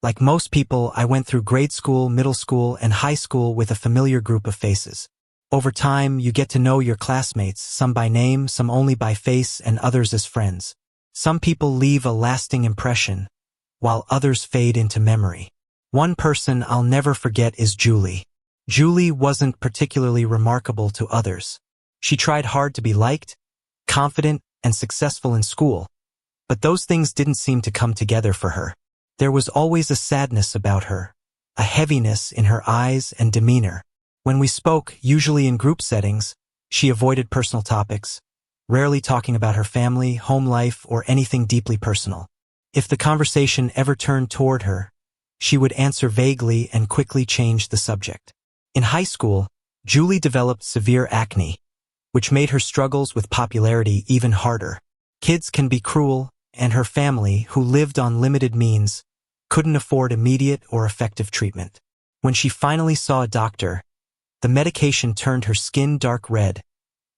Like most people, I went through grade school, middle school, and high school with a familiar group of faces. Over time, you get to know your classmates, some by name, some only by face, and others as friends. Some people leave a lasting impression, while others fade into memory. One person I'll never forget is Julie. Julie wasn't particularly remarkable to others. She tried hard to be liked, confident, and successful in school, but those things didn't seem to come together for her. There was always a sadness about her, a heaviness in her eyes and demeanor. When we spoke, usually in group settings, she avoided personal topics, rarely talking about her family, home life, or anything deeply personal. If the conversation ever turned toward her, she would answer vaguely and quickly change the subject. In high school, Julie developed severe acne, which made her struggles with popularity even harder. Kids can be cruel, and her family, who lived on limited means, couldn't afford immediate or effective treatment. When she finally saw a doctor, the medication turned her skin dark red,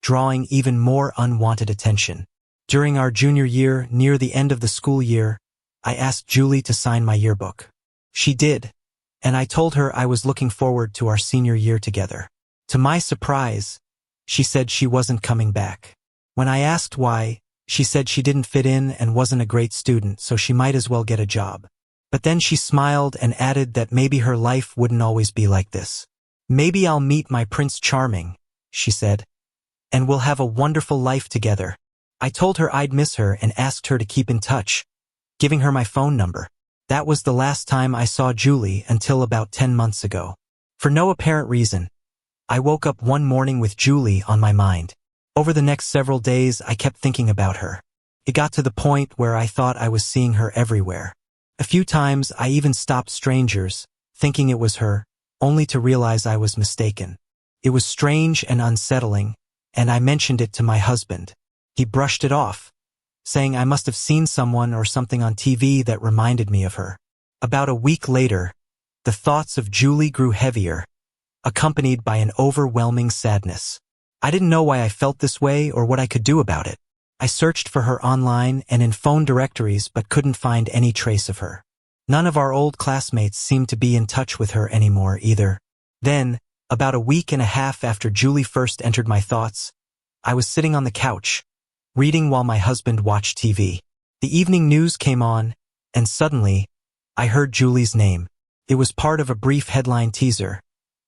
drawing even more unwanted attention. During our junior year, near the end of the school year, I asked Julie to sign my yearbook. She did, and I told her I was looking forward to our senior year together. To my surprise, she said she wasn't coming back. When I asked why, she said she didn't fit in and wasn't a great student, so she might as well get a job. But then she smiled and added that maybe her life wouldn't always be like this. "Maybe I'll meet my Prince Charming," she said, "and we'll have a wonderful life together." I told her I'd miss her and asked her to keep in touch, giving her my phone number. That was the last time I saw Julie until about 10 months ago. For no apparent reason, I woke up one morning with Julie on my mind. Over the next several days, I kept thinking about her. It got to the point where I thought I was seeing her everywhere. A few times I even stopped strangers, thinking it was her, only to realize I was mistaken. It was strange and unsettling, and I mentioned it to my husband. He brushed it off, saying I must have seen someone or something on TV that reminded me of her. About a week later, the thoughts of Julie grew heavier, accompanied by an overwhelming sadness. I didn't know why I felt this way or what I could do about it. I searched for her online and in phone directories but couldn't find any trace of her. None of our old classmates seemed to be in touch with her anymore either. Then, about a week and a half after Julie first entered my thoughts, I was sitting on the couch, reading while my husband watched TV. The evening news came on, and suddenly, I heard Julie's name. It was part of a brief headline teaser,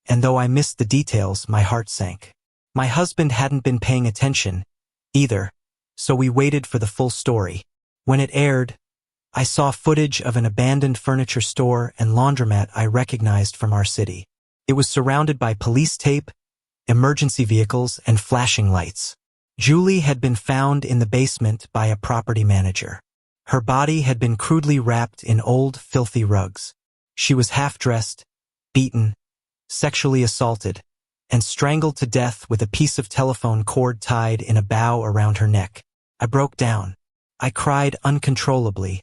and though I missed the details, my heart sank. My husband hadn't been paying attention, either, so we waited for the full story. When it aired, I saw footage of an abandoned furniture store and laundromat I recognized from our city. It was surrounded by police tape, emergency vehicles, and flashing lights. Julie had been found in the basement by a property manager. Her body had been crudely wrapped in old, filthy rugs. She was half-dressed, beaten, sexually assaulted, and strangled to death with a piece of telephone cord tied in a bow around her neck. I broke down. I cried uncontrollably,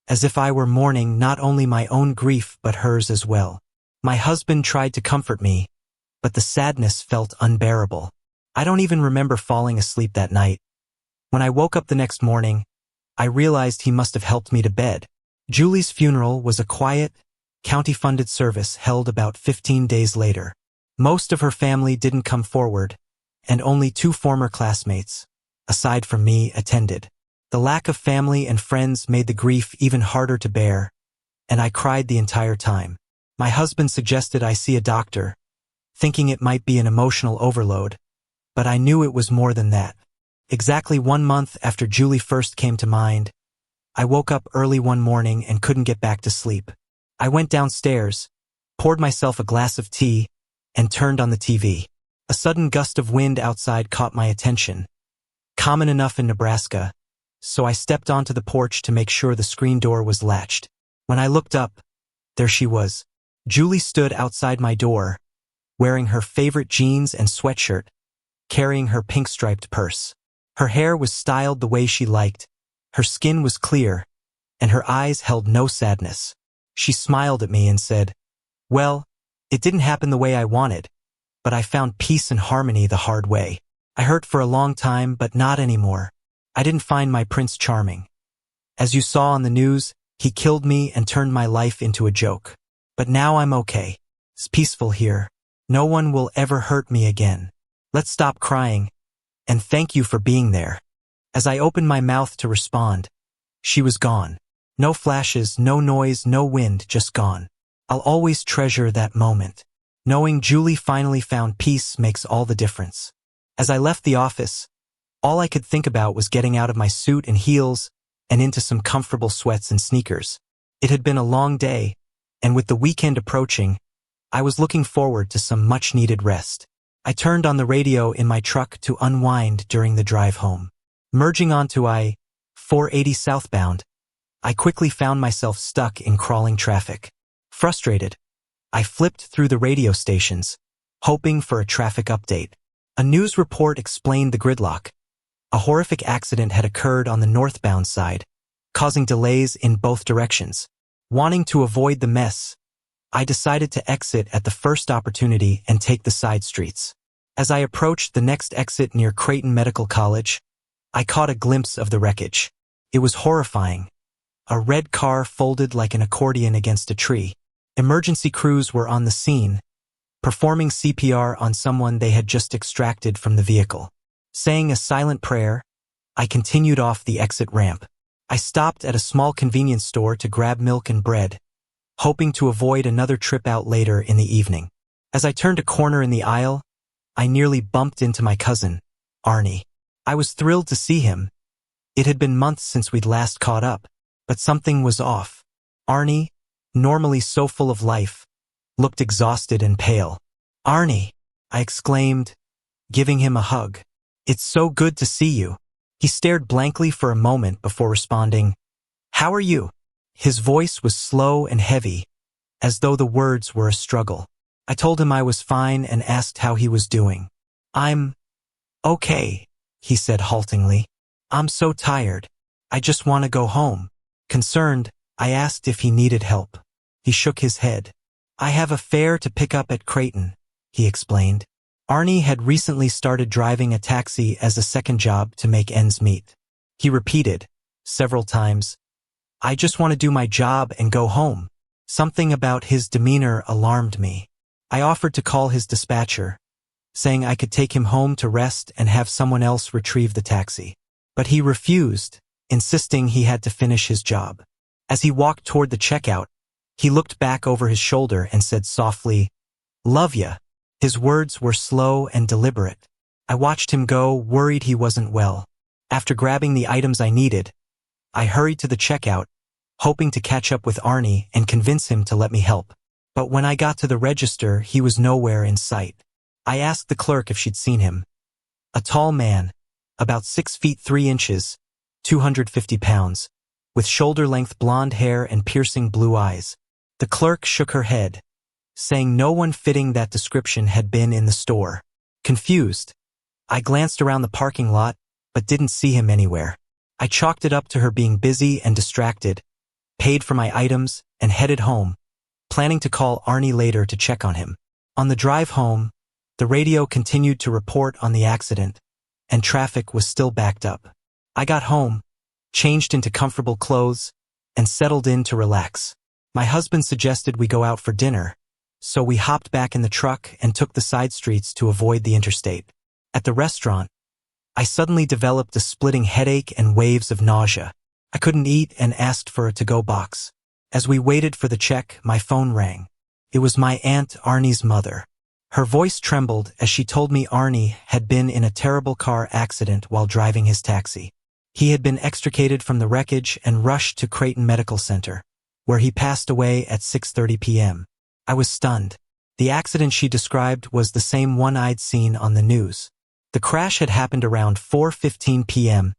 as if I were mourning not only my own grief but hers as well. My husband tried to comfort me, but the sadness felt unbearable. I don't even remember falling asleep that night. When I woke up the next morning, I realized he must have helped me to bed. Julie's funeral was a quiet, county-funded service held about 15 days later. Most of her family didn't come forward, and only 2 former classmates, aside from me, attended. The lack of family and friends made the grief even harder to bear, and I cried the entire time. My husband suggested I see a doctor, thinking it might be an emotional overload, but I knew it was more than that. Exactly 1 month after Julie first came to mind, I woke up early one morning and couldn't get back to sleep. I went downstairs, poured myself a glass of tea, and turned on the TV. A sudden gust of wind outside caught my attention, common enough in Nebraska, so I stepped onto the porch to make sure the screen door was latched. When I looked up, there she was. Julie stood outside my door, wearing her favorite jeans and sweatshirt, carrying her pink-striped purse. Her hair was styled the way she liked, her skin was clear, and her eyes held no sadness. She smiled at me and said, "Well, it didn't happen the way I wanted, but I found peace and harmony the hard way. I hurt for a long time, but not anymore. I didn't find my Prince Charming. As you saw on the news, He killed me and turned my life into a joke. But now I'm okay. It's peaceful here. No one will ever hurt me again. Let's stop crying. And thank you for being there." As I opened my mouth to respond, she was gone. No flashes, no noise, no wind, just gone. I'll always treasure that moment. Knowing Julie finally found peace makes all the difference. As I left the office, all I could think about was getting out of my suit and heels and into some comfortable sweats and sneakers. It had been a long day, and with the weekend approaching, I was looking forward to some much-needed rest. I turned on the radio in my truck to unwind during the drive home. Merging onto I-480 southbound, I quickly found myself stuck in crawling traffic. Frustrated, I flipped through the radio stations, hoping for a traffic update. A news report explained the gridlock. A horrific accident had occurred on the northbound side, causing delays in both directions. Wanting to avoid the mess, I decided to exit at the first opportunity and take the side streets. As I approached the next exit near Creighton Medical College, I caught a glimpse of the wreckage. It was horrifying. A red car folded like an accordion against a tree. Emergency crews were on the scene, performing CPR on someone they had just extracted from the vehicle. Saying a silent prayer, I continued off the exit ramp. I stopped at a small convenience store to grab milk and bread, hoping to avoid another trip out later in the evening. As I turned a corner in the aisle, I nearly bumped into my cousin, Arnie. I was thrilled to see him. It had been months since we'd last caught up, but something was off. Arnie, normally so full of life, looked exhausted and pale. "Arnie," I exclaimed, giving him a hug. "It's so good to see you." He stared blankly for a moment before responding, "How are you?" His voice was slow and heavy, as though the words were a struggle. I told him I was fine and asked how he was doing. "I'm okay," he said haltingly. "I'm so tired. I just want to go home." Concerned, I asked if he needed help. He shook his head. "I have a fare to pick up at Creighton," he explained. Arnie had recently started driving a taxi as a second job to make ends meet. He repeated, several times, "I just want to do my job and go home." Something about his demeanor alarmed me. I offered to call his dispatcher, saying I could take him home to rest and have someone else retrieve the taxi. But he refused, insisting he had to finish his job. As he walked toward the checkout, he looked back over his shoulder and said softly, "Love ya." His words were slow and deliberate. I watched him go, worried he wasn't well. After grabbing the items I needed, I hurried to the checkout, hoping to catch up with Arnie and convince him to let me help. But when I got to the register, he was nowhere in sight. I asked the clerk if she'd seen him. A tall man, about 6 feet 3 inches, 250 pounds, with shoulder-length blonde hair and piercing blue eyes. The clerk shook her head, saying no one fitting that description had been in the store. Confused, I glanced around the parking lot, but didn't see him anywhere. I chalked it up to her being busy and distracted, paid for my items, and headed home, planning to call Arnie later to check on him. On the drive home, the radio continued to report on the accident, and traffic was still backed up. I got home, changed into comfortable clothes, and settled in to relax. My husband suggested we go out for dinner, so we hopped back in the truck and took the side streets to avoid the interstate. At the restaurant, I suddenly developed a splitting headache and waves of nausea. I couldn't eat and asked for a to-go box. As we waited for the check, my phone rang. It was my Aunt Arnie's mother. Her voice trembled as she told me Arnie had been in a terrible car accident while driving his taxi. He had been extricated from the wreckage and rushed to Creighton Medical Center, where he passed away at 6:30 p.m. I was stunned. The accident she described was the same one I'd seen on the news. The crash had happened around 4:15 p.m.,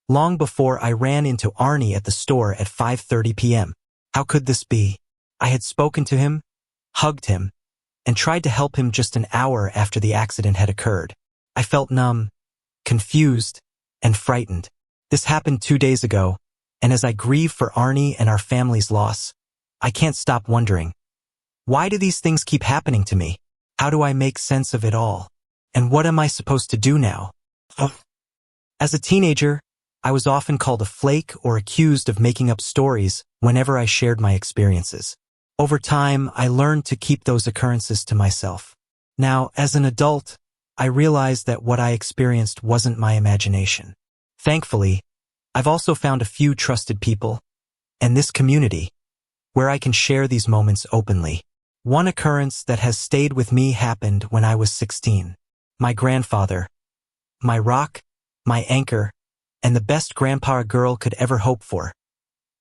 long before I ran into Arnie at the store at 5:30 p.m. How could this be? I had spoken to him, hugged him, and tried to help him just an hour after the accident had occurred. I felt numb, confused, and frightened. This happened 2 days ago, and as I grieve for Arnie and our family's loss, I can't stop wondering, why do these things keep happening to me? How do I make sense of it all? And what am I supposed to do now? As a teenager, I was often called a flake or accused of making up stories whenever I shared my experiences. Over time, I learned to keep those occurrences to myself. Now, as an adult, I realized that what I experienced wasn't my imagination. Thankfully, I've also found a few trusted people, and this community, where I can share these moments openly. One occurrence that has stayed with me happened when I was 16. My grandfather, my rock, my anchor, and the best grandpa a girl could ever hope for,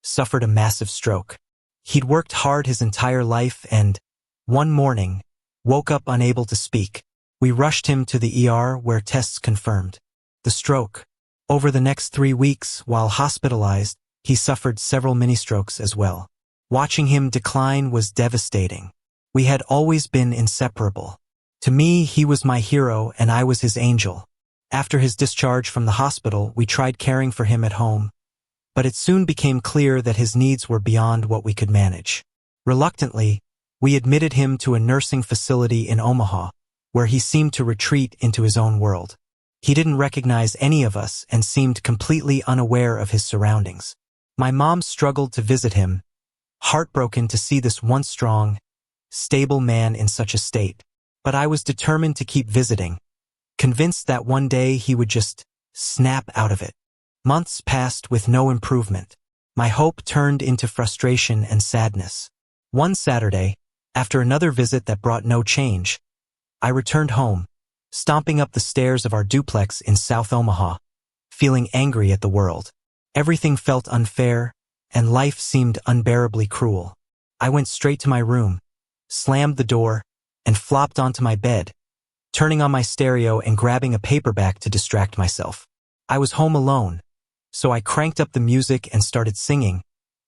suffered a massive stroke. He'd worked hard his entire life and, one morning, woke up unable to speak. We rushed him to the ER where tests confirmed the stroke. Over the next 3 weeks, while hospitalized, he suffered several mini-strokes as well. Watching him decline was devastating. We had always been inseparable. To me, he was my hero and I was his angel. After his discharge from the hospital, we tried caring for him at home, but it soon became clear that his needs were beyond what we could manage. Reluctantly, we admitted him to a nursing facility in Omaha, where he seemed to retreat into his own world. He didn't recognize any of us and seemed completely unaware of his surroundings. My mom struggled to visit him, heartbroken to see this once strong, stable man in such a state. But I was determined to keep visiting, convinced that one day he would just snap out of it. Months passed with no improvement. My hope turned into frustration and sadness. One Saturday, after another visit that brought no change, I returned home, stomping up the stairs of our duplex in South Omaha, feeling angry at the world. Everything felt unfair, and life seemed unbearably cruel. I went straight to my room, slammed the door, and flopped onto my bed, turning on my stereo and grabbing a paperback to distract myself. I was home alone, so I cranked up the music and started singing,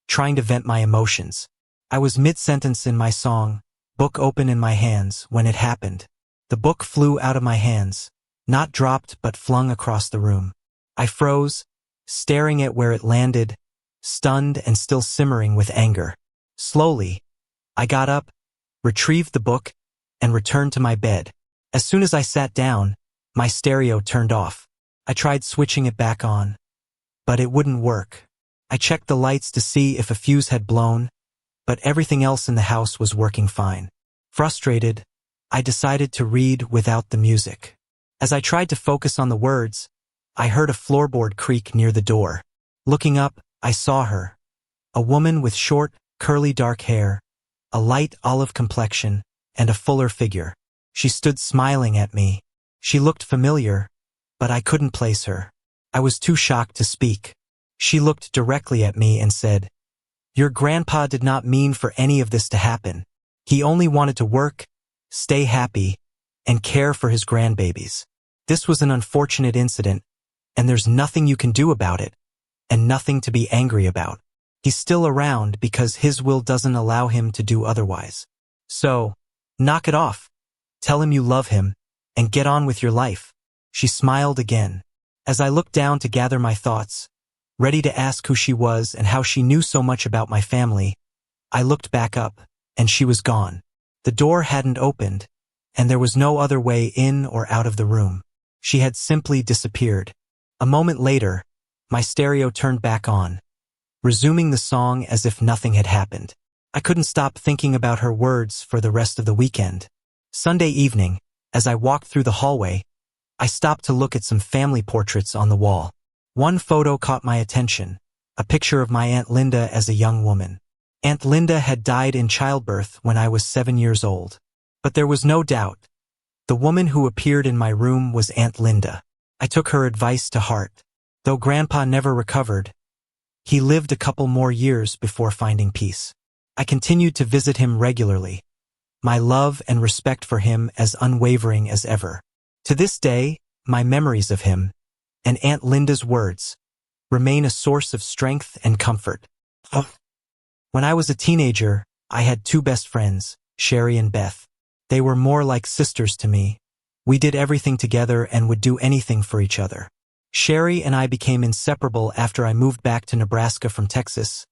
trying to vent my emotions. I was mid-sentence in my song, book open in my hands, when it happened. The book flew out of my hands, not dropped but flung across the room. I froze, staring at where it landed, stunned and still simmering with anger. Slowly, I got up, retrieved the book, and returned to my bed. As soon as I sat down, my stereo turned off. I tried switching it back on, but it wouldn't work. I checked the lights to see if a fuse had blown, but everything else in the house was working fine. Frustrated, I decided to read without the music. As I tried to focus on the words, I heard a floorboard creak near the door. Looking up, I saw her, a woman with short, curly dark hair, a light olive complexion, and a fuller figure. She stood smiling at me. She looked familiar, but I couldn't place her. I was too shocked to speak. She looked directly at me and said, "Your grandpa did not mean for any of this to happen. He only wanted to work, stay happy, and care for his grandbabies. This was an unfortunate incident, and there's nothing you can do about it, and nothing to be angry about. He's still around because his will doesn't allow him to do otherwise. So, knock it off. Tell him you love him, and get on with your life." She smiled again. As I looked down to gather my thoughts, ready to ask who she was and how she knew so much about my family, I looked back up, and she was gone. The door hadn't opened, and there was no other way in or out of the room. She had simply disappeared. A moment later, my stereo turned back on, resuming the song as if nothing had happened. I couldn't stop thinking about her words for the rest of the weekend. Sunday evening, as I walked through the hallway, I stopped to look at some family portraits on the wall. One photo caught my attention, a picture of my Aunt Linda as a young woman. Aunt Linda had died in childbirth when I was 7 years old. But there was no doubt. The woman who appeared in my room was Aunt Linda. I took her advice to heart. Though Grandpa never recovered, he lived a couple more years before finding peace. I continued to visit him regularly, my love and respect for him as unwavering as ever. To this day, my memories of him, and Aunt Linda's words, remain a source of strength and comfort. When I was a teenager, I had two best friends, Sherry and Beth. They were more like sisters to me. We did everything together and would do anything for each other. Sherry and I became inseparable after I moved back to Nebraska from Texas,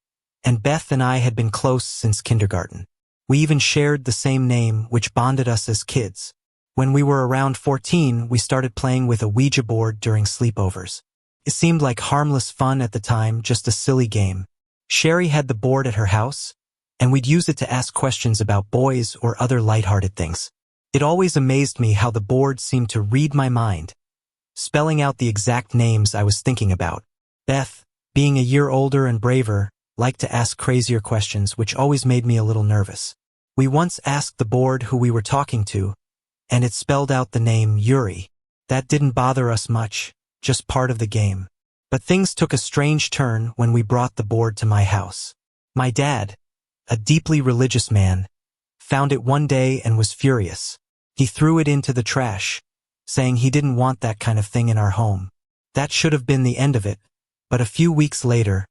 and Beth and I had been close since kindergarten. We even shared the same name, which bonded us as kids. When we were around 14, we started playing with a Ouija board during sleepovers. It seemed like harmless fun at the time, just a silly game. Sherry had the board at her house, and we'd use it to ask questions about boys or other lighthearted things. It always amazed me how the board seemed to read my mind, spelling out the exact names I was thinking about. Beth, being a year older and braver, liked to ask crazier questions, which always made me a little nervous. We once asked the board who we were talking to, and it spelled out the name Yuri. That didn't bother us much, just part of the game. But things took a strange turn when we brought the board to my house. My dad, a deeply religious man, found it one day and was furious. He threw it into the trash, saying he didn't want that kind of thing in our home. That should have been the end of it, but a few weeks later,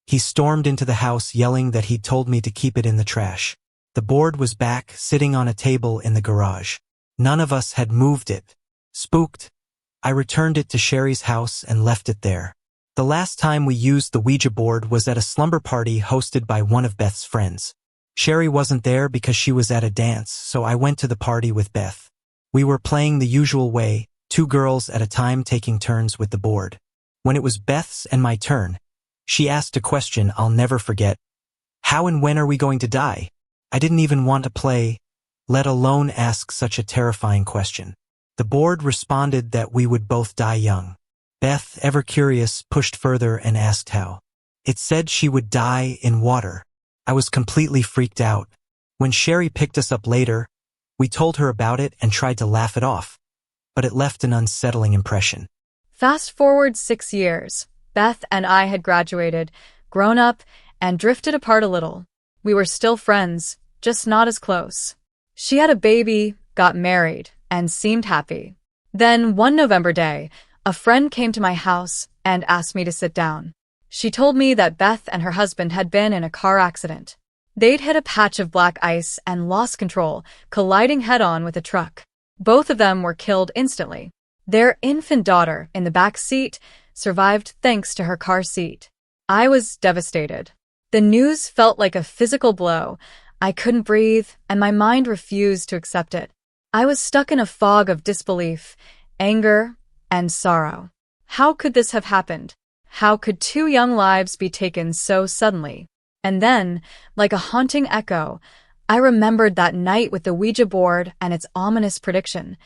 he stormed into the house yelling that he'd told me to keep it in the trash. The board was back, sitting on a table in the garage. None of us had moved it. Spooked, I returned it to Sherry's house and left it there. The last time we used the Ouija board was at a slumber party hosted by one of Beth's friends. Sherry wasn't there because she was at a dance, so I went to the party with Beth. We were playing the usual way, 2 girls at a time taking turns with the board. When it was Beth's and my turn, she asked a question I'll never forget. How and when are we going to die? I didn't even want to play, let alone ask such a terrifying question. The board responded that we would both die young. Beth, ever curious, pushed further and asked how. It said she would die in water. I was completely freaked out. When Sherry picked us up later, we told her about it and tried to laugh it off, but it left an unsettling impression. Fast forward 6 years. Beth and I had graduated, grown up, and drifted apart a little. We were still friends, just not as close. She had a baby, got married, and seemed happy. Then, one November day, a friend came to my house and asked me to sit down. She told me that Beth and her husband had been in a car accident. They'd hit a patch of black ice and lost control, colliding head-on with a truck. Both of them were killed instantly. Their infant daughter, in the back seat, survived thanks to her car seat. I was devastated. The news felt like a physical blow. I couldn't breathe, and my mind refused to accept it. I was stuck in a fog of disbelief, anger, and sorrow. How could this have happened? How could 2 young lives be taken so suddenly? And then, like a haunting echo, I remembered that night with the Ouija board and its ominous prediction.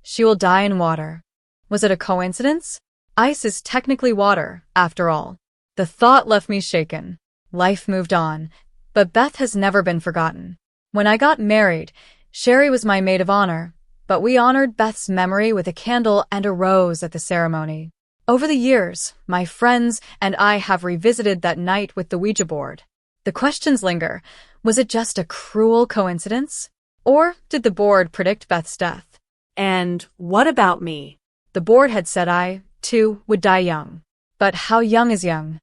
She will die in water. Was it a coincidence? Ice is technically water, after all. The thought left me shaken. Life moved on, but Beth has never been forgotten. When I got married, Sherry was my maid of honor, but we honored Beth's memory with a candle and a rose at the ceremony. Over the years, my friends and I have revisited that night with the Ouija board. The questions linger. Was it just a cruel coincidence? Or did the board predict Beth's death? And what about me? The board had said I, too, would die young. But how young is young?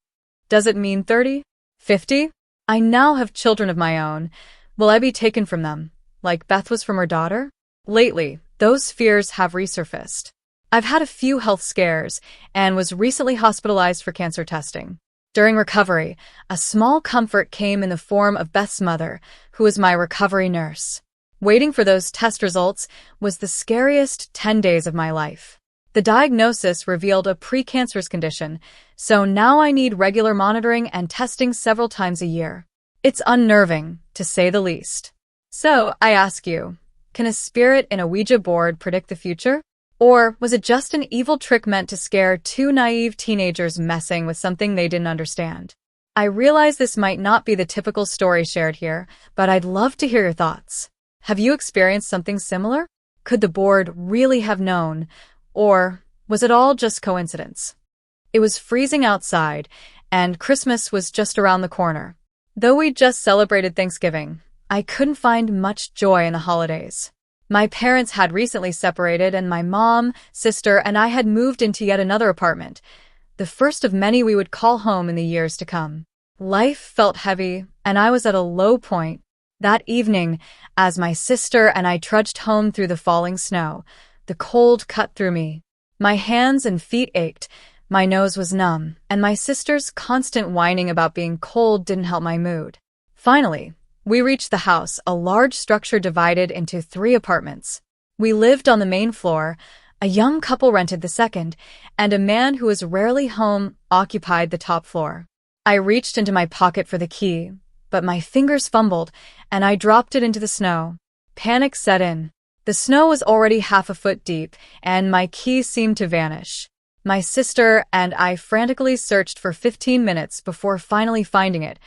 Does it mean 30? 50? I now have children of my own. Will I be taken from them, like Beth was from her daughter? Lately, those fears have resurfaced. I've had a few health scares and was recently hospitalized for cancer testing. During recovery, a small comfort came in the form of Beth's mother, who was my recovery nurse. Waiting for those test results was the scariest 10 days of my life. The diagnosis revealed a precancerous condition, so now I need regular monitoring and testing several times a year. It's unnerving, to say the least. So, I ask you, can a spirit in a Ouija board predict the future? Or was it just an evil trick meant to scare 2 naive teenagers messing with something they didn't understand? I realize this might not be the typical story shared here, but I'd love to hear your thoughts. Have you experienced something similar? Could the board really have known? Or was it all just coincidence? It was freezing outside, and Christmas was just around the corner. Though we just celebrated Thanksgiving, I couldn't find much joy in the holidays. My parents had recently separated, and my mom, sister, and I had moved into yet another apartment, the first of many we would call home in the years to come. Life felt heavy, and I was at a low point. That evening, as my sister and I trudged home through the falling snow, the cold cut through me. My hands and feet ached, my nose was numb, and my sister's constant whining about being cold didn't help my mood. Finally, we reached the house, a large structure divided into 3 apartments. We lived on the main floor, A young couple rented the second, and a man who was rarely home occupied the top floor. I reached into my pocket for the key, but my fingers fumbled, and I dropped it into the snow. Panic set in. The snow was already half a foot deep, and my key seemed to vanish. My sister and I frantically searched for 15 minutes before finally finding it,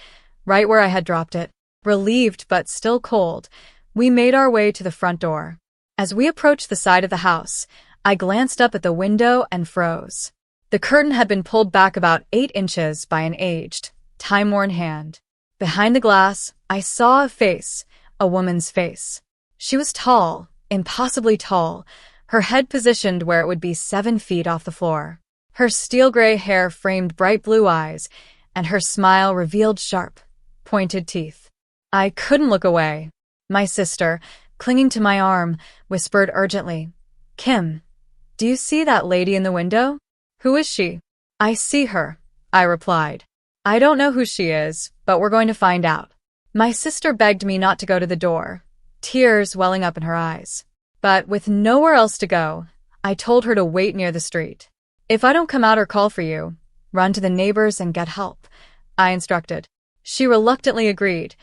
right where I had dropped it. Relieved but still cold, we made our way to the front door. As we approached the side of the house, I glanced up at the window and froze. The curtain had been pulled back about 8 inches by an aged, time-worn hand. Behind the glass, I saw a face, a woman's face. She was tall, impossibly tall, her head positioned where it would be 7 feet off the floor. Her steel-gray hair framed bright blue eyes, and her smile revealed sharp, pointed teeth. I couldn't look away. My sister, clinging to my arm, whispered urgently, "Kim, do you see that lady in the window?" "Who is she?" "I see her," I replied. "I don't know who she is, but we're going to find out." My sister begged me not to go to the door, tears welling up in her eyes. But with nowhere else to go, I told her to wait near the street. "If I don't come out or call for you, run to the neighbors and get help," I instructed. She reluctantly agreed,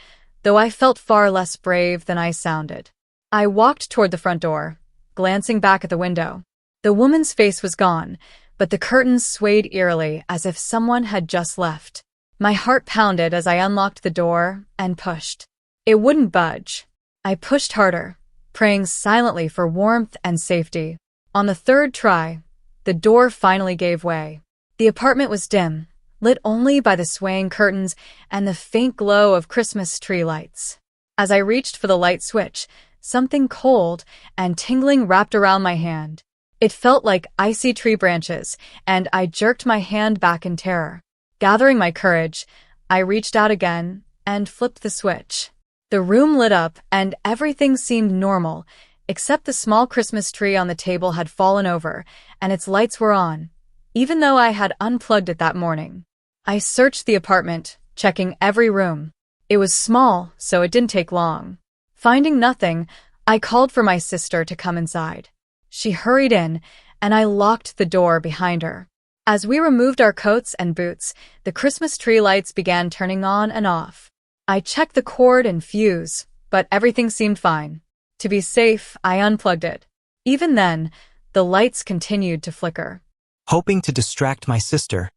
though I felt far less brave than I sounded. I walked toward the front door, glancing back at the window. The woman's face was gone, but the curtains swayed eerily as if someone had just left. My heart pounded as I unlocked the door and pushed. It wouldn't budge. I pushed harder, praying silently for warmth and safety. On the third try, the door finally gave way. The apartment was dim, lit only by the swaying curtains and the faint glow of Christmas tree lights. As I reached for the light switch, something cold and tingling wrapped around my hand. It felt like icy tree branches, and I jerked my hand back in terror. Gathering my courage, I reached out again and flipped the switch. The room lit up, and everything seemed normal, except the small Christmas tree on the table had fallen over, and its lights were on, even though I had unplugged it that morning. I searched the apartment, checking every room. It was small, so it didn't take long. Finding nothing, I called for my sister to come inside. She hurried in, and I locked the door behind her. As we removed our coats and boots, the Christmas tree lights began turning on and off. I checked the cord and fuse, but everything seemed fine. To be safe, I unplugged it. Even then, the lights continued to flicker. Hoping to distract my sister,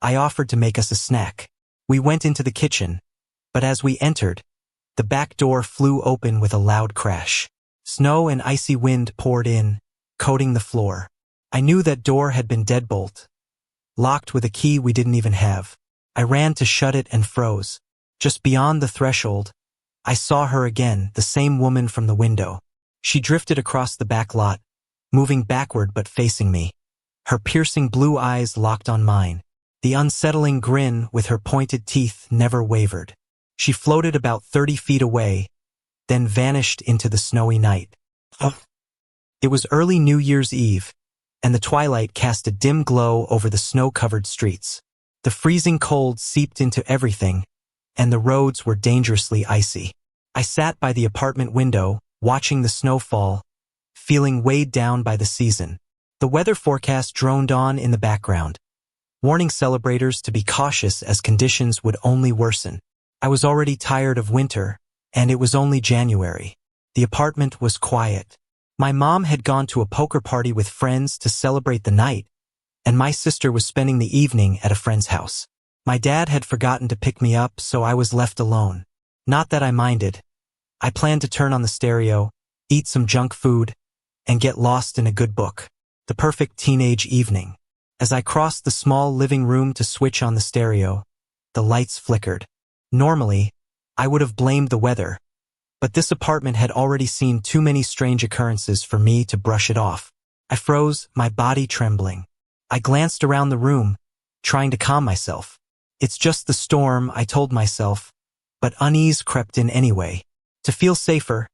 I offered to make us a snack. We went into the kitchen, but as we entered, the back door flew open with a loud crash. Snow and icy wind poured in, coating the floor. I knew that door had been deadbolt, locked with a key we didn't even have. I ran to shut it and froze. Just beyond the threshold, I saw her again, the same woman from the window. She drifted across the back lot, moving backward but facing me. Her piercing blue eyes locked on mine. The unsettling grin with her pointed teeth never wavered. She floated about 30 feet away, then vanished into the snowy night. It was early New Year's Eve, and the twilight cast a dim glow over the snow-covered streets. The freezing cold seeped into everything, and the roads were dangerously icy. I sat by the apartment window, watching the snow fall, feeling weighed down by the season. The weather forecast droned on in the background, warning celebrators to be cautious as conditions would only worsen. I was already tired of winter, and it was only January. The apartment was quiet. My mom had gone to a poker party with friends to celebrate the night, and my sister was spending the evening at a friend's house. My dad had forgotten to pick me up, so I was left alone. Not that I minded. I planned to turn on the stereo, eat some junk food, and get lost in a good book. The perfect teenage evening. As I crossed the small living room to switch on the stereo, the lights flickered. Normally, I would have blamed the weather, but this apartment had already seen too many strange occurrences for me to brush it off. I froze, my body trembling. I glanced around the room, trying to calm myself. It's just the storm, I told myself, but unease crept in anyway. To feel safer,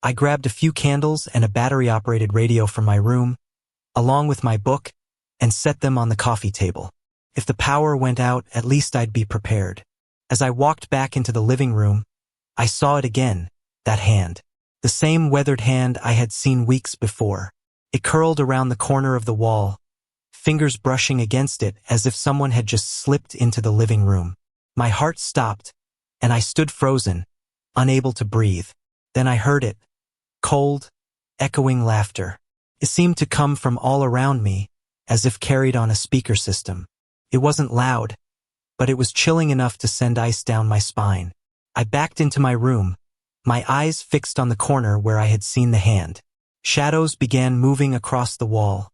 I grabbed a few candles and a battery-operated radio from my room, along with my book, and set them on the coffee table. If the power went out, at least I'd be prepared. As I walked back into the living room, I saw it again, that hand. The same weathered hand I had seen weeks before. It curled around the corner of the wall, fingers brushing against it as if someone had just slipped into the living room. My heart stopped, and I stood frozen, unable to breathe. Then I heard it. Cold, echoing laughter. It seemed to come from all around me, as if carried on a speaker system. It wasn't loud, but it was chilling enough to send ice down my spine. I backed into my room, my eyes fixed on the corner where I had seen the hand. Shadows began moving across the wall.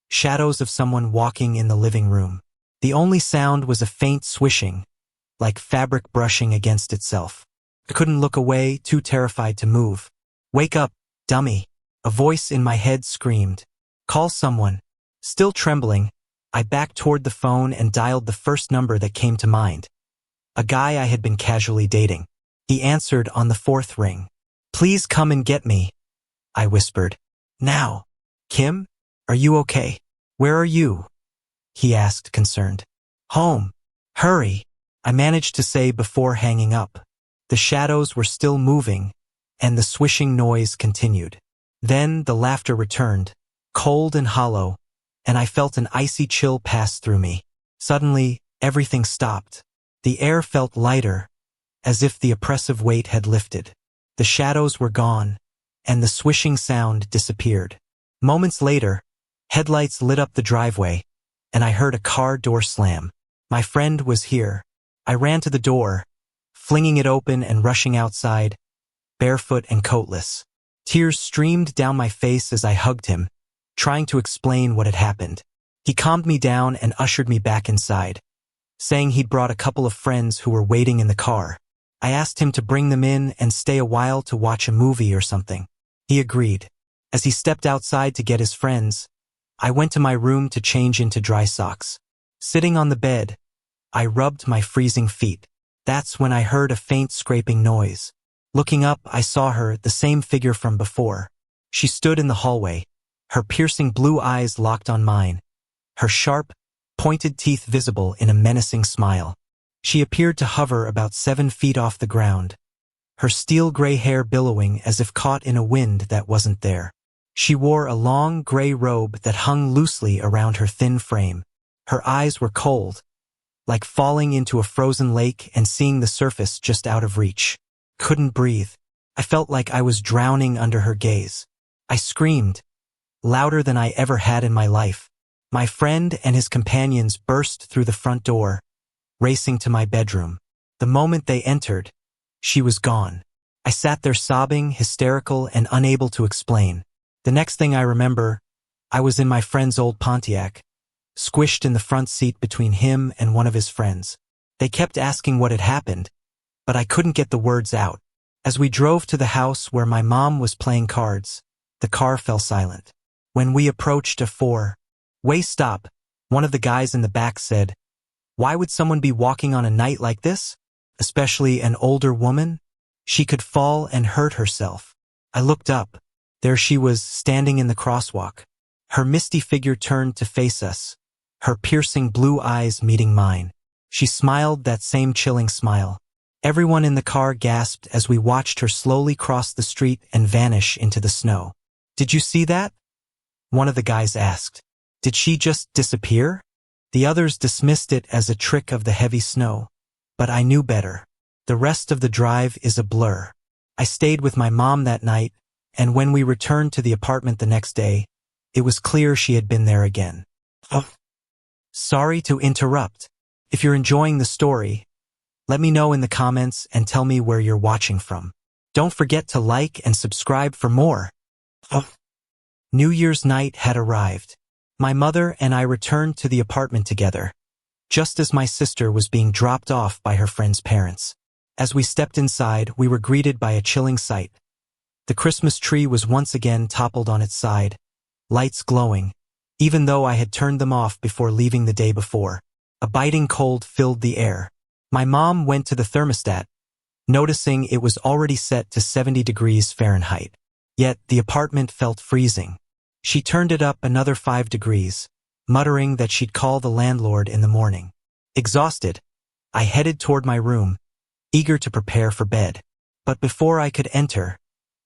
Shadows of someone walking in the living room. The only sound was a faint swishing, like fabric brushing against itself. I couldn't look away, too terrified to move. "Wake up, dummy," a voice in my head screamed. "Call someone." Still trembling, I backed toward the phone and dialed the first number that came to mind. A guy I had been casually dating. He answered on the fourth ring. "Please come and get me," I whispered. "Now." "Kim? Are you okay? Where are you?" he asked, concerned. "Home. Hurry," I managed to say before hanging up. The shadows were still moving, and the swishing noise continued. Then the laughter returned, cold and hollow, and I felt an icy chill pass through me. Suddenly, everything stopped. The air felt lighter, as if the oppressive weight had lifted. The shadows were gone, and the swishing sound disappeared. Moments later, headlights lit up the driveway, and I heard a car door slam. My friend was here. I ran to the door, flinging it open and rushing outside, barefoot and coatless. Tears streamed down my face as I hugged him, trying to explain what had happened. He calmed me down and ushered me back inside, saying he'd brought a couple of friends who were waiting in the car. I asked him to bring them in and stay a while to watch a movie or something. He agreed. As he stepped outside to get his friends, I went to my room to change into dry socks. Sitting on the bed, I rubbed my freezing feet. That's when I heard a faint scraping noise. Looking up, I saw her, the same figure from before. She stood in the hallway, her piercing blue eyes locked on mine, her sharp, pointed teeth visible in a menacing smile. She appeared to hover about 7 feet off the ground, her steel-gray hair billowing as if caught in a wind that wasn't there. She wore a long gray robe that hung loosely around her thin frame. Her eyes were cold, like falling into a frozen lake and seeing the surface just out of reach. Couldn't breathe. I felt like I was drowning under her gaze. I screamed, louder than I ever had in my life. My friend and his companions burst through the front door, racing to my bedroom. The moment they entered, she was gone. I sat there sobbing, hysterical, and unable to explain. The next thing I remember, I was in my friend's old Pontiac, squished in the front seat between him and one of his friends. They kept asking what had happened, but I couldn't get the words out. As we drove to the house where my mom was playing cards, the car fell silent. When we approached a four-way stop, one of the guys in the back said, "Why would someone be walking on a night like this? Especially an older woman? She could fall and hurt herself." I looked up. There she was, standing in the crosswalk. Her misty figure turned to face us, her piercing blue eyes meeting mine. She smiled that same chilling smile. Everyone in the car gasped as we watched her slowly cross the street and vanish into the snow. "Did you see that?" one of the guys asked. "Did she just disappear?" The others dismissed it as a trick of the heavy snow, but I knew better. The rest of the drive is a blur. I stayed with my mom that night, and when we returned to the apartment the next day, it was clear she had been there again. Oh. Sorry to interrupt. If you're enjoying the story, let me know in the comments and tell me where you're watching from. Don't forget to like and subscribe for more. Oh. New Year's night had arrived. My mother and I returned to the apartment together, just as my sister was being dropped off by her friend's parents. As we stepped inside, we were greeted by a chilling sight. The Christmas tree was once again toppled on its side, lights glowing, even though I had turned them off before leaving the day before. A biting cold filled the air. My mom went to the thermostat, noticing it was already set to 70 degrees Fahrenheit. Yet the apartment felt freezing. She turned it up another 5 degrees, muttering that she'd call the landlord in the morning. Exhausted, I headed toward my room, eager to prepare for bed. But before I could enter,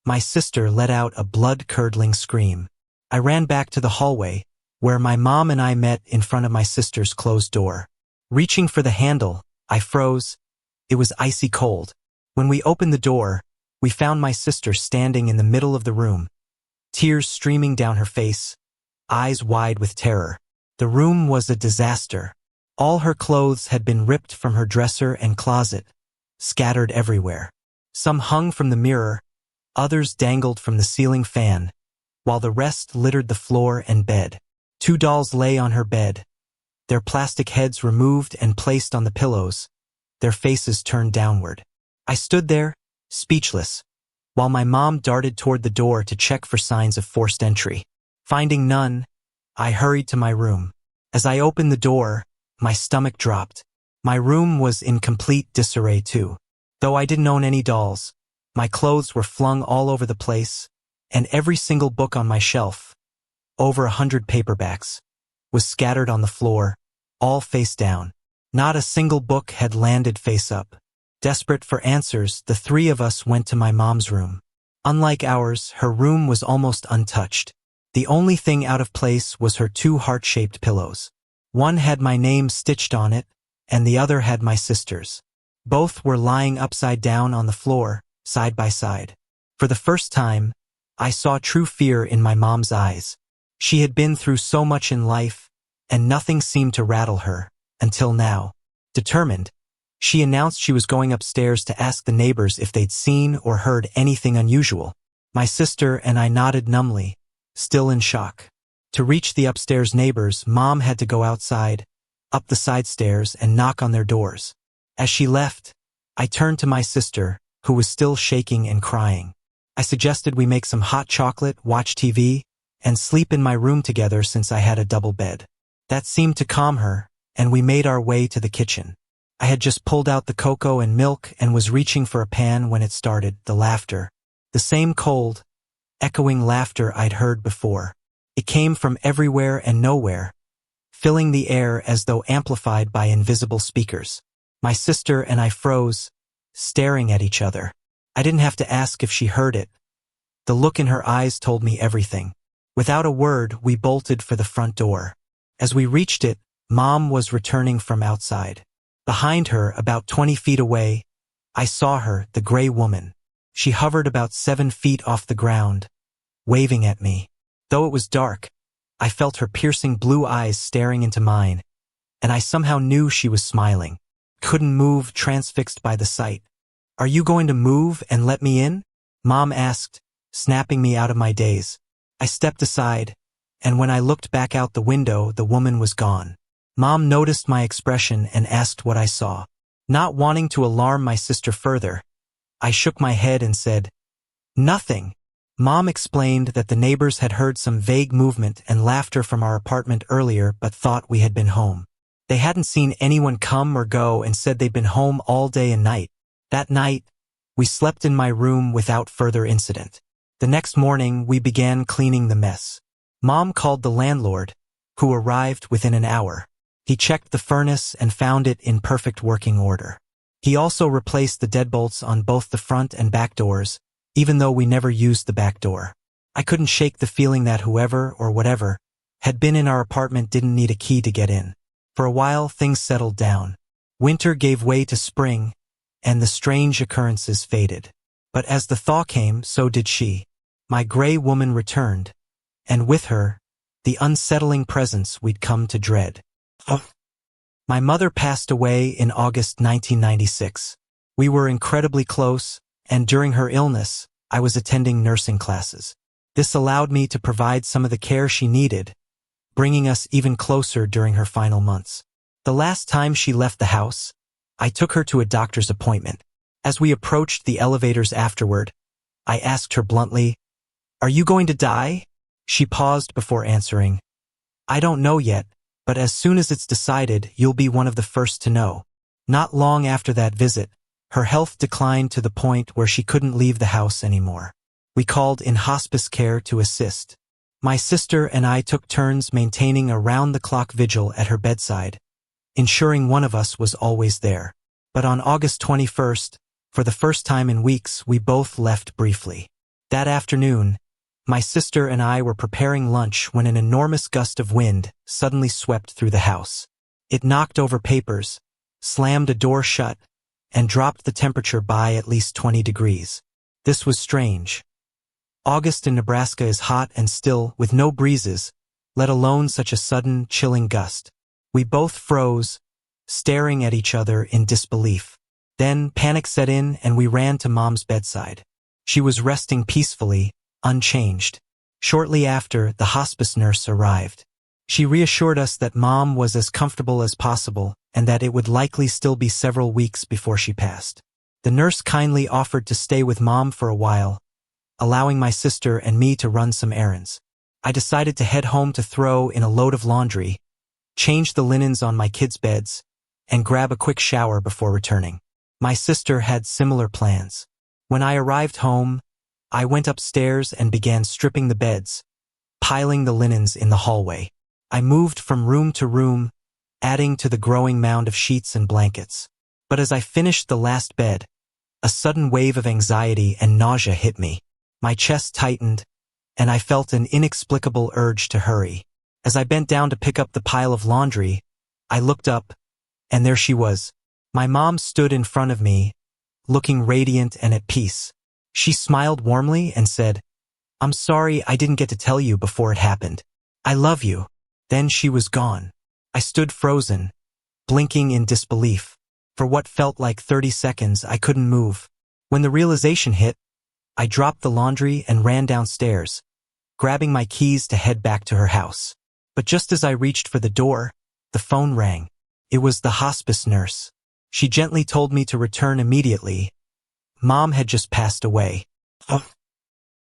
my sister let out a blood-curdling scream. I ran back to the hallway, where my mom and I met in front of my sister's closed door. Reaching for the handle, I froze. It was icy cold. When we opened the door, we found my sister standing in the middle of the room, tears streaming down her face, eyes wide with terror. The room was a disaster. All her clothes had been ripped from her dresser and closet, scattered everywhere. Some hung from the mirror, others dangled from the ceiling fan, while the rest littered the floor and bed. 2 dolls lay on her bed, their plastic heads removed and placed on the pillows, their faces turned downward. I stood there, speechless, while my mom darted toward the door to check for signs of forced entry. Finding none, I hurried to my room. As I opened the door, my stomach dropped. My room was in complete disarray too. Though I didn't own any dolls, my clothes were flung all over the place, and every single book on my shelf, over 100 paperbacks, was scattered on the floor, all face down. Not a single book had landed face up. Desperate for answers, the 3 of us went to my mom's room. Unlike ours, her room was almost untouched. The only thing out of place was her 2 heart-shaped pillows. One had my name stitched on it, and the other had my sister's. Both were lying upside down on the floor, side by side. For the first time, I saw true fear in my mom's eyes. She had been through so much in life, and nothing seemed to rattle her, until now. Determined, she announced she was going upstairs to ask the neighbors if they'd seen or heard anything unusual. My sister and I nodded numbly, still in shock. To reach the upstairs neighbors, Mom had to go outside, up the side stairs, and knock on their doors. As she left, I turned to my sister, who was still shaking and crying. I suggested we make some hot chocolate, watch TV, and sleep in my room together since I had a double bed. That seemed to calm her, and we made our way to the kitchen. I had just pulled out the cocoa and milk and was reaching for a pan when it started, the laughter. The same cold, echoing laughter I'd heard before. It came from everywhere and nowhere, filling the air as though amplified by invisible speakers. My sister and I froze, staring at each other. I didn't have to ask if she heard it. The look in her eyes told me everything. Without a word, we bolted for the front door. As we reached it, Mom was returning from outside. Behind her, about 20 feet away, I saw her, the gray woman. She hovered about 7 feet off the ground, waving at me. Though it was dark, I felt her piercing blue eyes staring into mine, and I somehow knew she was smiling. Couldn't move, transfixed by the sight. "Are you going to move and let me in?" Mom asked, snapping me out of my daze. I stepped aside, and when I looked back out the window, the woman was gone. Mom noticed my expression and asked what I saw. Not wanting to alarm my sister further, I shook my head and said, "Nothing." Mom explained that the neighbors had heard some vague movement and laughter from our apartment earlier but thought we had been home. They hadn't seen anyone come or go and said they'd been home all day and night. That night, we slept in my room without further incident. The next morning, we began cleaning the mess. Mom called the landlord, who arrived within an hour. He checked the furnace and found it in perfect working order. He also replaced the deadbolts on both the front and back doors, even though we never used the back door. I couldn't shake the feeling that whoever or whatever had been in our apartment didn't need a key to get in. For a while, things settled down. Winter gave way to spring, and the strange occurrences faded. But as the thaw came, so did she. My gray woman returned, and with her, the unsettling presence we'd come to dread. My mother passed away in August 1996. We were incredibly close, and during her illness, I was attending nursing classes. This allowed me to provide some of the care she needed, bringing us even closer during her final months. The last time she left the house, I took her to a doctor's appointment. As we approached the elevators afterward, I asked her bluntly, "Are you going to die?" She paused before answering, "I don't know yet, but as soon as it's decided, you'll be one of the first to know." Not long after that visit, her health declined to the point where she couldn't leave the house anymore. We called in hospice care to assist. My sister and I took turns maintaining a round-the-clock vigil at her bedside, ensuring one of us was always there. But on August 21st, for the first time in weeks, we both left briefly. That afternoon, My sister and I were preparing lunch when an enormous gust of wind suddenly swept through the house. It knocked over papers, slammed a door shut, and dropped the temperature by at least 20 degrees. This was strange. August in Nebraska is hot and still, with no breezes, let alone such a sudden, chilling gust. We both froze, staring at each other in disbelief. Then panic set in and we ran to Mom's bedside. She was resting peacefully, unchanged. Shortly after, the hospice nurse arrived. She reassured us that Mom was as comfortable as possible and that it would likely still be several weeks before she passed. The nurse kindly offered to stay with Mom for a while, allowing my sister and me to run some errands. I decided to head home to throw in a load of laundry, change the linens on my kids' beds, and grab a quick shower before returning. My sister had similar plans. When I arrived home, I went upstairs and began stripping the beds, piling the linens in the hallway. I moved from room to room, adding to the growing mound of sheets and blankets. But as I finished the last bed, a sudden wave of anxiety and nausea hit me. My chest tightened, and I felt an inexplicable urge to hurry. As I bent down to pick up the pile of laundry, I looked up, and there she was. My mom stood in front of me, looking radiant and at peace. She smiled warmly and said, "I'm sorry I didn't get to tell you before it happened. I love you." Then she was gone. I stood frozen, blinking in disbelief. For what felt like 30 seconds, I couldn't move. When the realization hit, I dropped the laundry and ran downstairs, grabbing my keys to head back to her house. But just as I reached for the door, the phone rang. It was the hospice nurse. She gently told me to return immediately. Mom had just passed away.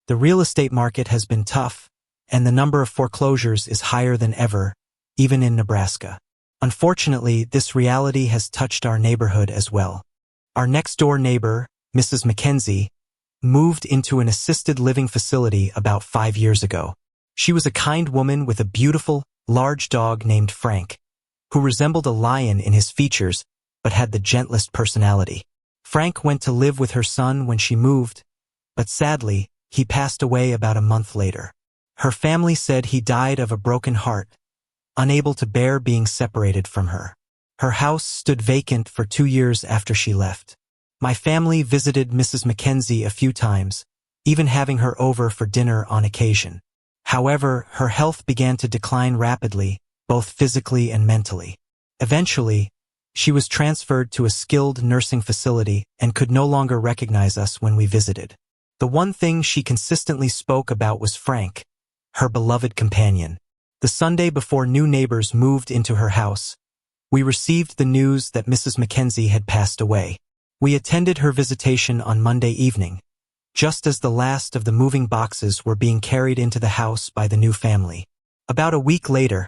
The real estate market has been tough, and the number of foreclosures is higher than ever, even in Nebraska. Unfortunately, this reality has touched our neighborhood as well. Our next-door neighbor, Mrs. McKenzie, moved into an assisted living facility about 5 years ago. She was a kind woman with a beautiful, large dog named Frank, who resembled a lion in his features but had the gentlest personality. Frank went to live with her son when she moved, but sadly, he passed away about a month later. Her family said he died of a broken heart, unable to bear being separated from her. Her house stood vacant for 2 years after she left. My family visited Mrs. McKenzie a few times, even having her over for dinner on occasion. However, her health began to decline rapidly, both physically and mentally. Eventually, she was transferred to a skilled nursing facility and could no longer recognize us when we visited. The one thing she consistently spoke about was Frank, her beloved companion. The Sunday before new neighbors moved into her house, we received the news that Mrs. McKenzie had passed away. We attended her visitation on Monday evening, just as the last of the moving boxes were being carried into the house by the new family. About a week later,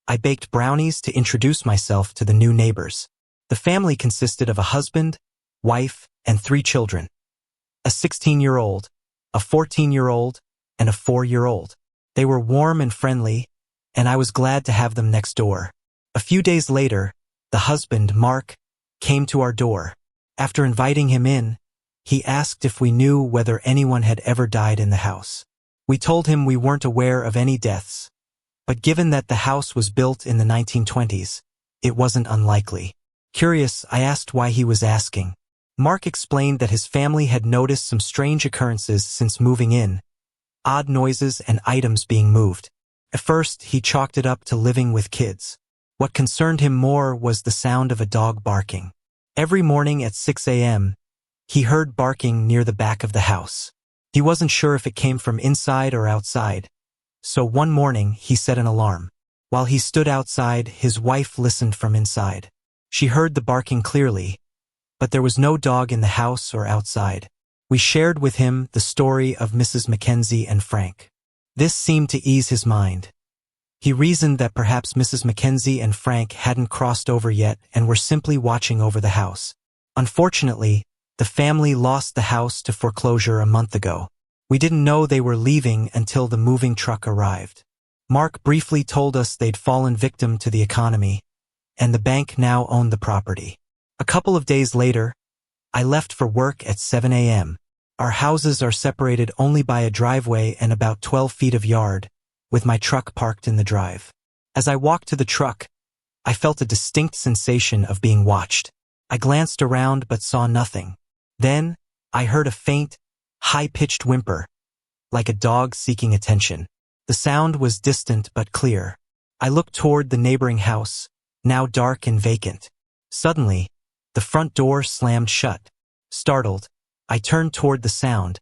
I baked brownies to introduce myself to the new neighbors. The family consisted of a husband, wife, and 3 children. A 16-year-old, a 14-year-old, and a 4-year-old. They were warm and friendly, and I was glad to have them next door. A few days later, the husband, Mark, came to our door. After inviting him in, he asked if we knew whether anyone had ever died in the house. We told him we weren't aware of any deaths, but given that the house was built in the 1920s, it wasn't unlikely. Curious, I asked why he was asking. Mark explained that his family had noticed some strange occurrences since moving in, odd noises and items being moved. At first, he chalked it up to living with kids. What concerned him more was the sound of a dog barking. Every morning at 6 a.m., he heard barking near the back of the house. He wasn't sure if it came from inside or outside, so one morning he set an alarm. While he stood outside, his wife listened from inside. She heard the barking clearly, but there was no dog in the house or outside. We shared with him the story of Mrs. McKenzie and Frank. This seemed to ease his mind. He reasoned that perhaps Mrs. McKenzie and Frank hadn't crossed over yet and were simply watching over the house. Unfortunately, the family lost the house to foreclosure a month ago. We didn't know they were leaving until the moving truck arrived. Mark briefly told us they'd fallen victim to the economy, and the bank now owned the property. A couple of days later, I left for work at 7 a.m. Our houses are separated only by a driveway and about 12 feet of yard, with my truck parked in the drive. As I walked to the truck, I felt a distinct sensation of being watched. I glanced around but saw nothing. Then, I heard a faint, high-pitched whimper, like a dog seeking attention. The sound was distant but clear. I looked toward the neighboring house, now dark and vacant. Suddenly, the front door slammed shut. Startled, I turned toward the sound,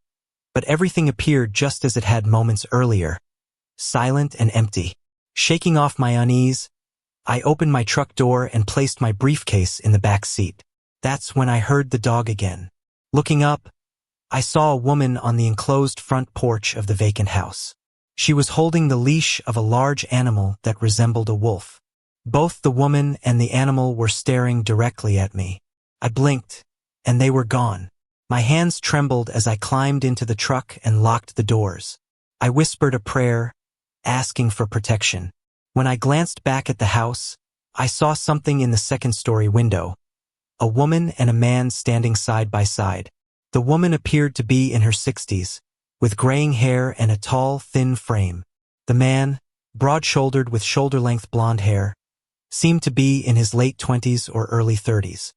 but everything appeared just as it had moments earlier, silent and empty. Shaking off my unease, I opened my truck door and placed my briefcase in the back seat. That's when I heard the dog again. Looking up, I saw a woman on the enclosed front porch of the vacant house. She was holding the leash of a large animal that resembled a wolf. Both the woman and the animal were staring directly at me. I blinked, and they were gone. My hands trembled as I climbed into the truck and locked the doors. I whispered a prayer, asking for protection. When I glanced back at the house, I saw something in the second-story window. A woman and a man standing side by side. The woman appeared to be in her 60s, with graying hair and a tall, thin frame. The man, broad-shouldered with shoulder-length blonde hair, seemed to be in his late 20s or early 30s.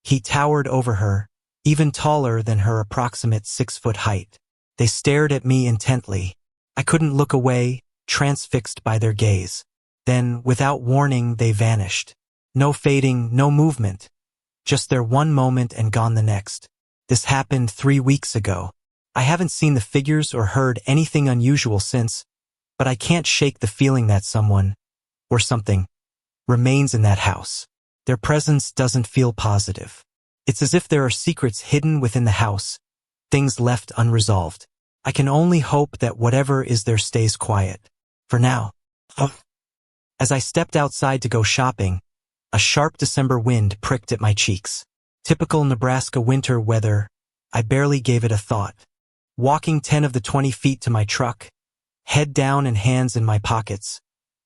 He towered over her, even taller than her approximate 6-foot height. They stared at me intently. I couldn't look away, transfixed by their gaze. Then, without warning, they vanished. No fading, no movement. Just there one moment and gone the next. This happened 3 weeks ago. I haven't seen the figures or heard anything unusual since, but I can't shake the feeling that someone, or something, remains in that house. Their presence doesn't feel positive. It's as if there are secrets hidden within the house, things left unresolved. I can only hope that whatever is there stays quiet. For now. As I stepped outside to go shopping, a sharp December wind pricked at my cheeks. Typical Nebraska winter weather, I barely gave it a thought. Walking 10 of the 20 feet to my truck, head down and hands in my pockets,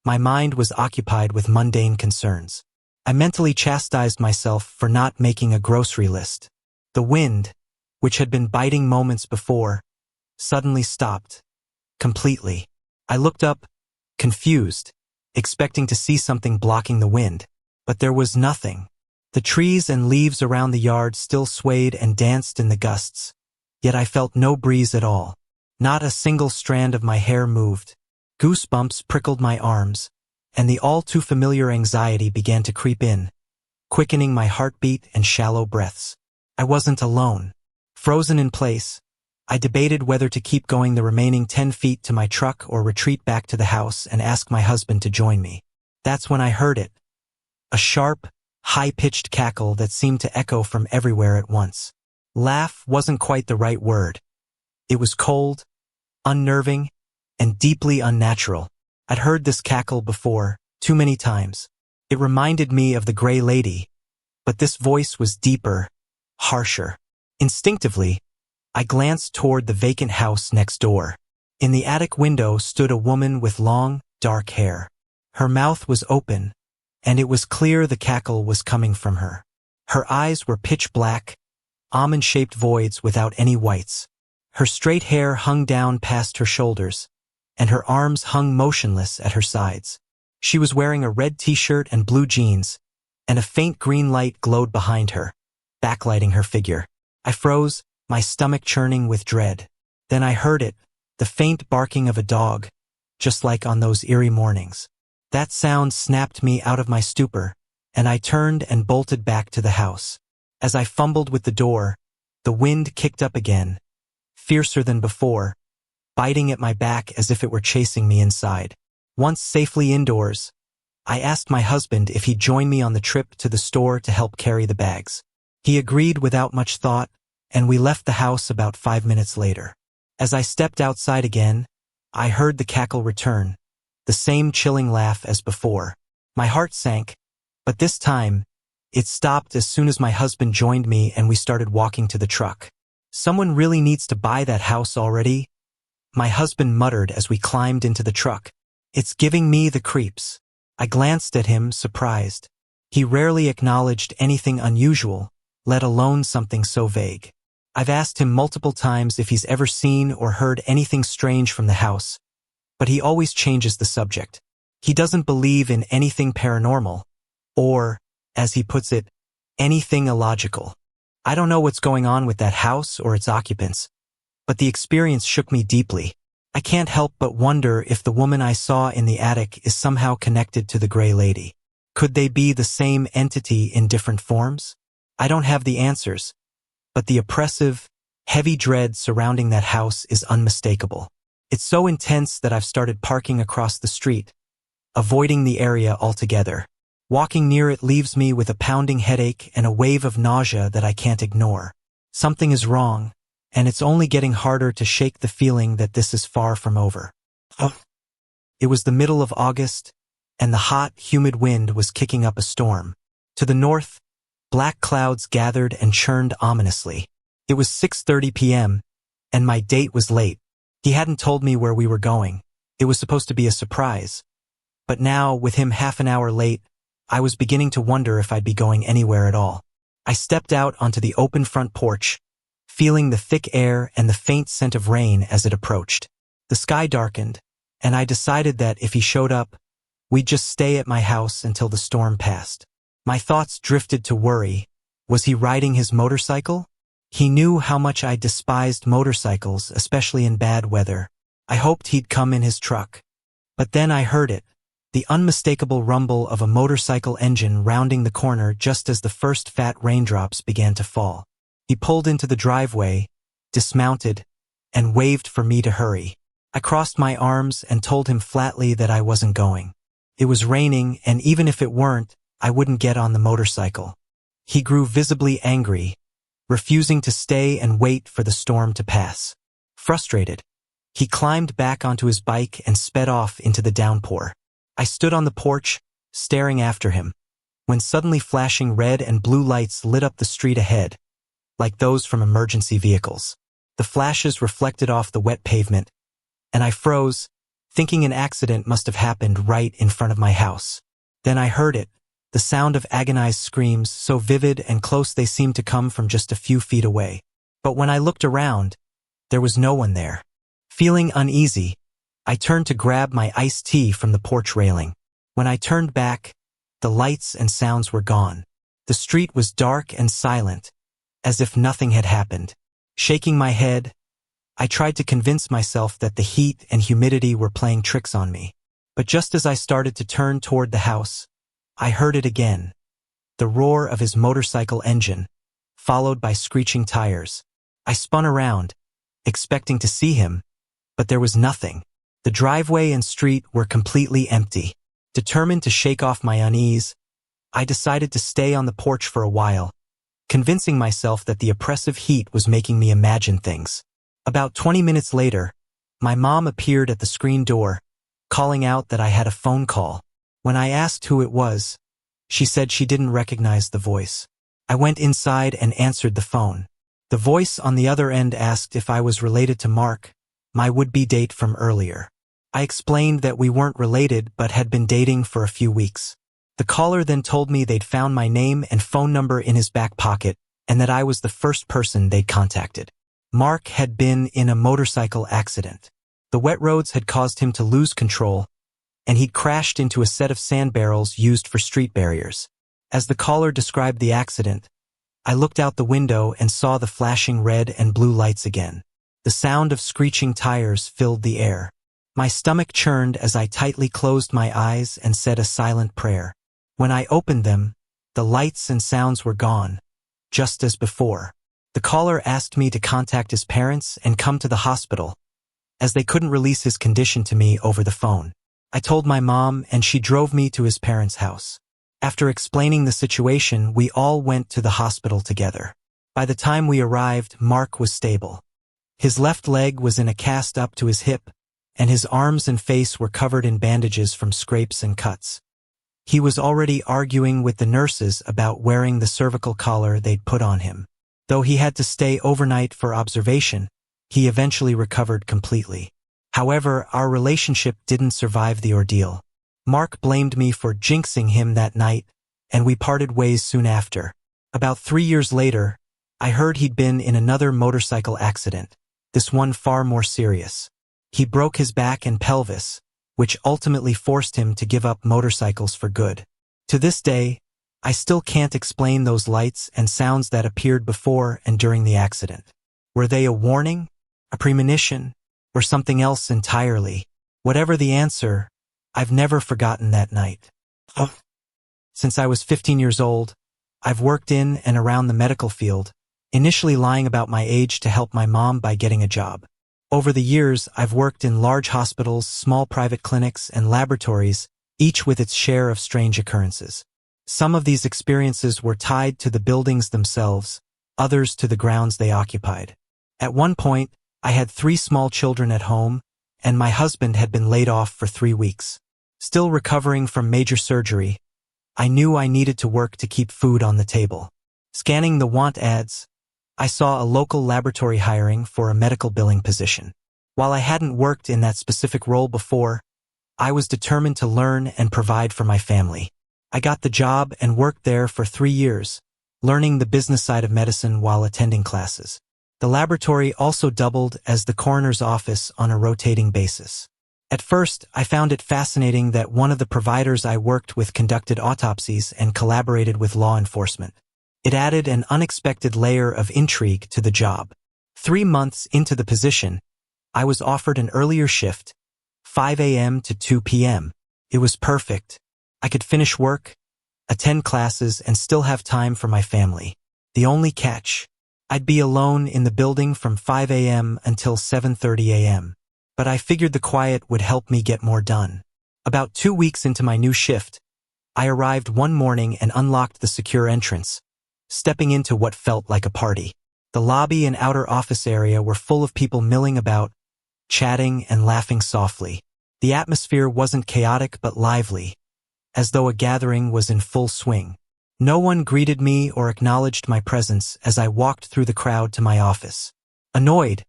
my mind was occupied with mundane concerns. I mentally chastised myself for not making a grocery list. The wind, which had been biting moments before, suddenly stopped. Completely. I looked up, confused, expecting to see something blocking the wind, but there was nothing. The trees and leaves around the yard still swayed and danced in the gusts, yet I felt no breeze at all. Not a single strand of my hair moved. Goosebumps prickled my arms, and the all-too-familiar anxiety began to creep in, quickening my heartbeat and shallow breaths. I wasn't alone. Frozen in place, I debated whether to keep going the remaining 10 feet to my truck or retreat back to the house and ask my husband to join me. That's when I heard it. A sharp, high-pitched cackle that seemed to echo from everywhere at once. Laugh wasn't quite the right word. It was cold, unnerving, and deeply unnatural. I'd heard this cackle before, too many times. It reminded me of the Gray Lady, but this voice was deeper, harsher. Instinctively, I glanced toward the vacant house next door. In the attic window stood a woman with long, dark hair. Her mouth was open, and it was clear the cackle was coming from her. Her eyes were pitch black, almond-shaped voids without any whites. Her straight hair hung down past her shoulders, and her arms hung motionless at her sides. She was wearing a red t-shirt and blue jeans, and a faint green light glowed behind her, backlighting her figure. I froze, my stomach churning with dread. Then I heard it, the faint barking of a dog, just like on those eerie mornings. That sound snapped me out of my stupor, and I turned and bolted back to the house. As I fumbled with the door, the wind kicked up again, fiercer than before, biting at my back as if it were chasing me inside. Once safely indoors, I asked my husband if he'd join me on the trip to the store to help carry the bags. He agreed without much thought, and we left the house about 5 minutes later. As I stepped outside again, I heard the cackle return, the same chilling laugh as before. My heart sank, but this time, it stopped as soon as my husband joined me and we started walking to the truck. "Someone really needs to buy that house already," my husband muttered as we climbed into the truck. "It's giving me the creeps." I glanced at him, surprised. He rarely acknowledged anything unusual, let alone something so vague. I've asked him multiple times if he's ever seen or heard anything strange from the house, but he always changes the subject. He doesn't believe in anything paranormal, or, as he puts it, anything illogical. I don't know what's going on with that house or its occupants, but the experience shook me deeply. I can't help but wonder if the woman I saw in the attic is somehow connected to the Gray Lady. Could they be the same entity in different forms? I don't have the answers, but the oppressive, heavy dread surrounding that house is unmistakable. It's so intense that I've started parking across the street, avoiding the area altogether. Walking near it leaves me with a pounding headache and a wave of nausea that I can't ignore. Something is wrong, and it's only getting harder to shake the feeling that this is far from over. It was the middle of August, and the hot, humid wind was kicking up a storm. To the north, black clouds gathered and churned ominously. It was 6:30 p.m., and my date was late. He hadn't told me where we were going. It was supposed to be a surprise. But now, with him half an hour late, I was beginning to wonder if I'd be going anywhere at all. I stepped out onto the open front porch, feeling the thick air and the faint scent of rain as it approached. The sky darkened, and I decided that if he showed up, we'd just stay at my house until the storm passed. My thoughts drifted to worry. Was he riding his motorcycle? He knew how much I despised motorcycles, especially in bad weather. I hoped he'd come in his truck. But then I heard it. The unmistakable rumble of a motorcycle engine rounding the corner just as the first fat raindrops began to fall. He pulled into the driveway, dismounted, and waved for me to hurry. I crossed my arms and told him flatly that I wasn't going. It was raining, and even if it weren't, I wouldn't get on the motorcycle. He grew visibly angry, refusing to stay and wait for the storm to pass. Frustrated, he climbed back onto his bike and sped off into the downpour. I stood on the porch, staring after him, when suddenly flashing red and blue lights lit up the street ahead, like those from emergency vehicles. The flashes reflected off the wet pavement, and I froze, thinking an accident must have happened right in front of my house. Then I heard it, the sound of agonized screams, so vivid and close they seemed to come from just a few feet away. But when I looked around, there was no one there. Feeling uneasy, I turned to grab my iced tea from the porch railing. When I turned back, the lights and sounds were gone. The street was dark and silent, as if nothing had happened. Shaking my head, I tried to convince myself that the heat and humidity were playing tricks on me. But just as I started to turn toward the house, I heard it again, the roar of his motorcycle engine, followed by screeching tires. I spun around, expecting to see him, but there was nothing. The driveway and street were completely empty. Determined to shake off my unease, I decided to stay on the porch for a while, convincing myself that the oppressive heat was making me imagine things. About 20 minutes later, my mom appeared at the screen door, calling out that I had a phone call. When I asked who it was, she said she didn't recognize the voice. I went inside and answered the phone. The voice on the other end asked if I was related to Mark, my would-be date from earlier. I explained that we weren't related but had been dating for a few weeks. The caller then told me they'd found my name and phone number in his back pocket and that I was the first person they'd contacted. Mark had been in a motorcycle accident. The wet roads had caused him to lose control, and he'd crashed into a set of sand barrels used for street barriers. As the caller described the accident, I looked out the window and saw the flashing red and blue lights again. The sound of screeching tires filled the air. My stomach churned as I tightly closed my eyes and said a silent prayer. When I opened them, the lights and sounds were gone, just as before. The caller asked me to contact his parents and come to the hospital, as they couldn't release his condition to me over the phone. I told my mom, and she drove me to his parents' house. After explaining the situation, we all went to the hospital together. By the time we arrived, Mark was stable. His left leg was in a cast up to his hip, and his arms and face were covered in bandages from scrapes and cuts. He was already arguing with the nurses about wearing the cervical collar they'd put on him. Though he had to stay overnight for observation, he eventually recovered completely. However, our relationship didn't survive the ordeal. Mark blamed me for jinxing him that night, and we parted ways soon after. About 3 years later, I heard he'd been in another motorcycle accident, this one far more serious. He broke his back and pelvis, which ultimately forced him to give up motorcycles for good. To this day, I still can't explain those lights and sounds that appeared before and during the accident. Were they a warning, a premonition, or something else entirely? Whatever the answer, I've never forgotten that night. Since I was 15 years old, I've worked in and around the medical field, initially lying about my age to help my mom by getting a job. Over the years, I've worked in large hospitals, small private clinics, and laboratories, each with its share of strange occurrences. Some of these experiences were tied to the buildings themselves, others to the grounds they occupied. At one point, I had 3 small children at home, and my husband had been laid off for 3 weeks. Still recovering from major surgery, I knew I needed to work to keep food on the table. Scanning the want ads, I saw a local laboratory hiring for a medical billing position. While I hadn't worked in that specific role before, I was determined to learn and provide for my family. I got the job and worked there for 3 years, learning the business side of medicine while attending classes. The laboratory also doubled as the coroner's office on a rotating basis. At first, I found it fascinating that one of the providers I worked with conducted autopsies and collaborated with law enforcement. It added an unexpected layer of intrigue to the job. 3 months into the position, I was offered an earlier shift, 5 a.m. to 2 p.m. It was perfect. I could finish work, attend classes, and still have time for my family. The only catch: I'd be alone in the building from 5 a.m. until 7:30 a.m. But I figured the quiet would help me get more done. About 2 weeks into my new shift, I arrived one morning and unlocked the secure entrance, stepping into what felt like a party. The lobby and outer office area were full of people milling about, chatting and laughing softly. The atmosphere wasn't chaotic but lively, as though a gathering was in full swing. No one greeted me or acknowledged my presence as I walked through the crowd to my office. Annoyed,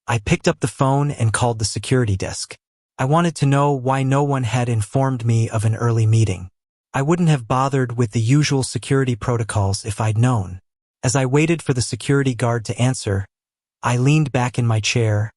I picked up the phone and called the security desk. I wanted to know why no one had informed me of an early meeting. I wouldn't have bothered with the usual security protocols if I'd known. As I waited for the security guard to answer, I leaned back in my chair,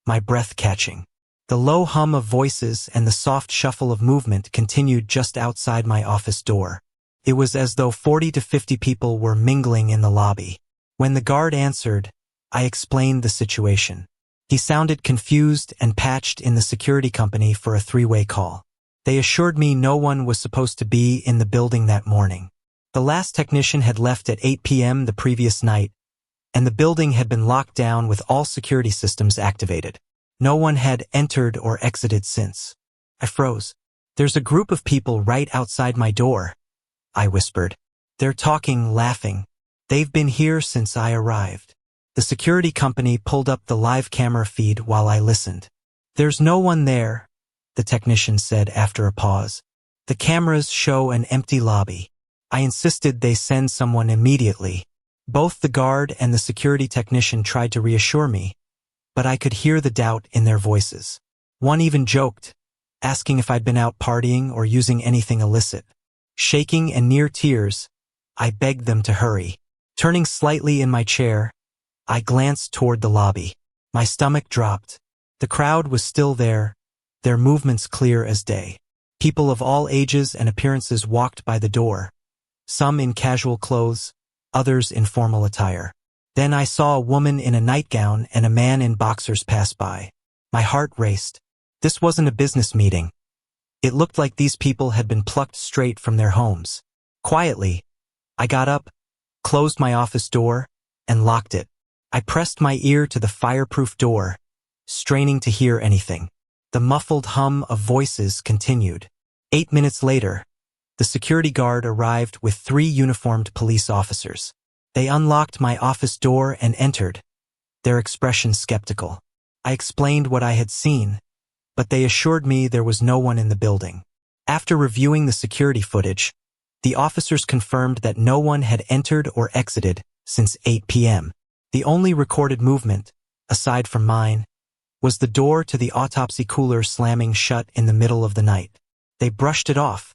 my breath catching. The low hum of voices and the soft shuffle of movement continued just outside my office door. It was as though 40 to 50 people were mingling in the lobby. When the guard answered, I explained the situation. He sounded confused and patched in the security company for a 3-way call. They assured me no one was supposed to be in the building that morning. The last technician had left at 8 p.m. the previous night, and the building had been locked down with all security systems activated. No one had entered or exited since. I froze. There's a group of people right outside my door, I whispered. They're talking, laughing. They've been here since I arrived. The security company pulled up the live camera feed while I listened. There's no one there, the technician said after a pause. The cameras show an empty lobby. I insisted they send someone immediately. Both the guard and the security technician tried to reassure me, but I could hear the doubt in their voices. One even joked, asking if I'd been out partying or using anything illicit. Shaking and near tears, I begged them to hurry. Turning slightly in my chair, I glanced toward the lobby. My stomach dropped. The crowd was still there, their movements clear as day. People of all ages and appearances walked by the door, some in casual clothes, others in formal attire. Then I saw a woman in a nightgown and a man in boxers pass by. My heart raced. This wasn't a business meeting. It looked like these people had been plucked straight from their homes. Quietly, I got up, closed my office door, and locked it. I pressed my ear to the fireproof door, straining to hear anything. The muffled hum of voices continued. 8 minutes later, the security guard arrived with 3 uniformed police officers. They unlocked my office door and entered, their expression skeptical. I explained what I had seen, but they assured me there was no one in the building. After reviewing the security footage, the officers confirmed that no one had entered or exited since 8 p.m. The only recorded movement, aside from mine, was the door to the autopsy cooler slamming shut in the middle of the night. They brushed it off,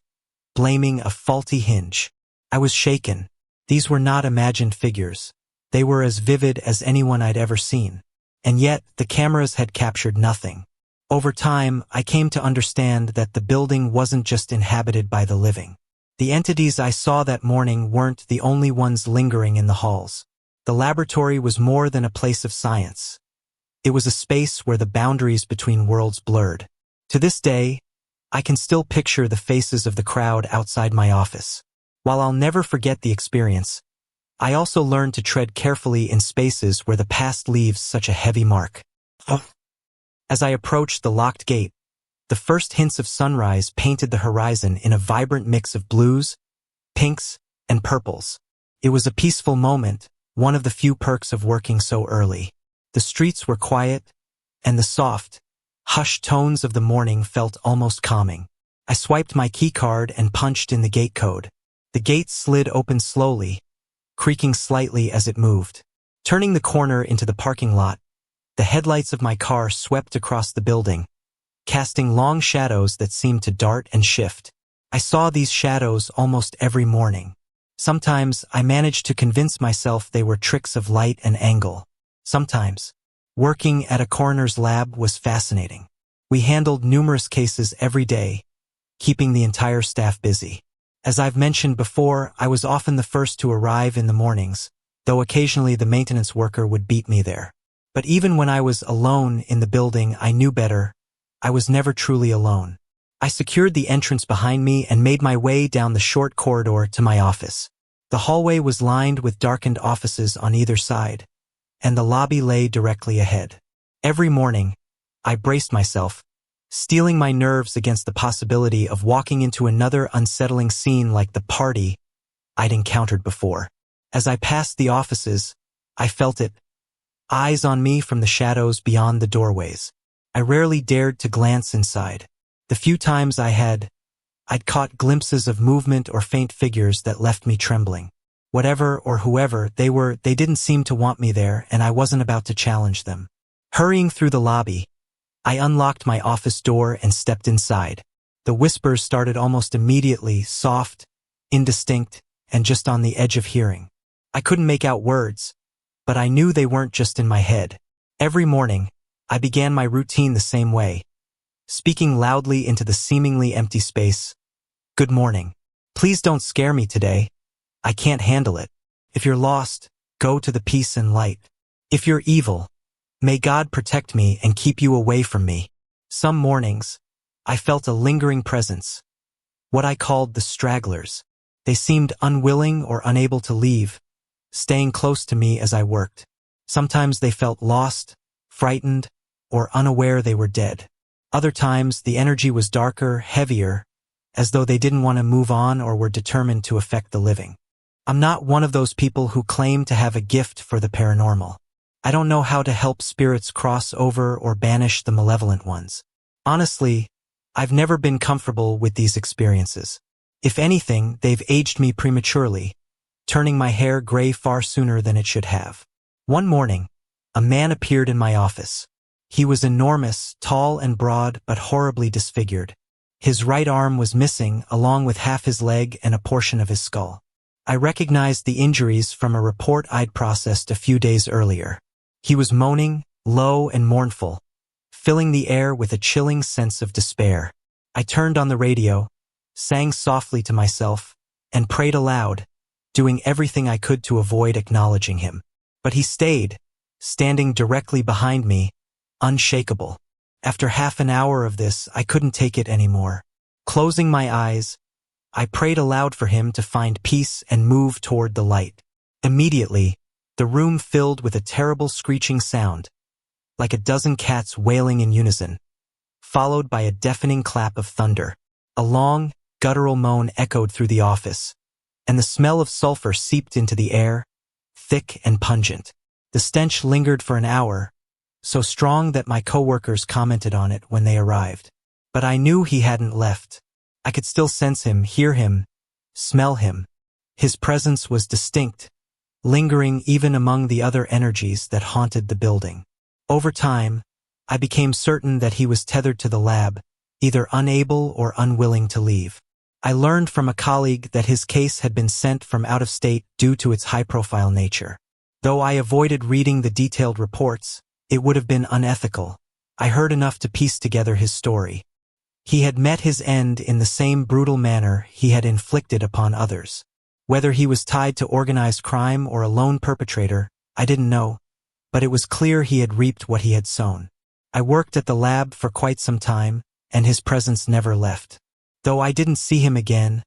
blaming a faulty hinge. I was shaken. These were not imagined figures. They were as vivid as anyone I'd ever seen. And yet, the cameras had captured nothing. Over time, I came to understand that the building wasn't just inhabited by the living. The entities I saw that morning weren't the only ones lingering in the halls. The laboratory was more than a place of science. It was a space where the boundaries between worlds blurred. To this day, I can still picture the faces of the crowd outside my office. While I'll never forget the experience, I also learned to tread carefully in spaces where the past leaves such a heavy mark. As I approached the locked gate, the first hints of sunrise painted the horizon in a vibrant mix of blues, pinks, and purples. It was a peaceful moment, one of the few perks of working so early. The streets were quiet, and the soft, hushed tones of the morning felt almost calming. I swiped my keycard and punched in the gate code. The gate slid open slowly, creaking slightly as it moved. Turning the corner into the parking lot, the headlights of my car swept across the building, casting long shadows that seemed to dart and shift. I saw these shadows almost every morning. Sometimes I managed to convince myself they were tricks of light and angle. Sometimes, working at a coroner's lab was fascinating. We handled numerous cases every day, keeping the entire staff busy. As I've mentioned before, I was often the first to arrive in the mornings, though occasionally the maintenance worker would beat me there. But even when I was alone in the building, I knew better. I was never truly alone. I secured the entrance behind me and made my way down the short corridor to my office. The hallway was lined with darkened offices on either side, and the lobby lay directly ahead. Every morning, I braced myself, steeling my nerves against the possibility of walking into another unsettling scene like the party I'd encountered before. As I passed the offices, I felt it, eyes on me from the shadows beyond the doorways. I rarely dared to glance inside. The few times I'd caught glimpses of movement or faint figures that left me trembling. Whatever or whoever they didn't seem to want me there, and I wasn't about to challenge them. Hurrying through the lobby, I unlocked my office door and stepped inside. The whispers started almost immediately, soft, indistinct, and just on the edge of hearing. I couldn't make out words, but I knew they weren't just in my head. Every morning, I began my routine the same way, speaking loudly into the seemingly empty space. "Good morning. Please don't scare me today. I can't handle it. If you're lost, go to the peace and light. If you're evil, may God protect me and keep you away from me." Some mornings, I felt a lingering presence, what I called the stragglers. They seemed unwilling or unable to leave, staying close to me as I worked. Sometimes they felt lost, frightened, or unaware they were dead. Other times, the energy was darker, heavier, as though they didn't want to move on or were determined to affect the living. I'm not one of those people who claim to have a gift for the paranormal. I don't know how to help spirits cross over or banish the malevolent ones. Honestly, I've never been comfortable with these experiences. If anything, they've aged me prematurely, turning my hair gray far sooner than it should have. One morning, a man appeared in my office. He was enormous, tall and broad, but horribly disfigured. His right arm was missing, along with half his leg and a portion of his skull. I recognized the injuries from a report I'd processed a few days earlier. He was moaning, low and mournful, filling the air with a chilling sense of despair. I turned on the radio, sang softly to myself, and prayed aloud, doing everything I could to avoid acknowledging him. But he stayed, standing directly behind me, unshakable. After half an hour of this, I couldn't take it anymore. Closing my eyes, I prayed aloud for him to find peace and move toward the light. Immediately, the room filled with a terrible screeching sound, like a dozen cats wailing in unison, followed by a deafening clap of thunder. A long, guttural moan echoed through the office, and the smell of sulfur seeped into the air, thick and pungent. The stench lingered for an hour, so strong that my coworkers commented on it when they arrived. But I knew he hadn't left. I could still sense him, hear him, smell him. His presence was distinct, lingering even among the other energies that haunted the building. Over time, I became certain that he was tethered to the lab, either unable or unwilling to leave. I learned from a colleague that his case had been sent from out of state due to its high-profile nature. Though I avoided reading the detailed reports, it would have been unethical. I heard enough to piece together his story. He had met his end in the same brutal manner he had inflicted upon others. Whether he was tied to organized crime or a lone perpetrator, I didn't know, but it was clear he had reaped what he had sown. I worked at the lab for quite some time, and his presence never left. Though I didn't see him again,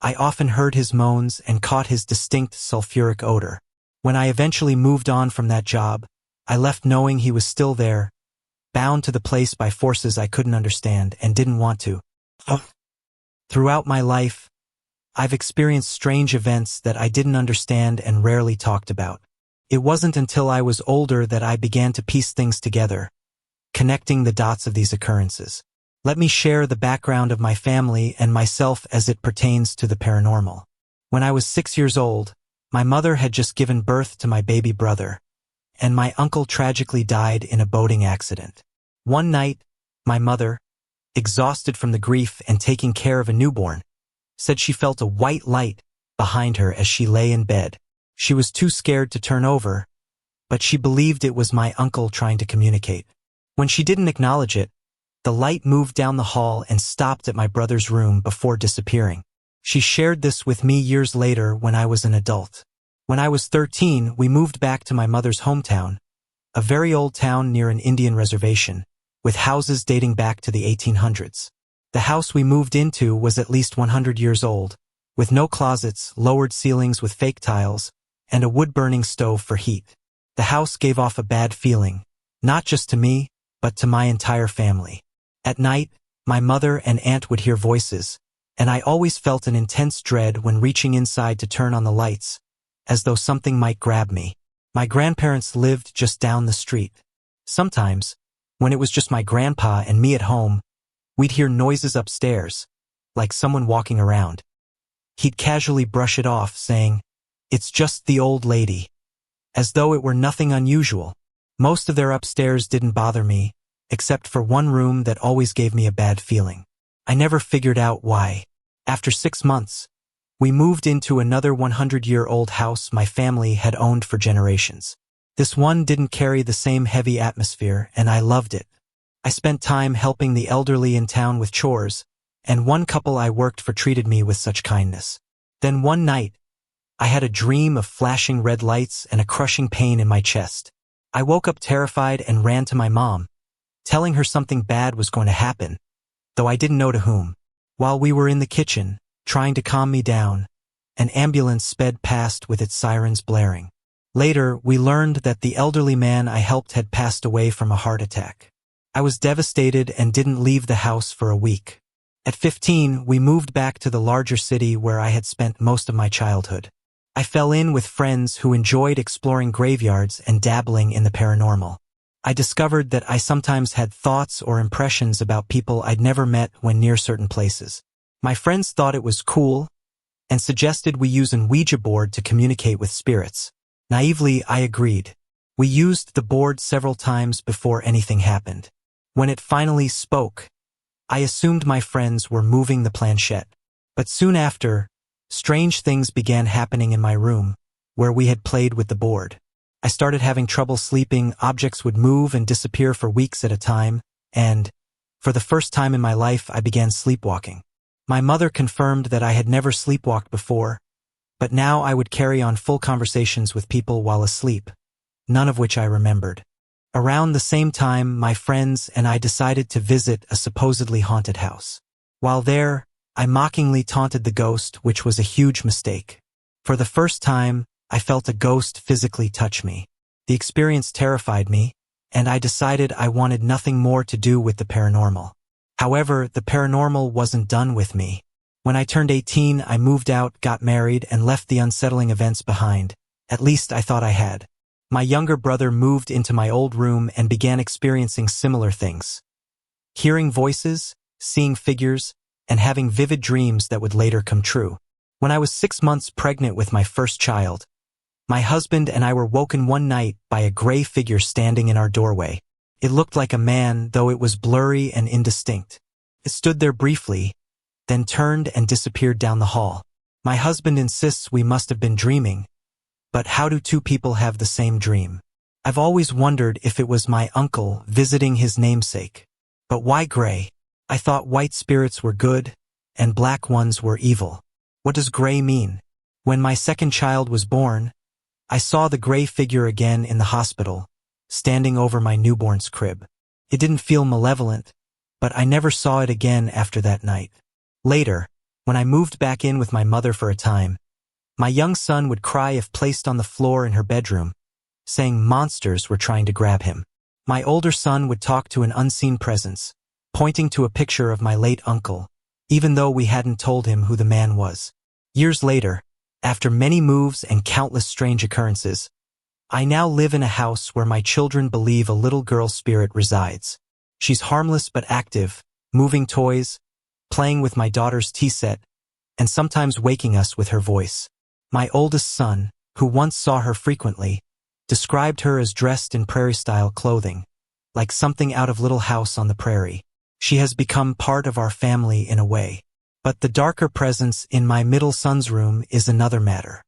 I often heard his moans and caught his distinct sulfuric odor. When I eventually moved on from that job, I left knowing he was still there, bound to the place by forces I couldn't understand and didn't want to. Throughout my life, I've experienced strange events that I didn't understand and rarely talked about. It wasn't until I was older that I began to piece things together, connecting the dots of these occurrences. Let me share the background of my family and myself as it pertains to the paranormal. When I was 6 years old, my mother had just given birth to my baby brother, and my uncle tragically died in a boating accident. One night, my mother, exhausted from the grief and taking care of a newborn, said she felt a white light behind her as she lay in bed. She was too scared to turn over, but she believed it was my uncle trying to communicate. When she didn't acknowledge it, the light moved down the hall and stopped at my brother's room before disappearing. She shared this with me years later when I was an adult. When I was 13, we moved back to my mother's hometown, a very old town near an Indian reservation, with houses dating back to the 1800s. The house we moved into was at least 100 years old, with no closets, lowered ceilings with fake tiles, and a wood-burning stove for heat. The house gave off a bad feeling, not just to me, but to my entire family. At night, my mother and aunt would hear voices, and I always felt an intense dread when reaching inside to turn on the lights, as though something might grab me. My grandparents lived just down the street. Sometimes, when it was just my grandpa and me at home, we'd hear noises upstairs, like someone walking around. He'd casually brush it off, saying, "It's just the old lady," as though it were nothing unusual. Most of their upstairs didn't bother me, except for one room that always gave me a bad feeling. I never figured out why. After 6 months, we moved into another 100-year-old house my family had owned for generations. This one didn't carry the same heavy atmosphere, and I loved it. I spent time helping the elderly in town with chores, and one couple I worked for treated me with such kindness. Then one night, I had a dream of flashing red lights and a crushing pain in my chest. I woke up terrified and ran to my mom, telling her something bad was going to happen, though I didn't know to whom. While we were in the kitchen, trying to calm me down, an ambulance sped past with its sirens blaring. Later, we learned that the elderly man I helped had passed away from a heart attack. I was devastated and didn't leave the house for a week. At 15, we moved back to the larger city where I had spent most of my childhood. I fell in with friends who enjoyed exploring graveyards and dabbling in the paranormal. I discovered that I sometimes had thoughts or impressions about people I'd never met when near certain places. My friends thought it was cool and suggested we use an Ouija board to communicate with spirits. Naively, I agreed. We used the board several times before anything happened. When it finally spoke, I assumed my friends were moving the planchette. But soon after, strange things began happening in my room, where we had played with the board. I started having trouble sleeping, objects would move and disappear for weeks at a time, and, for the first time in my life, I began sleepwalking. My mother confirmed that I had never sleepwalked before, but now I would carry on full conversations with people while asleep, none of which I remembered. Around the same time, my friends and I decided to visit a supposedly haunted house. While there, I mockingly taunted the ghost, which was a huge mistake. For the first time, I felt a ghost physically touch me. The experience terrified me, and I decided I wanted nothing more to do with the paranormal. However, the paranormal wasn't done with me. When I turned 18, I moved out, got married, and left the unsettling events behind. At least I thought I had. My younger brother moved into my old room and began experiencing similar things. Hearing voices, seeing figures, and having vivid dreams that would later come true. When I was 6 months pregnant with my first child, my husband and I were woken one night by a gray figure standing in our doorway. It looked like a man, though it was blurry and indistinct. It stood there briefly, then turned and disappeared down the hall. My husband insists we must have been dreaming, But how do two people have the same dream? I've always wondered if it was my uncle visiting his namesake. But why gray? I thought white spirits were good, and black ones were evil. What does gray mean? When my second child was born, I saw the gray figure again in the hospital, standing over my newborn's crib. It didn't feel malevolent, but I never saw it again after that night. Later, when I moved back in with my mother for a time, my young son would cry if placed on the floor in her bedroom, saying monsters were trying to grab him. My older son would talk to an unseen presence, pointing to a picture of my late uncle, even though we hadn't told him who the man was. Years later, after many moves and countless strange occurrences, I now live in a house where my children believe a little girl spirit resides. She's harmless but active, moving toys, playing with my daughter's tea set, and sometimes waking us with her voice. My oldest son, who once saw her frequently, described her as dressed in prairie-style clothing, like something out of Little House on the Prairie. She has become part of our family in a way. But the darker presence in my middle son's room is another matter.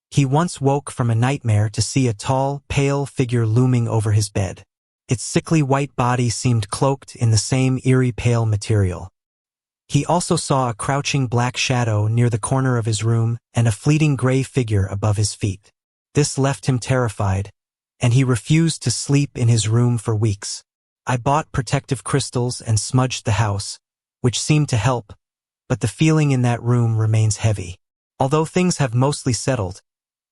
He once woke from a nightmare to see a tall, pale figure looming over his bed. Its sickly white body seemed cloaked in the same eerie pale material. He also saw a crouching black shadow near the corner of his room and a fleeting gray figure above his feet. This left him terrified, and he refused to sleep in his room for weeks. I bought protective crystals and smudged the house, which seemed to help, but the feeling in that room remains heavy. Although things have mostly settled,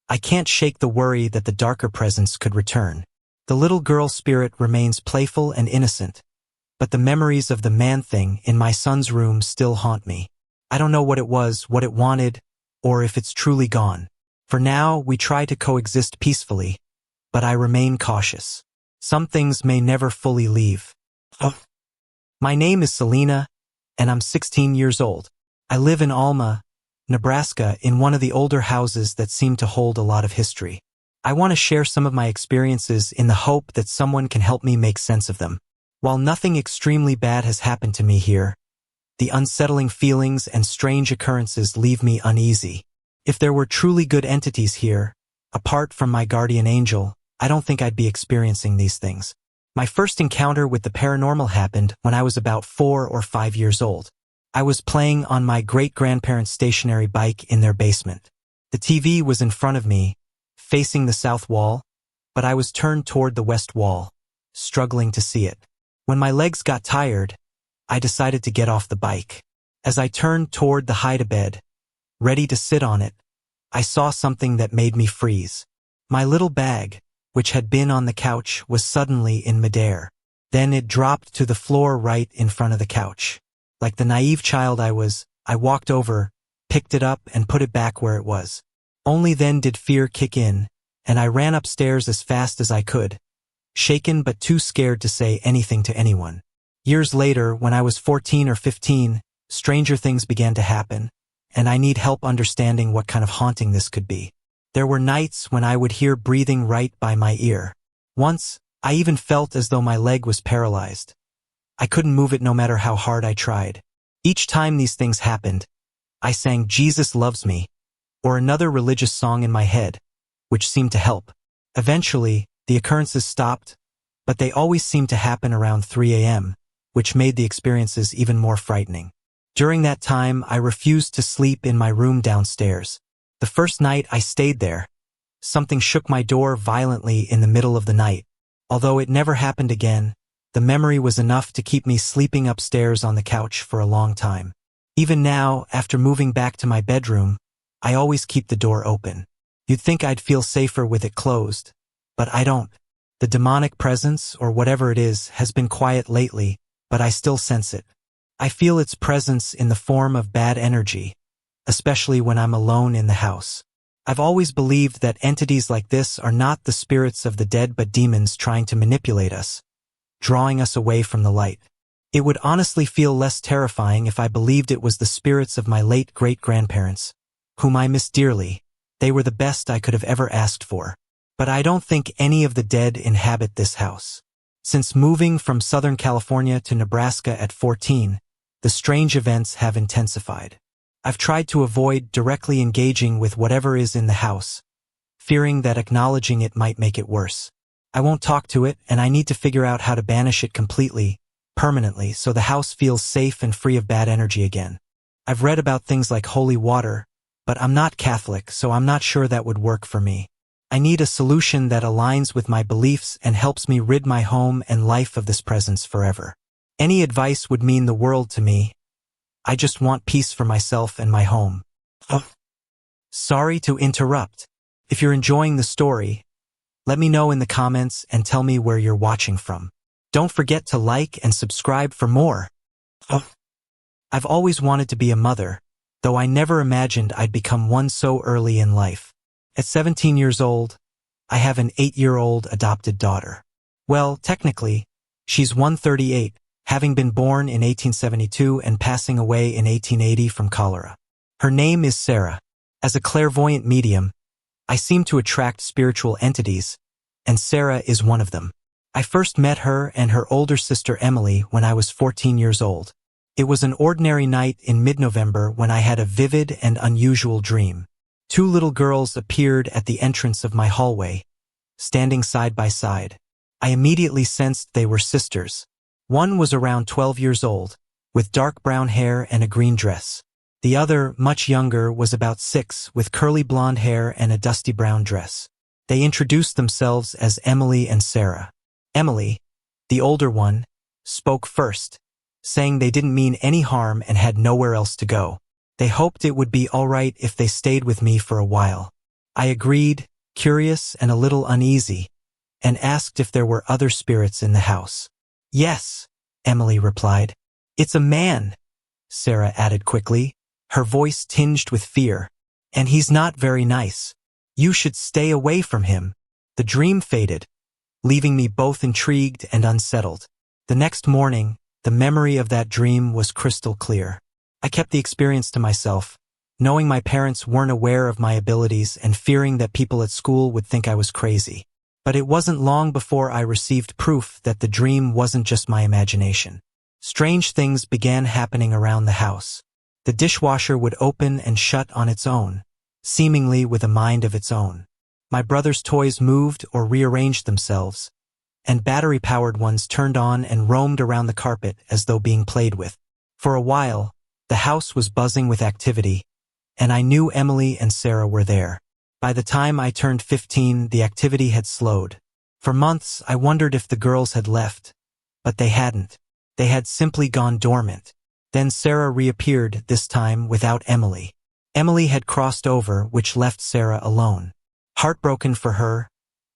I can't shake the worry that the darker presence could return. The little girl spirit remains playful and innocent, but the memories of the man-thing in my son's room still haunt me. I don't know what it was, what it wanted, or if it's truly gone. For now, we try to coexist peacefully, but I remain cautious. Some things may never fully leave. My name is Selena, and I'm 16 years old. I live in Alma, Nebraska, in one of the older houses that seem to hold a lot of history. I want to share some of my experiences in the hope that someone can help me make sense of them. While nothing extremely bad has happened to me here, the unsettling feelings and strange occurrences leave me uneasy. If there were truly good entities here, apart from my guardian angel, I don't think I'd be experiencing these things. My first encounter with the paranormal happened when I was about 4 or 5 years old. I was playing on my great-grandparents' stationary bike in their basement. The TV was in front of me, facing the south wall, but I was turned toward the west wall, struggling to see it. When my legs got tired, I decided to get off the bike. As I turned toward the hide-a-bed, ready to sit on it, I saw something that made me freeze. My little bag, which had been on the couch, was suddenly in midair. Then it dropped to the floor right in front of the couch. Like the naive child I was, I walked over, picked it up, and put it back where it was. Only then did fear kick in, and I ran upstairs as fast as I could, shaken but too scared to say anything to anyone. Years later, when I was 14 or 15, stranger things began to happen, and I need help understanding what kind of haunting this could be. There were nights when I would hear breathing right by my ear. Once, I even felt as though my leg was paralyzed. I couldn't move it no matter how hard I tried. Each time these things happened, I sang "Jesus Loves Me" or another religious song in my head, which seemed to help. Eventually, the occurrences stopped, but they always seemed to happen around 3 a.m., which made the experiences even more frightening. During that time, I refused to sleep in my room downstairs. The first night I stayed there, something shook my door violently in the middle of the night. Although it never happened again, the memory was enough to keep me sleeping upstairs on the couch for a long time. Even now, after moving back to my bedroom, I always keep the door open. You'd think I'd feel safer with it closed, but I don't. The demonic presence, or whatever it is, has been quiet lately, but I still sense it. I feel its presence in the form of bad energy, especially when I'm alone in the house. I've always believed that entities like this are not the spirits of the dead but demons trying to manipulate us, drawing us away from the light. It would honestly feel less terrifying if I believed it was the spirits of my late great-grandparents, whom I miss dearly. They were the best I could have ever asked for. But I don't think any of the dead inhabit this house. Since moving from Southern California to Nebraska at 14, the strange events have intensified. I've tried to avoid directly engaging with whatever is in the house, fearing that acknowledging it might make it worse. I won't talk to it, and I need to figure out how to banish it completely, permanently, so the house feels safe and free of bad energy again. I've read about things like holy water, but I'm not Catholic, so I'm not sure that would work for me. I need a solution that aligns with my beliefs and helps me rid my home and life of this presence forever. Any advice would mean the world to me. I just want peace for myself and my home. Sorry to interrupt. If you're enjoying the story, let me know in the comments and tell me where you're watching from. Don't forget to like and subscribe for more. I've always wanted to be a mother, though I never imagined I'd become one so early in life. At 17 years old, I have an 8-year-old adopted daughter. Well, technically, she's 138, having been born in 1872 and passing away in 1880 from cholera. Her name is Sarah. As a clairvoyant medium, I seem to attract spiritual entities, and Sarah is one of them. I first met her and her older sister Emily when I was 14 years old. It was an ordinary night in mid-November when I had a vivid and unusual dream. 2 little girls appeared at the entrance of my hallway, standing side by side. I immediately sensed they were sisters. One was around 12 years old, with dark brown hair and a green dress. The other, much younger, was about 6, with curly blonde hair and a dusty brown dress. They introduced themselves as Emily and Sarah. Emily, the older one, spoke first, saying they didn't mean any harm and had nowhere else to go. They hoped it would be all right if they stayed with me for a while. I agreed, curious and a little uneasy, and asked if there were other spirits in the house. Yes, Emily replied. It's a man, Sarah added quickly, her voice tinged with fear. And he's not very nice. You should stay away from him. The dream faded, leaving me both intrigued and unsettled. The next morning, the memory of that dream was crystal clear. I kept the experience to myself, knowing my parents weren't aware of my abilities and fearing that people at school would think I was crazy. But it wasn't long before I received proof that the dream wasn't just my imagination. Strange things began happening around the house. The dishwasher would open and shut on its own, seemingly with a mind of its own. My brother's toys moved or rearranged themselves, and battery-powered ones turned on and roamed around the carpet as though being played with. For a while, the house was buzzing with activity, and I knew Emily and Sarah were there. By the time I turned 15, the activity had slowed. For months, I wondered if the girls had left, but they hadn't. They had simply gone dormant. Then Sarah reappeared, this time without Emily. Emily had crossed over, which left Sarah alone. Heartbroken for her,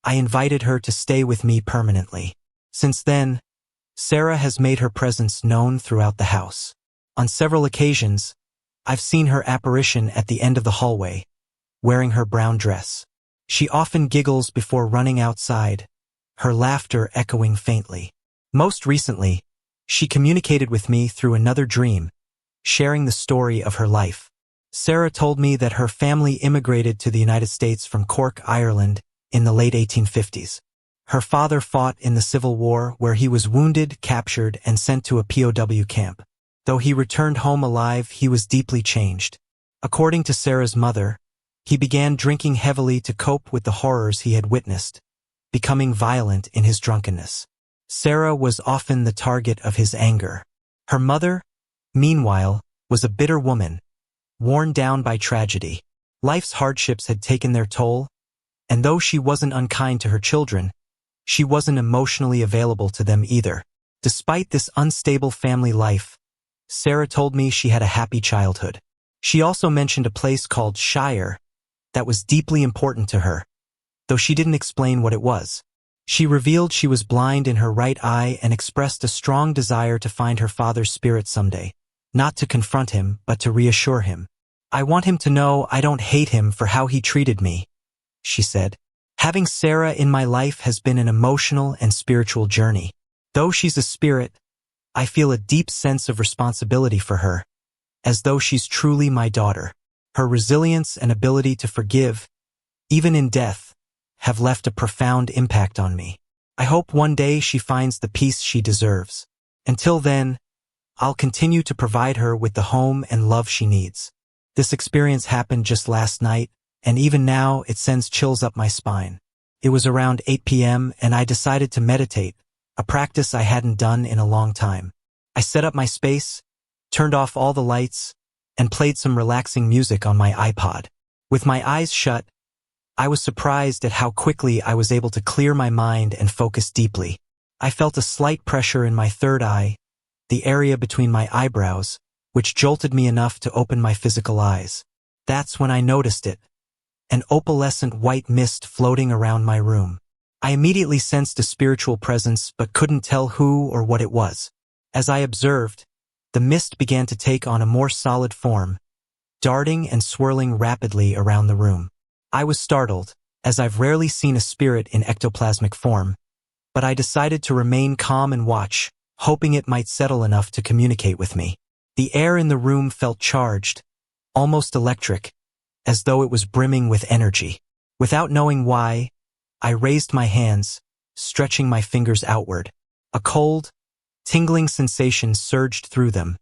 I invited her to stay with me permanently. Since then, Sarah has made her presence known throughout the house. On several occasions, I've seen her apparition at the end of the hallway, wearing her brown dress. She often giggles before running outside, her laughter echoing faintly. Most recently, she communicated with me through another dream, sharing the story of her life. Sarah told me that her family immigrated to the United States from Cork, Ireland, in the late 1850s. Her father fought in the Civil War, where he was wounded, captured, and sent to a POW camp. Though he returned home alive, he was deeply changed. According to Sarah's mother, he began drinking heavily to cope with the horrors he had witnessed, becoming violent in his drunkenness. Sarah was often the target of his anger. Her mother, meanwhile, was a bitter woman, worn down by tragedy. Life's hardships had taken their toll, and though she wasn't unkind to her children, she wasn't emotionally available to them either. Despite this unstable family life, Sarah told me she had a happy childhood. She also mentioned a place called Shire that was deeply important to her, though she didn't explain what it was. She revealed she was blind in her right eye and expressed a strong desire to find her father's spirit someday, not to confront him, but to reassure him. I want him to know I don't hate him for how he treated me, she said. Having Sarah in my life has been an emotional and spiritual journey. Though she's a spirit, I feel a deep sense of responsibility for her, as though she's truly my daughter. Her resilience and ability to forgive, even in death, have left a profound impact on me. I hope one day she finds the peace she deserves. Until then, I'll continue to provide her with the home and love she needs. This experience happened just last night, and even now it sends chills up my spine. It was around 8 p.m. and I decided to meditate, a practice I hadn't done in a long time. I set up my space, turned off all the lights, and played some relaxing music on my iPod. With my eyes shut, I was surprised at how quickly I was able to clear my mind and focus deeply. I felt a slight pressure in my third eye, the area between my eyebrows, which jolted me enough to open my physical eyes. That's when I noticed it, an opalescent white mist floating around my room. I immediately sensed a spiritual presence but couldn't tell who or what it was. As I observed, the mist began to take on a more solid form, darting and swirling rapidly around the room. I was startled, as I've rarely seen a spirit in ectoplasmic form, but I decided to remain calm and watch, hoping it might settle enough to communicate with me. The air in the room felt charged, almost electric, as though it was brimming with energy. Without knowing why, I raised my hands, stretching my fingers outward. A cold, tingling sensation surged through them,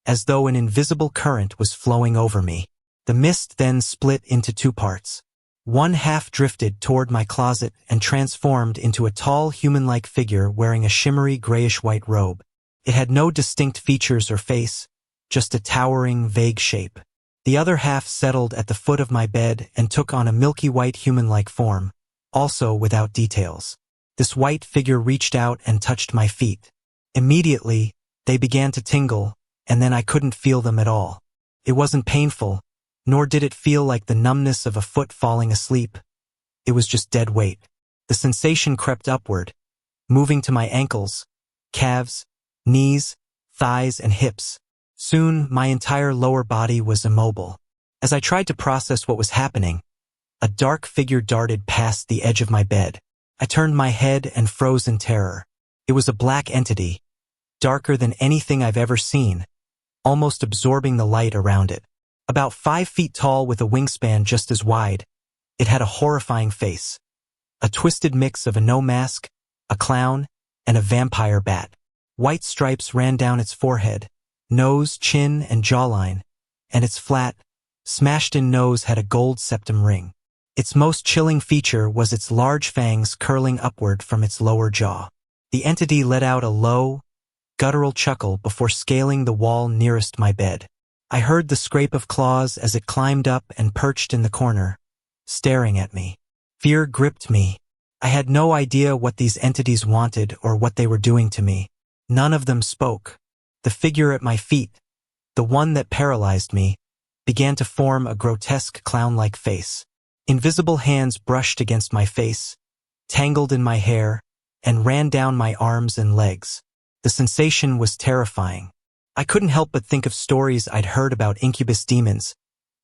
as though an invisible current was flowing over me. The mist then split into two parts. One half drifted toward my closet and transformed into a tall human-like figure wearing a shimmery grayish-white robe. It had no distinct features or face, just a towering, vague shape. The other half settled at the foot of my bed and took on a milky white human-like form, also without details. This white figure reached out and touched my feet. Immediately, they began to tingle, and then I couldn't feel them at all. It wasn't painful, nor did it feel like the numbness of a foot falling asleep. It was just dead weight. The sensation crept upward, moving to my ankles, calves, knees, thighs, and hips. Soon, my entire lower body was immobile. As I tried to process what was happening, a dark figure darted past the edge of my bed. I turned my head and froze in terror. It was a black entity, darker than anything I've ever seen, almost absorbing the light around it. About 5 feet tall with a wingspan just as wide, it had a horrifying face. A twisted mix of a no-mask, a clown, and a vampire bat. White stripes ran down its forehead, nose, chin, and jawline, and its flat, smashed-in nose had a gold septum ring. Its most chilling feature was its large fangs curling upward from its lower jaw. The entity let out a low, guttural chuckle before scaling the wall nearest my bed. I heard the scrape of claws as it climbed up and perched in the corner, staring at me. Fear gripped me. I had no idea what these entities wanted or what they were doing to me. None of them spoke. The figure at my feet, the one that paralyzed me, began to form a grotesque clown-like face. Invisible hands brushed against my face, tangled in my hair, and ran down my arms and legs. The sensation was terrifying. I couldn't help but think of stories I'd heard about incubus demons,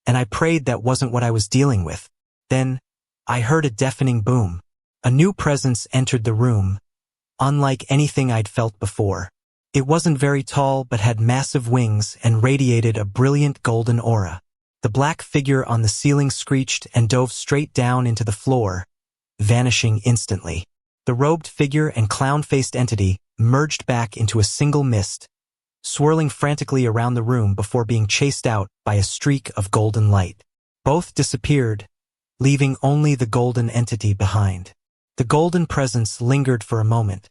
and I prayed that wasn't what I was dealing with. Then, I heard a deafening boom. A new presence entered the room, unlike anything I'd felt before. It wasn't very tall but had massive wings and radiated a brilliant golden aura. The black figure on the ceiling screeched and dove straight down into the floor, vanishing instantly. The robed figure and clown-faced entity merged back into a single mist, swirling frantically around the room before being chased out by a streak of golden light. Both disappeared, leaving only the golden entity behind. The golden presence lingered for a moment,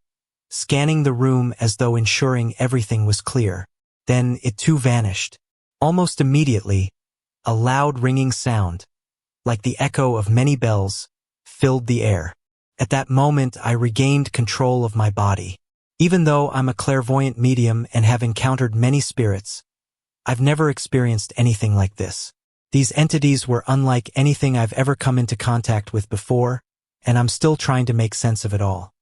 scanning the room as though ensuring everything was clear. Then it too vanished. Almost immediately, a loud ringing sound, like the echo of many bells, filled the air. At that moment, I regained control of my body. Even though I'm a clairvoyant medium and have encountered many spirits, I've never experienced anything like this. These entities were unlike anything I've ever come into contact with before, and I'm still trying to make sense of it all.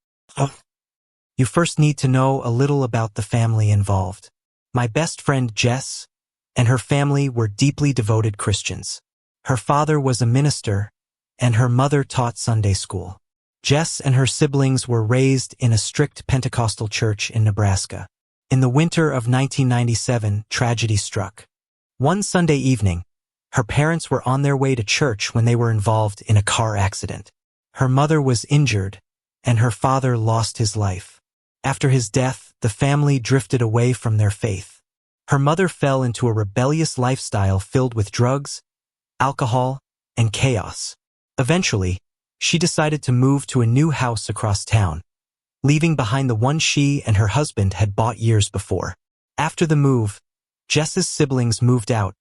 You first need to know a little about the family involved. My best friend Jess and her family were deeply devoted Christians. Her father was a minister, and her mother taught Sunday school. Jess and her siblings were raised in a strict Pentecostal church in Nebraska. In the winter of 1997, tragedy struck. One Sunday evening, her parents were on their way to church when they were involved in a car accident. Her mother was injured, and her father lost his life. After his death, the family drifted away from their faith. Her mother fell into a rebellious lifestyle filled with drugs, alcohol, and chaos. Eventually, she decided to move to a new house across town, leaving behind the one she and her husband had bought years before. After the move, Jess's siblings moved out,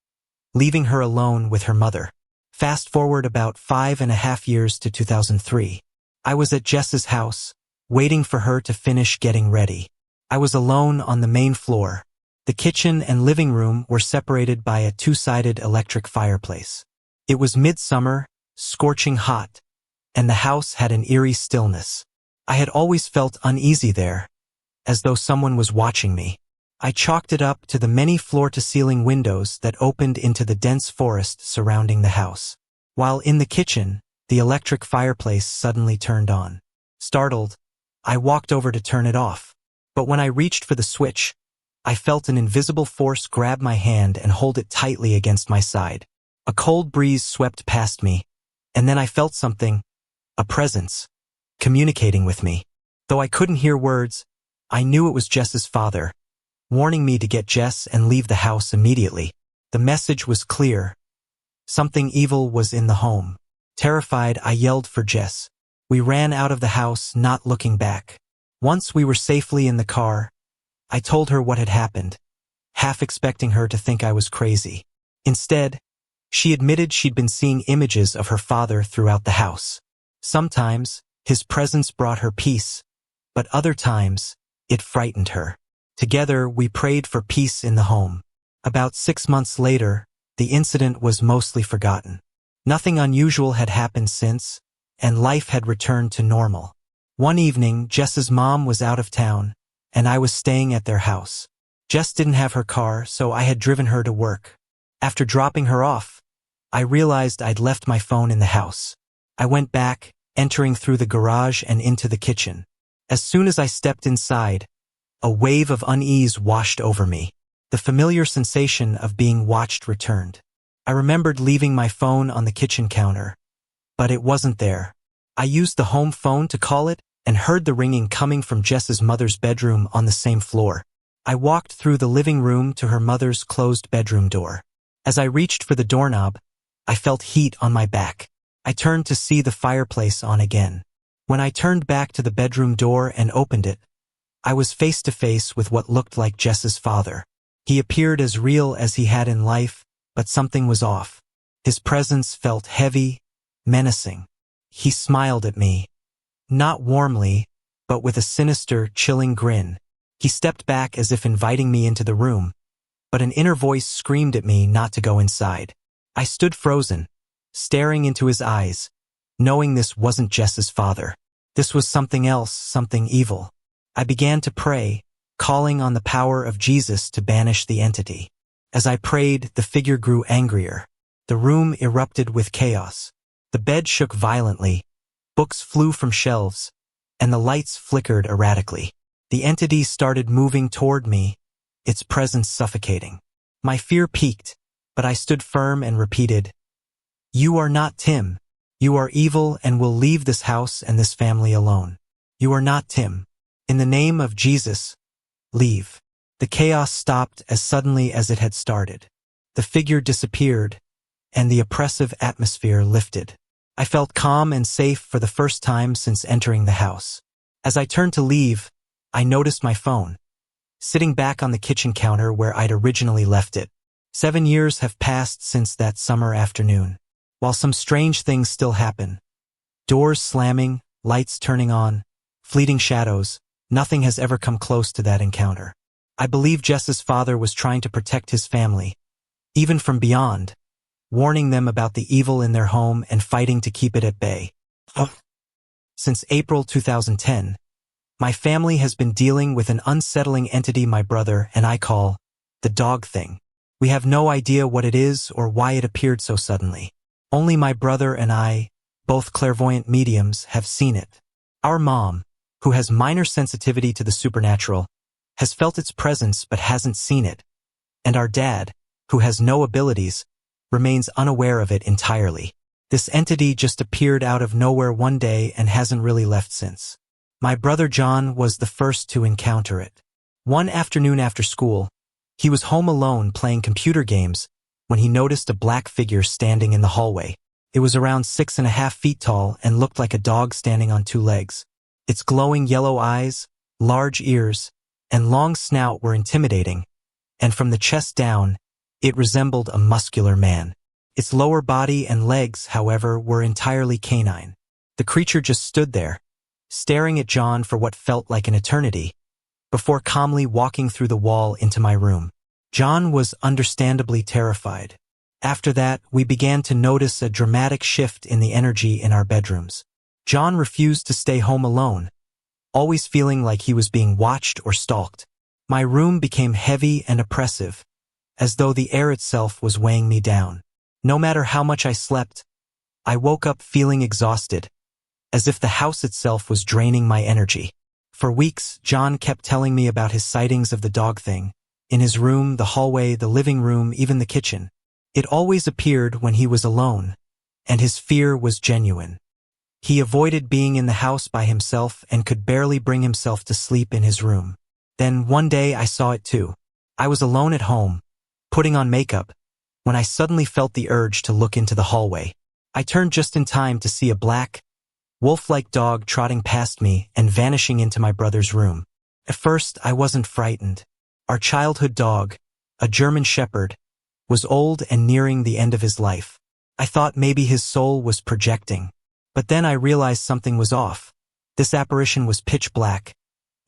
leaving her alone with her mother. Fast forward about 5.5 years to 2003. I was at Jess's house, waiting for her to finish getting ready. I was alone on the main floor. The kitchen and living room were separated by a two-sided electric fireplace. It was midsummer, scorching hot, and the house had an eerie stillness. I had always felt uneasy there, as though someone was watching me. I chalked it up to the many floor-to-ceiling windows that opened into the dense forest surrounding the house. While in the kitchen, the electric fireplace suddenly turned on. Startled, I walked over to turn it off. But when I reached for the switch, I felt an invisible force grab my hand and hold it tightly against my side. A cold breeze swept past me, and then I felt something, a presence, communicating with me. Though I couldn't hear words, I knew it was Jess's father, warning me to get Jess and leave the house immediately. The message was clear. Something evil was in the home. Terrified, I yelled for Jess. We ran out of the house, not looking back. Once we were safely in the car, I told her what had happened, half expecting her to think I was crazy. Instead, she admitted she'd been seeing images of her father throughout the house. Sometimes, his presence brought her peace, but other times, it frightened her. Together, we prayed for peace in the home. About 6 months later, the incident was mostly forgotten. Nothing unusual had happened since, and life had returned to normal. One evening, Jess's mom was out of town, and I was staying at their house. Jess didn't have her car, so I had driven her to work. After dropping her off, I realized I'd left my phone in the house. I went back, entering through the garage and into the kitchen. As soon as I stepped inside, a wave of unease washed over me. The familiar sensation of being watched returned. I remembered leaving my phone on the kitchen counter, but it wasn't there. I used the home phone to call it and heard the ringing coming from Jess's mother's bedroom on the same floor. I walked through the living room to her mother's closed bedroom door. As I reached for the doorknob, I felt heat on my back. I turned to see the fireplace on again. When I turned back to the bedroom door and opened it, I was face to face with what looked like Jess's father. He appeared as real as he had in life, but something was off. His presence felt heavy, menacing. He smiled at me, not warmly, but with a sinister, chilling grin. He stepped back as if inviting me into the room, but an inner voice screamed at me not to go inside. I stood frozen, staring into his eyes, knowing this wasn't Jess's father. This was something else, something evil. I began to pray, calling on the power of Jesus to banish the entity. As I prayed, the figure grew angrier. The room erupted with chaos. The bed shook violently, books flew from shelves, and the lights flickered erratically. The entity started moving toward me, its presence suffocating. My fear peaked, but I stood firm and repeated, "You are not Tim. You are evil and will leave this house and this family alone. You are not Tim. In the name of Jesus, leave." The chaos stopped as suddenly as it had started. The figure disappeared, and the oppressive atmosphere lifted. I felt calm and safe for the first time since entering the house. As I turned to leave, I noticed my phone, sitting back on the kitchen counter where I'd originally left it. 7 years have passed since that summer afternoon. While some strange things still happen, doors slamming, lights turning on, fleeting shadows, nothing has ever come close to that encounter. I believe Jess's father was trying to protect his family, even from beyond, warning them about the evil in their home and fighting to keep it at bay. Since April 2010, my family has been dealing with an unsettling entity my brother and I call the dog thing. We have no idea what it is or why it appeared so suddenly. Only my brother and I, both clairvoyant mediums, have seen it. Our mom, who has minor sensitivity to the supernatural, has felt its presence but hasn't seen it, and our dad, who has no abilities, remains unaware of it entirely. This entity just appeared out of nowhere one day and hasn't really left since. My brother John was the first to encounter it. One afternoon after school, he was home alone playing computer games when he noticed a black figure standing in the hallway. It was around 6.5 feet tall and looked like a dog standing on two legs. Its glowing yellow eyes, large ears, and long snout were intimidating, and from the chest down, it resembled a muscular man. Its lower body and legs, however, were entirely canine. The creature just stood there, staring at John for what felt like an eternity, before calmly walking through the wall into my room. John was understandably terrified. After that, we began to notice a dramatic shift in the energy in our bedrooms. John refused to stay home alone, always feeling like he was being watched or stalked. My room became heavy and oppressive, as though the air itself was weighing me down. No matter how much I slept, I woke up feeling exhausted, as if the house itself was draining my energy. For weeks, John kept telling me about his sightings of the dog thing, in his room, the hallway, the living room, even the kitchen. It always appeared when he was alone, and his fear was genuine. He avoided being in the house by himself and could barely bring himself to sleep in his room. Then one day I saw it too. I was alone at home, putting on makeup, when I suddenly felt the urge to look into the hallway. I turned just in time to see a black, wolf-like dog trotting past me and vanishing into my brother's room. At first, I wasn't frightened. Our childhood dog, a German shepherd, was old and nearing the end of his life. I thought maybe his soul was projecting. But then I realized something was off. This apparition was pitch black,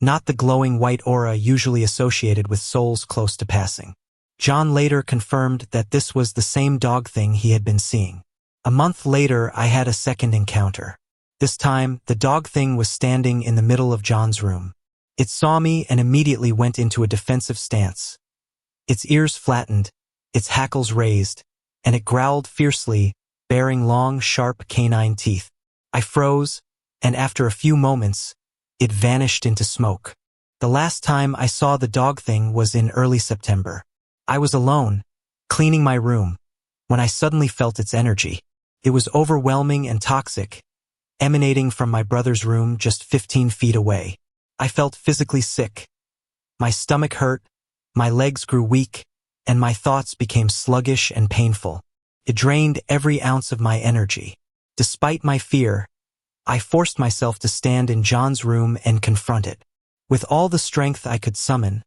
not the glowing white aura usually associated with souls close to passing. John later confirmed that this was the same dog thing he had been seeing. A month later, I had a second encounter. This time, the dog thing was standing in the middle of John's room. It saw me and immediately went into a defensive stance. Its ears flattened, its hackles raised, and it growled fiercely, baring long, sharp canine teeth. I froze, and after a few moments, it vanished into smoke. The last time I saw the dog thing was in early September. I was alone, cleaning my room, when I suddenly felt its energy. It was overwhelming and toxic, emanating from my brother's room just 15 feet away. I felt physically sick. My stomach hurt, my legs grew weak, and my thoughts became sluggish and painful. It drained every ounce of my energy. Despite my fear, I forced myself to stand in John's room and confront it. With all the strength I could summon,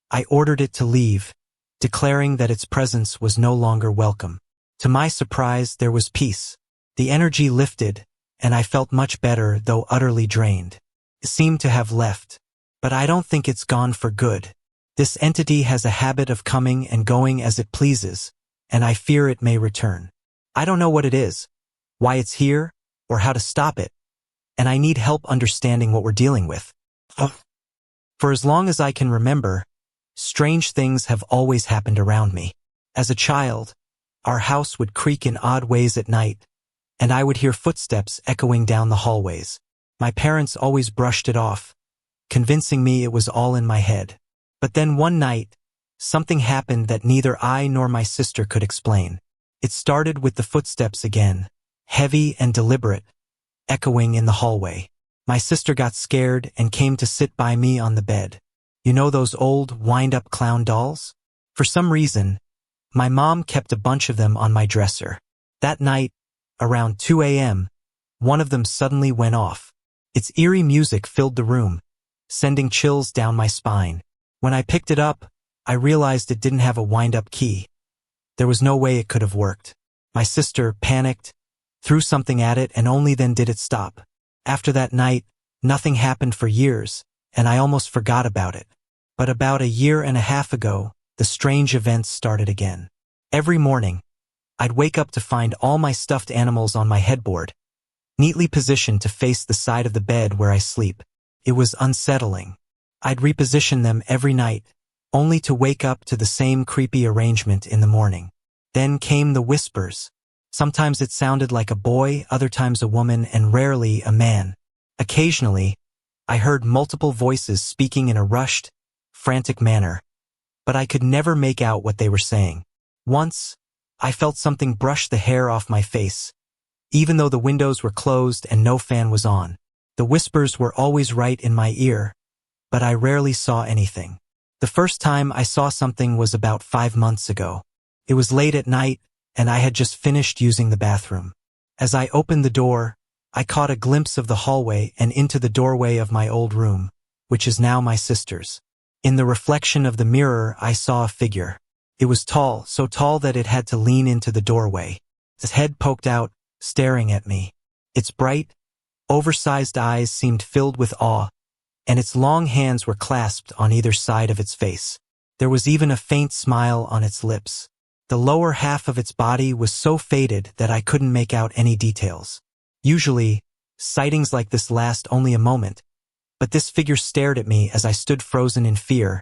I ordered it to leave, declaring that its presence was no longer welcome. To my surprise, there was peace. The energy lifted, and I felt much better, though utterly drained. It seemed to have left. But I don't think it's gone for good. This entity has a habit of coming and going as it pleases, and I fear it may return. I don't know what it is, why it's here, or how to stop it, and I need help understanding what we're dealing with. For as long as I can remember, strange things have always happened around me. As a child, our house would creak in odd ways at night, and I would hear footsteps echoing down the hallways. My parents always brushed it off, convincing me it was all in my head. But then one night, something happened that neither I nor my sister could explain. It started with the footsteps again, heavy and deliberate, echoing in the hallway. My sister got scared and came to sit by me on the bed. You know those old, wind-up clown dolls? For some reason, my mom kept a bunch of them on my dresser. That night, around 2 a.m., one of them suddenly went off. Its eerie music filled the room, sending chills down my spine. When I picked it up, I realized it didn't have a wind-up key. There was no way it could have worked. My sister panicked, threw something at it, and only then did it stop. After that night, nothing happened for years, and I almost forgot about it. But about 1.5 years ago, the strange events started again. Every morning, I'd wake up to find all my stuffed animals on my headboard, neatly positioned to face the side of the bed where I sleep. It was unsettling. I'd reposition them every night, only to wake up to the same creepy arrangement in the morning. Then came the whispers. Sometimes it sounded like a boy, other times a woman, and rarely a man. Occasionally, I heard multiple voices speaking in a rushed, frantic manner, but I could never make out what they were saying. Once, I felt something brush the hair off my face, even though the windows were closed and no fan was on. The whispers were always right in my ear, but I rarely saw anything. The first time I saw something was about 5 months ago. It was late at night, and I had just finished using the bathroom. As I opened the door, I caught a glimpse of the hallway and into the doorway of my old room, which is now my sister's. In the reflection of the mirror, I saw a figure. It was tall, so tall that it had to lean into the doorway. Its head poked out, staring at me. Its bright, oversized eyes seemed filled with awe, and its long hands were clasped on either side of its face. There was even a faint smile on its lips. The lower half of its body was so faded that I couldn't make out any details. Usually, sightings like this last only a moment, but this figure stared at me as I stood frozen in fear,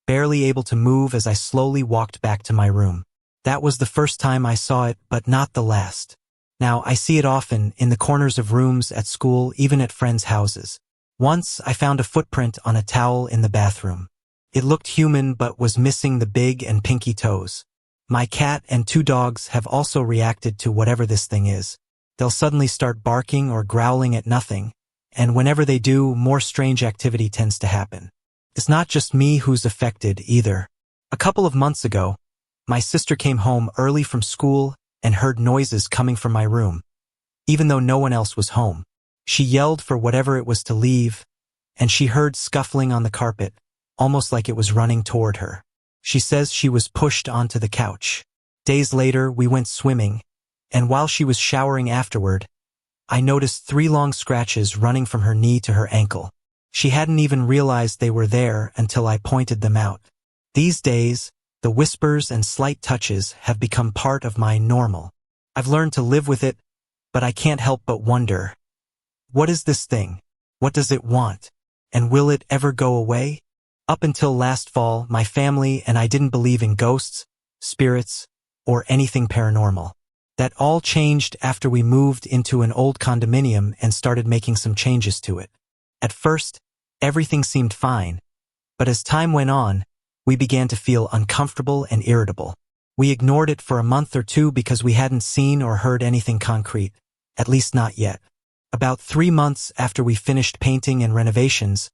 barely able to move as I slowly walked back to my room. That was the first time I saw it, but not the last. Now, I see it often, in the corners of rooms, at school, even at friends' houses. Once, I found a footprint on a towel in the bathroom. It looked human but was missing the big and pinky toes. My cat and 2 dogs have also reacted to whatever this thing is. They'll suddenly start barking or growling at nothing, and whenever they do, more strange activity tends to happen. It's not just me who's affected either. A couple of months ago, my sister came home early from school and heard noises coming from my room, even though no one else was home. She yelled for whatever it was to leave, and she heard scuffling on the carpet, almost like it was running toward her. She says she was pushed onto the couch. Days later, we went swimming, and while she was showering afterward, I noticed 3 long scratches running from her knee to her ankle. She hadn't even realized they were there until I pointed them out. These days, the whispers and slight touches have become part of my normal. I've learned to live with it, but I can't help but wonder, what is this thing? What does it want? And will it ever go away? Up until last fall, my family and I didn't believe in ghosts, spirits, or anything paranormal. That all changed after we moved into an old condominium and started making some changes to it. At first, everything seemed fine, but as time went on, we began to feel uncomfortable and irritable. We ignored it for a month or 2 because we hadn't seen or heard anything concrete, at least not yet. About 3 months after we finished painting and renovations,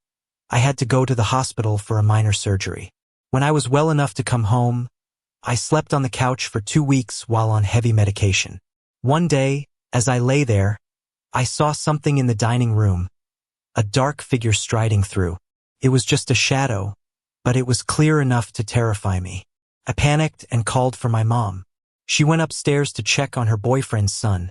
I had to go to the hospital for a minor surgery. When I was well enough to come home, I slept on the couch for 2 weeks while on heavy medication. One day, as I lay there, I saw something in the dining room, a dark figure striding through. It was just a shadow, but it was clear enough to terrify me. I panicked and called for my mom. She went upstairs to check on her boyfriend's son,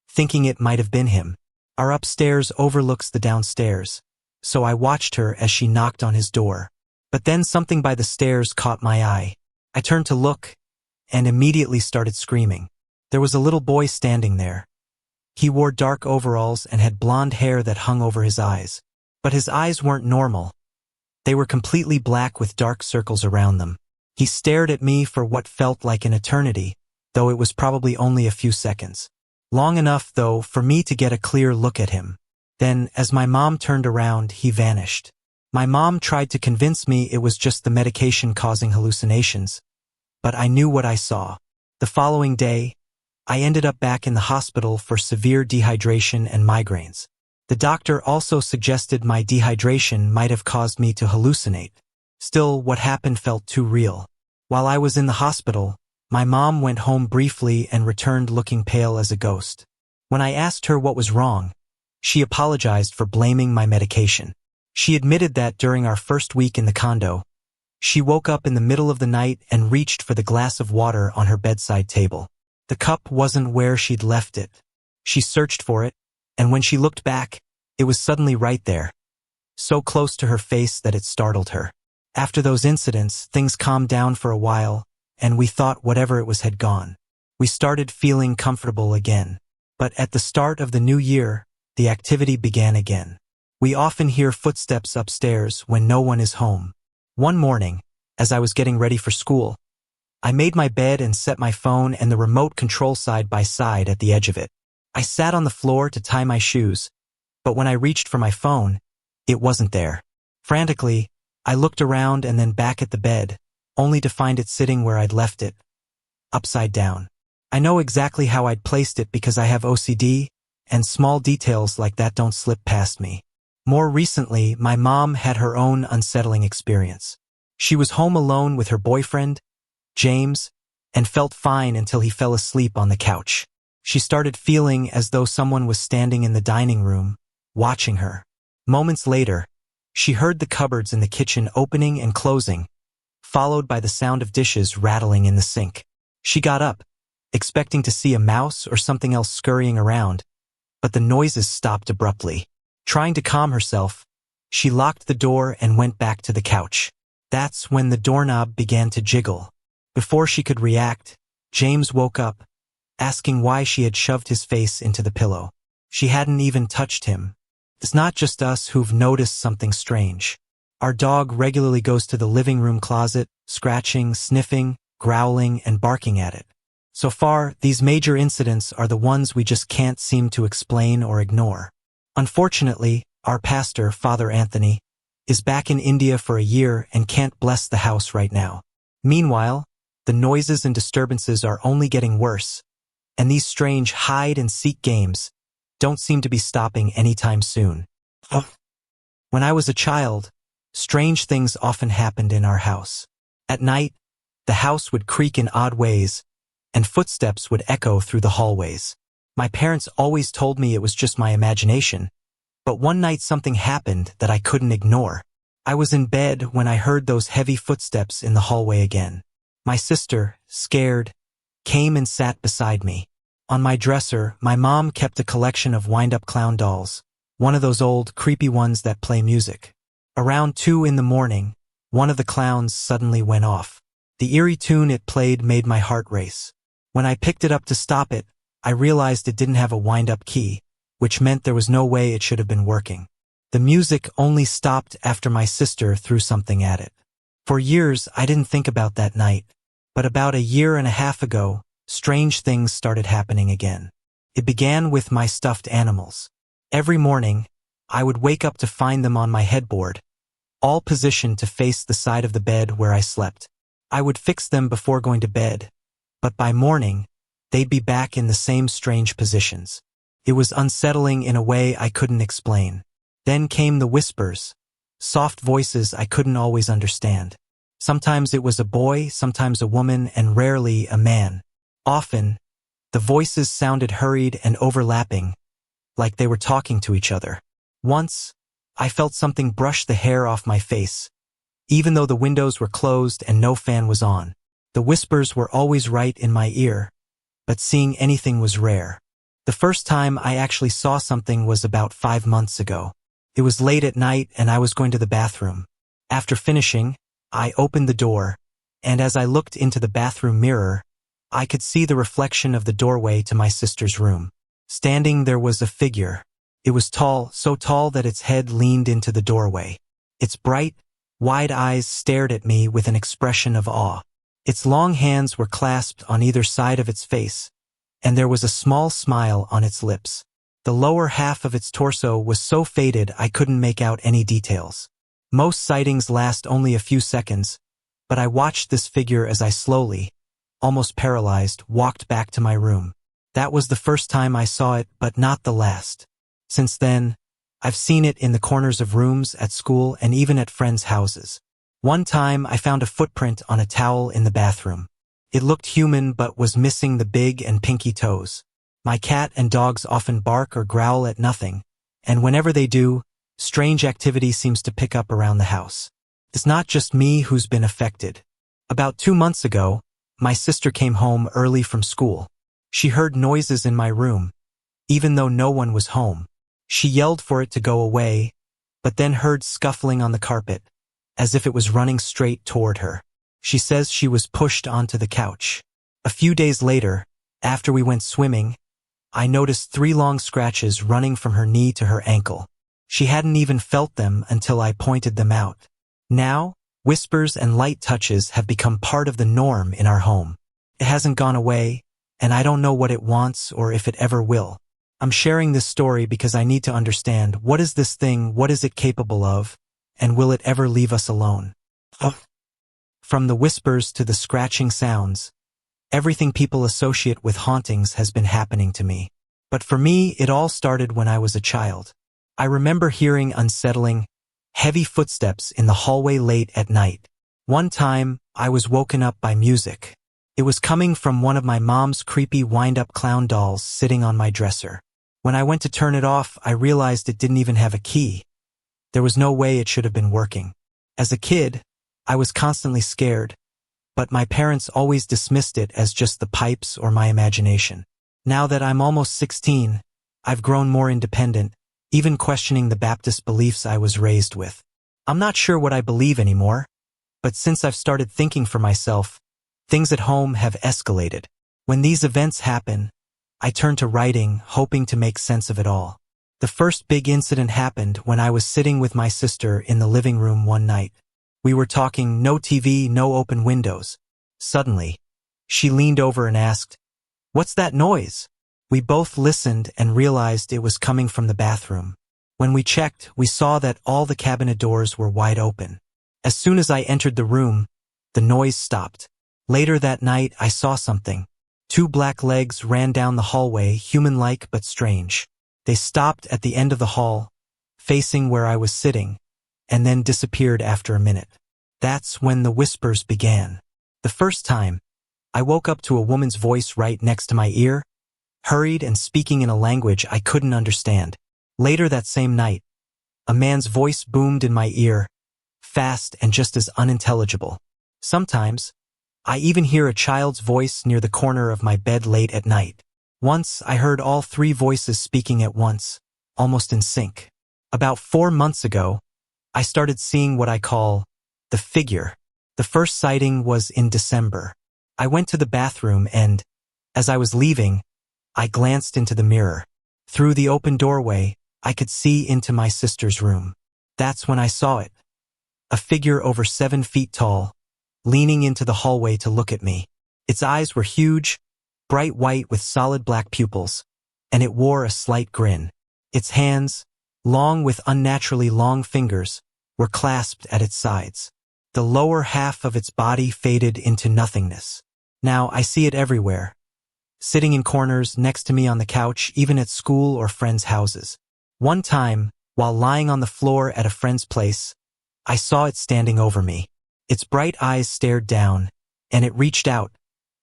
thinking it might have been him. Our upstairs overlooks the downstairs, so I watched her as she knocked on his door. But then something by the stairs caught my eye. I turned to look, and immediately started screaming. There was a little boy standing there. He wore dark overalls and had blonde hair that hung over his eyes. But his eyes weren't normal. They were completely black with dark circles around them. He stared at me for what felt like an eternity, though it was probably only a few seconds. Long enough, though, for me to get a clear look at him. Then, as my mom turned around, he vanished. My mom tried to convince me it was just the medication causing hallucinations, but I knew what I saw. The following day, I ended up back in the hospital for severe dehydration and migraines. The doctor also suggested my dehydration might have caused me to hallucinate. Still, what happened felt too real. While I was in the hospital, my mom went home briefly and returned looking pale as a ghost. When I asked her what was wrong, she apologized for blaming my medication. She admitted that during our first week in the condo, she woke up in the middle of the night and reached for the glass of water on her bedside table. The cup wasn't where she'd left it. She searched for it, and when she looked back, it was suddenly right there, so close to her face that it startled her. After those incidents, things calmed down for a while, and we thought whatever it was had gone. We started feeling comfortable again. But at the start of the new year, the activity began again. We often hear footsteps upstairs when no one is home. One morning, as I was getting ready for school, I made my bed and set my phone and the remote control side by side at the edge of it. I sat on the floor to tie my shoes, but when I reached for my phone, it wasn't there. Frantically, I looked around and then back at the bed, only to find it sitting where I'd left it, upside down. I know exactly how I'd placed it because I have OCD, and small details like that don't slip past me. More recently, my mom had her own unsettling experience. She was home alone with her boyfriend, James, and felt fine until he fell asleep on the couch. She started feeling as though someone was standing in the dining room, watching her. Moments later, she heard the cupboards in the kitchen opening and closing, followed by the sound of dishes rattling in the sink. She got up, expecting to see a mouse or something else scurrying around, but the noises stopped abruptly. Trying to calm herself, she locked the door and went back to the couch. That's when the doorknob began to jiggle. Before she could react, James woke up, asking why she had shoved his face into the pillow. She hadn't even touched him. It's not just us who've noticed something strange. Our dog regularly goes to the living room closet, scratching, sniffing, growling, and barking at it. So far, these major incidents are the ones we just can't seem to explain or ignore. Unfortunately, our pastor, Father Anthony, is back in India for a year and can't bless the house right now. Meanwhile, the noises and disturbances are only getting worse, and these strange hide-and-seek games don't seem to be stopping anytime soon. When I was a child, strange things often happened in our house. At night, the house would creak in odd ways, and footsteps would echo through the hallways. My parents always told me it was just my imagination, but one night something happened that I couldn't ignore. I was in bed when I heard those heavy footsteps in the hallway again. My sister, scared, came and sat beside me. On my dresser, my mom kept a collection of wind-up clown dolls, one of those old, creepy ones that play music. Around 2 in the morning, one of the clowns suddenly went off. The eerie tune it played made my heart race. When I picked it up to stop it, I realized it didn't have a wind-up key, which meant there was no way it should have been working. The music only stopped after my sister threw something at it. For years, I didn't think about that night, but about 1.5 years ago, strange things started happening again. It began with my stuffed animals. Every morning, I would wake up to find them on my headboard, all positioned to face the side of the bed where I slept. I would fix them before going to bed, but by morning, they'd be back in the same strange positions. It was unsettling in a way I couldn't explain. Then came the whispers, soft voices I couldn't always understand. Sometimes it was a boy, sometimes a woman, and rarely a man. Often, the voices sounded hurried and overlapping, like they were talking to each other. Once, I felt something brush the hair off my face, even though the windows were closed and no fan was on. The whispers were always right in my ear, but seeing anything was rare. The first time I actually saw something was about 5 months ago. It was late at night and I was going to the bathroom. After finishing, I opened the door, and as I looked into the bathroom mirror, I could see the reflection of the doorway to my sister's room. Standing there was a figure. It was tall, so tall that its head leaned into the doorway. Its bright, wide eyes stared at me with an expression of awe. Its long hands were clasped on either side of its face, and there was a small smile on its lips. The lower half of its torso was so faded I couldn't make out any details. Most sightings last only a few seconds, but I watched this figure as I slowly, almost paralyzed, walked back to my room. That was the first time I saw it, but not the last. Since then, I've seen it in the corners of rooms, at school, and even at friends' houses. One time, I found a footprint on a towel in the bathroom. It looked human but was missing the big and pinky toes. My cat and dogs often bark or growl at nothing, and whenever they do, strange activity seems to pick up around the house. It's not just me who's been affected. About 2 months ago, my sister came home early from school. She heard noises in my room, even though no one was home. She yelled for it to go away, but then heard scuffling on the carpet, as if it was running straight toward her. She says she was pushed onto the couch. A few days later, after we went swimming, I noticed 3 long scratches running from her knee to her ankle. She hadn't even felt them until I pointed them out. Now, whispers and light touches have become part of the norm in our home. It hasn't gone away, and I don't know what it wants or if it ever will. I'm sharing this story because I need to understand, what is this thing, what is it capable of, and will it ever leave us alone? From the whispers to the scratching sounds, everything people associate with hauntings has been happening to me. But for me, it all started when I was a child. I remember hearing unsettling, heavy footsteps in the hallway late at night. One time, I was woken up by music. It was coming from one of my mom's creepy wind-up clown dolls sitting on my dresser. When I went to turn it off, I realized it didn't even have a key. There was no way it should have been working. As a kid, I was constantly scared, but my parents always dismissed it as just the pipes or my imagination. Now that I'm almost 16, I've grown more independent, even questioning the Baptist beliefs I was raised with. I'm not sure what I believe anymore, but since I've started thinking for myself, things at home have escalated. When these events happen, I turn to writing, hoping to make sense of it all. The first big incident happened when I was sitting with my sister in the living room one night. We were talking, no TV, no open windows. Suddenly, she leaned over and asked, "What's that noise?" We both listened and realized it was coming from the bathroom. When we checked, we saw that all the cabinet doors were wide open. As soon as I entered the room, the noise stopped. Later that night, I saw something. 2 black legs ran down the hallway, human-like but strange. They stopped at the end of the hall, facing where I was sitting, and then disappeared after a minute. That's when the whispers began. The first time, I woke up to a woman's voice right next to my ear, hurried and speaking in a language I couldn't understand. Later that same night, a man's voice boomed in my ear, fast and just as unintelligible. Sometimes, I even hear a child's voice near the corner of my bed late at night. Once, I heard all 3 voices speaking at once, almost in sync. About 4 months ago, I started seeing what I call the figure. The first sighting was in December. I went to the bathroom and, as I was leaving, I glanced into the mirror. Through the open doorway, I could see into my sister's room. That's when I saw it. A figure over 7 feet tall, leaning into the hallway to look at me. Its eyes were huge, bright white with solid black pupils, and it wore a slight grin. Its hands, long with unnaturally long fingers, were clasped at its sides. The lower half of its body faded into nothingness. Now I see it everywhere, sitting in corners next to me on the couch, even at school or friends' houses. One time, while lying on the floor at a friend's place, I saw it standing over me. Its bright eyes stared down, and it reached out,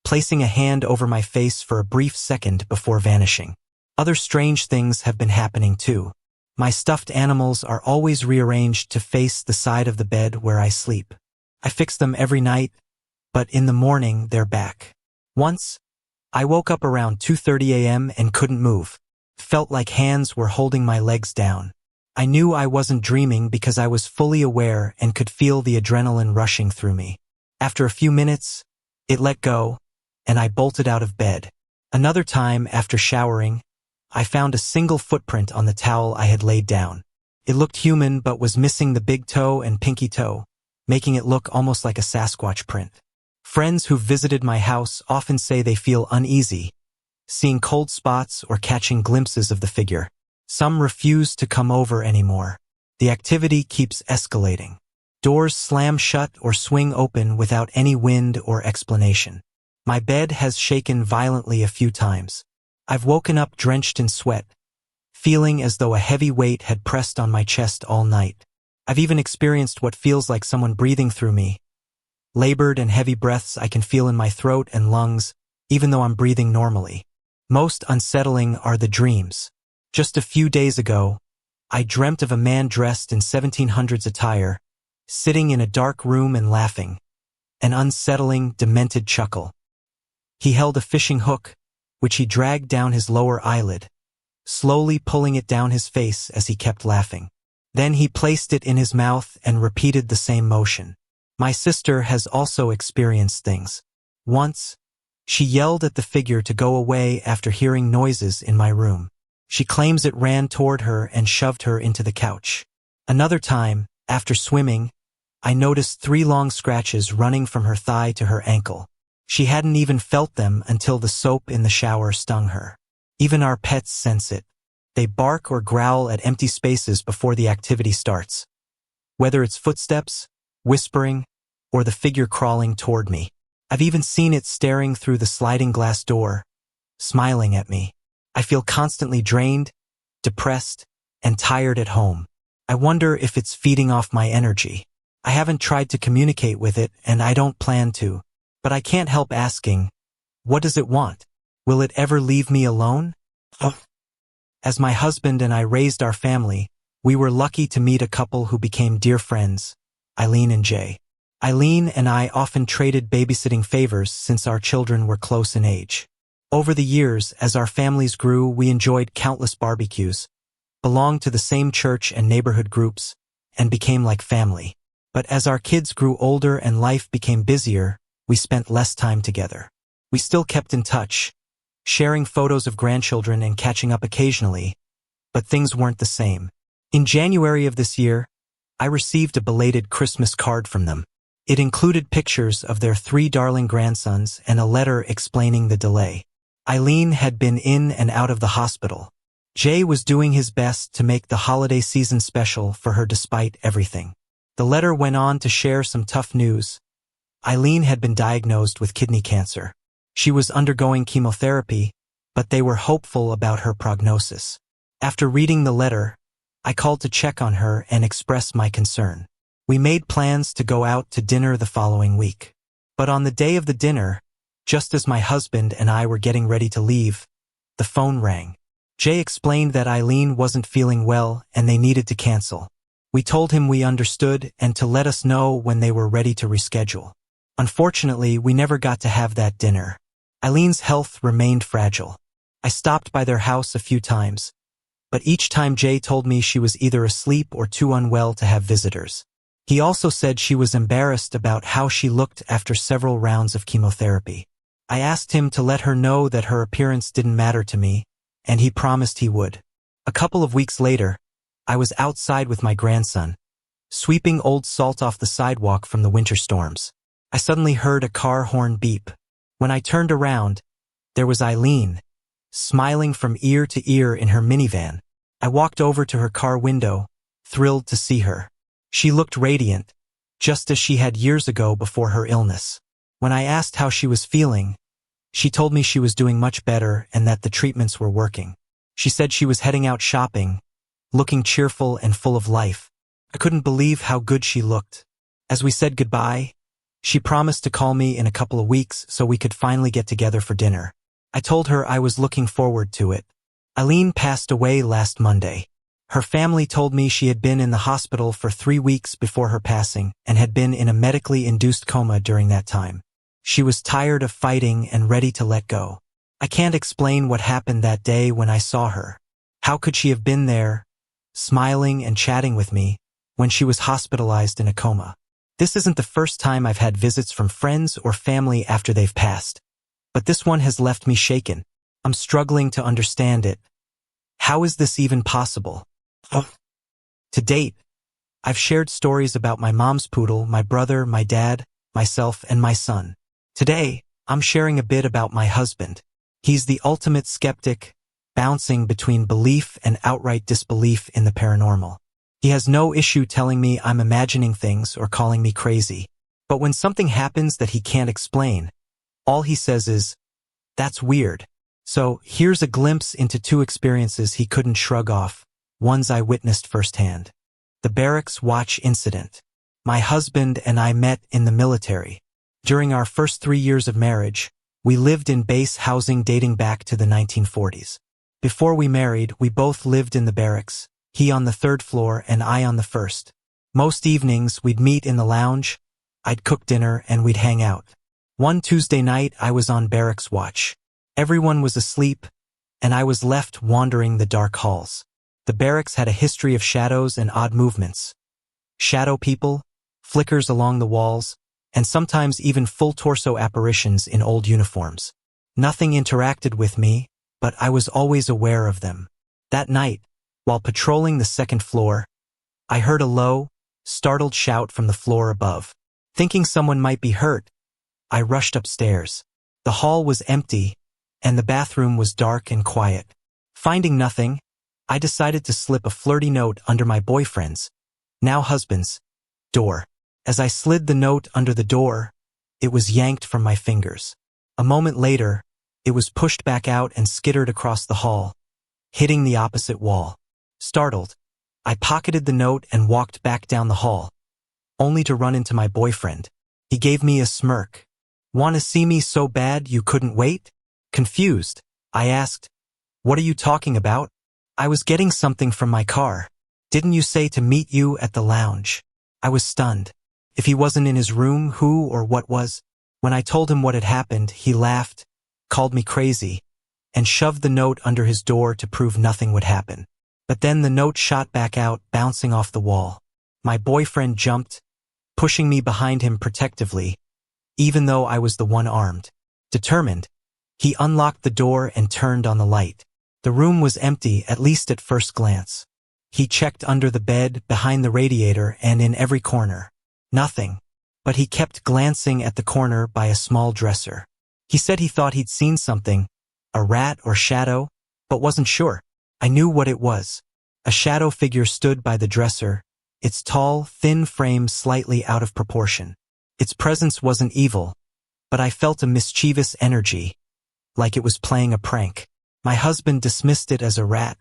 placing a hand over my face for a brief second before vanishing. Other strange things have been happening too. My stuffed animals are always rearranged to face the side of the bed where I sleep. I fix them every night, but in the morning they're back. Once, I woke up around 2:30 a.m. and couldn't move. Felt like hands were holding my legs down. I knew I wasn't dreaming because I was fully aware and could feel the adrenaline rushing through me. After a few minutes, it let go, and I bolted out of bed. Another time, after showering, I found a single footprint on the towel I had laid down. It looked human but was missing the big toe and pinky toe, making it look almost like a Sasquatch print. Friends who visited my house often say they feel uneasy, seeing cold spots or catching glimpses of the figure. Some refuse to come over anymore. The activity keeps escalating. Doors slam shut or swing open without any wind or explanation. My bed has shaken violently a few times. I've woken up drenched in sweat, feeling as though a heavy weight had pressed on my chest all night. I've even experienced what feels like someone breathing through me. Labored and heavy breaths I can feel in my throat and lungs, even though I'm breathing normally. Most unsettling are the dreams. Just a few days ago, I dreamt of a man dressed in 1700s attire, sitting in a dark room and laughing, an unsettling, demented chuckle. He held a fishing hook, which he dragged down his lower eyelid, slowly pulling it down his face as he kept laughing. Then he placed it in his mouth and repeated the same motion. My sister has also experienced things. Once, she yelled at the figure to go away after hearing noises in my room. She claims it ran toward her and shoved her into the couch. Another time, after swimming, I noticed 3 long scratches running from her thigh to her ankle. She hadn't even felt them until the soap in the shower stung her. Even our pets sense it. They bark or growl at empty spaces before the activity starts. Whether it's footsteps, whispering, or the figure crawling toward me. I've even seen it staring through the sliding glass door, smiling at me. I feel constantly drained, depressed, and tired at home. I wonder if it's feeding off my energy. I haven't tried to communicate with it, and I don't plan to. But I can't help asking, what does it want? Will it ever leave me alone? As my husband and I raised our family, we were lucky to meet a couple who became dear friends, Eileen and Jay. Eileen and I often traded babysitting favors since our children were close in age. Over the years, as our families grew, we enjoyed countless barbecues, belonged to the same church and neighborhood groups, and became like family. But as our kids grew older and life became busier, we spent less time together. We still kept in touch, sharing photos of grandchildren and catching up occasionally, but things weren't the same. In January of this year, I received a belated Christmas card from them. It included pictures of their 3 darling grandsons and a letter explaining the delay. Eileen had been in and out of the hospital. Jay was doing his best to make the holiday season special for her despite everything. The letter went on to share some tough news. Eileen had been diagnosed with kidney cancer. She was undergoing chemotherapy, but they were hopeful about her prognosis. After reading the letter, I called to check on her and express my concern. We made plans to go out to dinner the following week. But on the day of the dinner, just as my husband and I were getting ready to leave, the phone rang. Jay explained that Eileen wasn't feeling well and they needed to cancel. We told him we understood and to let us know when they were ready to reschedule. Unfortunately, we never got to have that dinner. Eileen's health remained fragile. I stopped by their house a few times, but each time Jay told me she was either asleep or too unwell to have visitors. He also said she was embarrassed about how she looked after several rounds of chemotherapy. I asked him to let her know that her appearance didn't matter to me, and he promised he would. A couple of weeks later, I was outside with my grandson, sweeping old salt off the sidewalk from the winter storms. I suddenly heard a car horn beep. When I turned around, there was Eileen, smiling from ear to ear in her minivan. I walked over to her car window, thrilled to see her. She looked radiant, just as she had years ago before her illness. When I asked how she was feeling, she told me she was doing much better and that the treatments were working. She said she was heading out shopping, looking cheerful and full of life. I couldn't believe how good she looked. As we said goodbye, she promised to call me in a couple of weeks so we could finally get together for dinner. I told her I was looking forward to it. Eileen passed away last Monday. Her family told me she had been in the hospital for 3 weeks before her passing and had been in a medically induced coma during that time. She was tired of fighting and ready to let go. I can't explain what happened that day when I saw her. How could she have been there, smiling and chatting with me, when she was hospitalized in a coma? This isn't the first time I've had visits from friends or family after they've passed. But this one has left me shaken. I'm struggling to understand it. How is this even possible? To date, I've shared stories about my mom's poodle, my brother, my dad, myself, and my son. Today, I'm sharing a bit about my husband. He's the ultimate skeptic, bouncing between belief and outright disbelief in the paranormal. He has no issue telling me I'm imagining things or calling me crazy. But when something happens that he can't explain, all he says is, "That's weird." So here's a glimpse into 2 experiences he couldn't shrug off, ones I witnessed firsthand. The barracks watch incident. My husband and I met in the military. During our first 3 years of marriage, we lived in base housing dating back to the 1940s. Before we married, we both lived in the barracks, he on the 3rd floor and I on the 1st. Most evenings, we'd meet in the lounge, I'd cook dinner, and we'd hang out. One Tuesday night, I was on barracks watch. Everyone was asleep, and I was left wandering the dark halls. The barracks had a history of shadows and odd movements. Shadow people, flickers along the walls, and sometimes even full torso apparitions in old uniforms. Nothing interacted with me, but I was always aware of them. That night, while patrolling the 2nd floor, I heard a low, startled shout from the floor above. Thinking someone might be hurt, I rushed upstairs. The hall was empty, and the bathroom was dark and quiet. Finding nothing, I decided to slip a flirty note under my boyfriend's, now husband's, door. As I slid the note under the door, it was yanked from my fingers. A moment later, it was pushed back out and skittered across the hall, hitting the opposite wall. Startled, I pocketed the note and walked back down the hall, only to run into my boyfriend. He gave me a smirk. Want to see me so bad you couldn't wait? Confused, I asked, what are you talking about? I was getting something from my car. Didn't you say to meet you at the lounge? I was stunned. If he wasn't in his room, who or what was? When I told him what had happened, he laughed, called me crazy, and shoved the note under his door to prove nothing would happen. But then the note shot back out, bouncing off the wall. My boyfriend jumped, pushing me behind him protectively, even though I was the one armed. Determined, he unlocked the door and turned on the light. The room was empty, at least at first glance. He checked under the bed, behind the radiator, and in every corner. Nothing. But he kept glancing at the corner by a small dresser. He said he thought he'd seen something, a rat or shadow, but wasn't sure. I knew what it was. A shadow figure stood by the dresser, its tall, thin frame slightly out of proportion. Its presence wasn't evil, but I felt a mischievous energy, like it was playing a prank. My husband dismissed it as a rat,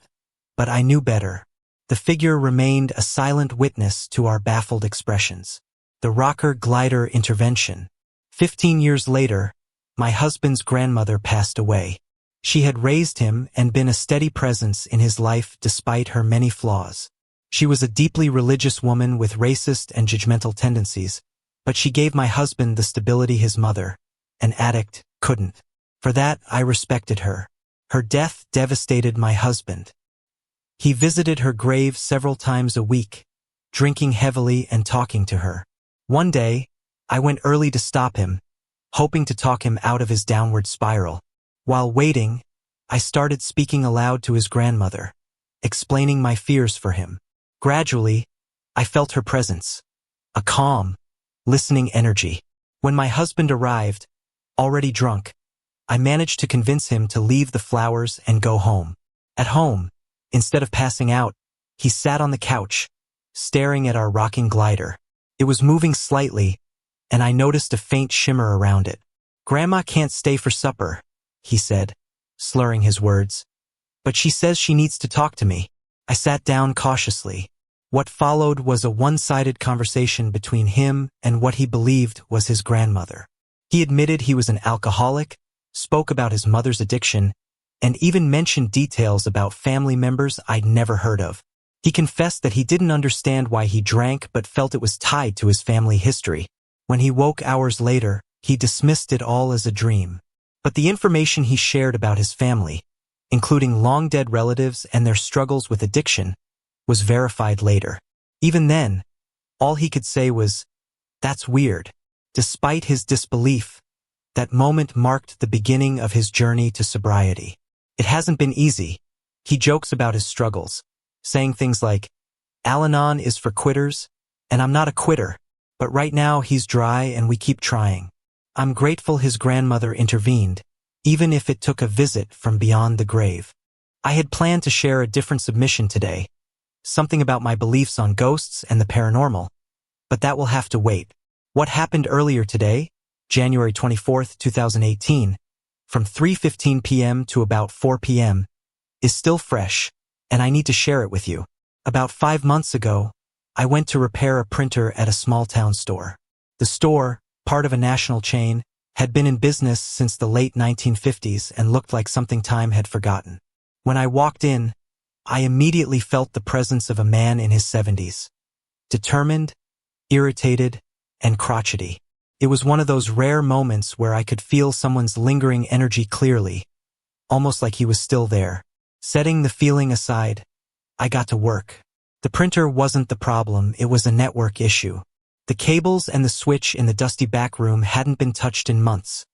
but I knew better. The figure remained a silent witness to our baffled expressions. The rocker-glider intervention. 15 years later, my husband's grandmother passed away. She had raised him and been a steady presence in his life despite her many flaws. She was a deeply religious woman with racist and judgmental tendencies, but she gave my husband the stability his mother, an addict, couldn't. For that, I respected her. Her death devastated my husband. He visited her grave several times a week, drinking heavily and talking to her. One day, I went early to stop him, hoping to talk him out of his downward spiral. While waiting, I started speaking aloud to his grandmother, explaining my fears for him. Gradually, I felt her presence, a calm, listening energy. When my husband arrived, already drunk, I managed to convince him to leave the flowers and go home. At home, instead of passing out, he sat on the couch, staring at our rocking glider. It was moving slightly, and I noticed a faint shimmer around it. "Grandma can't stay for supper," he said, slurring his words. "But she says she needs to talk to me." I sat down cautiously. What followed was a one-sided conversation between him and what he believed was his grandmother. He admitted he was an alcoholic, spoke about his mother's addiction, and even mentioned details about family members I'd never heard of. He confessed that he didn't understand why he drank but felt it was tied to his family history. When he woke hours later, he dismissed it all as a dream. But the information he shared about his family, including long-dead relatives and their struggles with addiction, was verified later. Even then, all he could say was, "That's weird." Despite his disbelief, that moment marked the beginning of his journey to sobriety. It hasn't been easy. He jokes about his struggles, saying things like, "Al-Anon is for quitters, and I'm not a quitter, but right now he's dry and we keep trying." I'm grateful his grandmother intervened, even if it took a visit from beyond the grave. I had planned to share a different submission today, something about my beliefs on ghosts and the paranormal, but that will have to wait. What happened earlier today, January 24th, 2018, from 3:15 p.m. to about 4 p.m., is still fresh, and I need to share it with you. About 5 months ago, I went to repair a printer at a small-town store. The store, part of a national chain, had been in business since the late 1950s and looked like something time had forgotten. When I walked in, I immediately felt the presence of a man in his 70s. Determined, irritated, and crotchety. It was one of those rare moments where I could feel someone's lingering energy clearly, almost like he was still there. Setting the feeling aside, I got to work. The printer wasn't the problem, it was a network issue. The cables and the switch in the dusty back room hadn't been touched in months,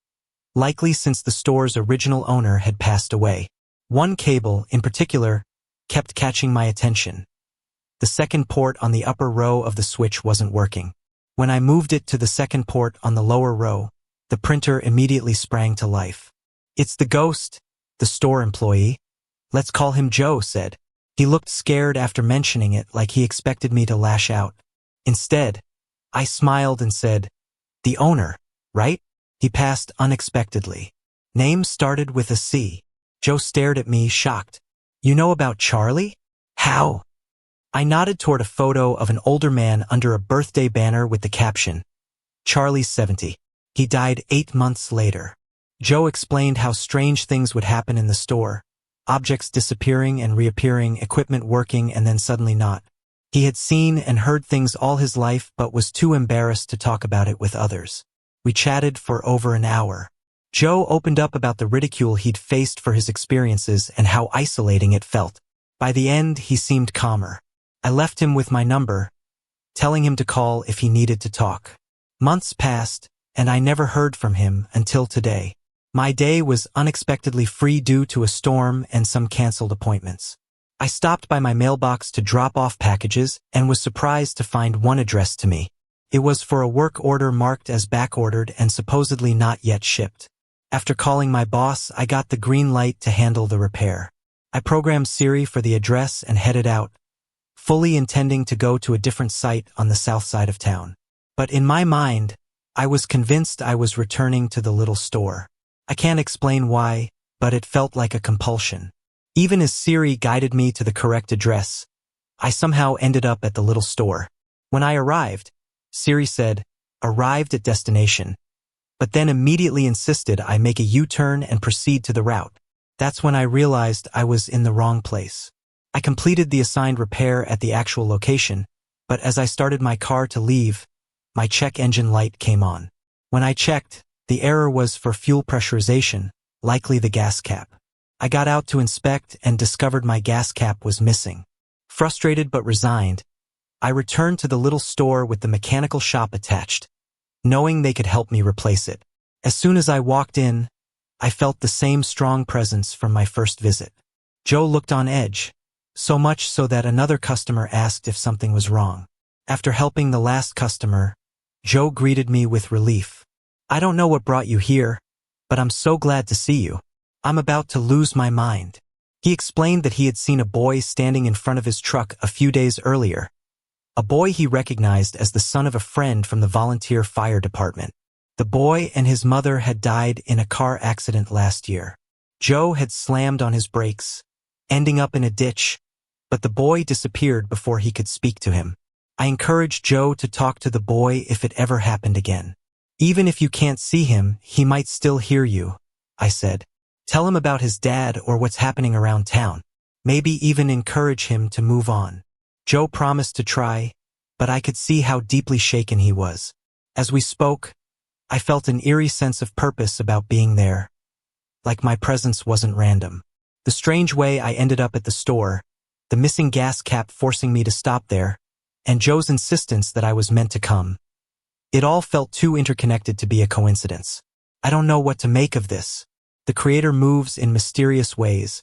likely since the store's original owner had passed away. One cable, in particular, kept catching my attention. The second port on the upper row of the switch wasn't working. When I moved it to the second port on the lower row, the printer immediately sprang to life. "It's the ghost," the store employee, let's call him Joe, said. He looked scared after mentioning it, like he expected me to lash out. Instead, I smiled and said, "The owner, right?" He passed unexpectedly. "Name started with a C." Joe stared at me, shocked. "You know about Charlie?" "How?" I nodded toward a photo of an older man under a birthday banner with the caption, "Charlie's 70. He died 8 months later. Joe explained how strange things would happen in the store. Objects disappearing and reappearing, equipment working and then suddenly not. He had seen and heard things all his life but was too embarrassed to talk about it with others. We chatted for over an hour. Joe opened up about the ridicule he'd faced for his experiences and how isolating it felt. By the end, he seemed calmer. I left him with my number, telling him to call if he needed to talk. Months passed, and I never heard from him until today. My day was unexpectedly free due to a storm and some canceled appointments. I stopped by my mailbox to drop off packages and was surprised to find one addressed to me. It was for a work order marked as backordered and supposedly not yet shipped. After calling my boss, I got the green light to handle the repair. I programmed Siri for the address and headed out, fully intending to go to a different site on the south side of town. But in my mind, I was convinced I was returning to the little store. I can't explain why, but it felt like a compulsion. Even as Siri guided me to the correct address, I somehow ended up at the little store. When I arrived, Siri said, "Arrived at destination," but then immediately insisted I make a U-turn and proceed to the route. That's when I realized I was in the wrong place. I completed the assigned repair at the actual location, but as I started my car to leave, my check engine light came on. When I checked, the error was for fuel pressurization, likely the gas cap. I got out to inspect and discovered my gas cap was missing. Frustrated but resigned, I returned to the little store with the mechanical shop attached, knowing they could help me replace it. As soon as I walked in, I felt the same strong presence from my first visit. Joe looked on edge, so much so that another customer asked if something was wrong. After helping the last customer, Joe greeted me with relief. "I don't know what brought you here, but I'm so glad to see you. I'm about to lose my mind." He explained that he had seen a boy standing in front of his truck a few days earlier, a boy he recognized as the son of a friend from the volunteer fire department. The boy and his mother had died in a car accident last year. Joe had slammed on his brakes, ending up in a ditch, but the boy disappeared before he could speak to him. I encouraged Joe to talk to the boy if it ever happened again. "Even if you can't see him, he might still hear you," I said. "Tell him about his dad or what's happening around town. Maybe even encourage him to move on." Joe promised to try, but I could see how deeply shaken he was. As we spoke, I felt an eerie sense of purpose about being there, like my presence wasn't random. The strange way I ended up at the store, the missing gas cap forcing me to stop there, and Joe's insistence that I was meant to come. It all felt too interconnected to be a coincidence. I don't know what to make of this. The Creator moves in mysterious ways,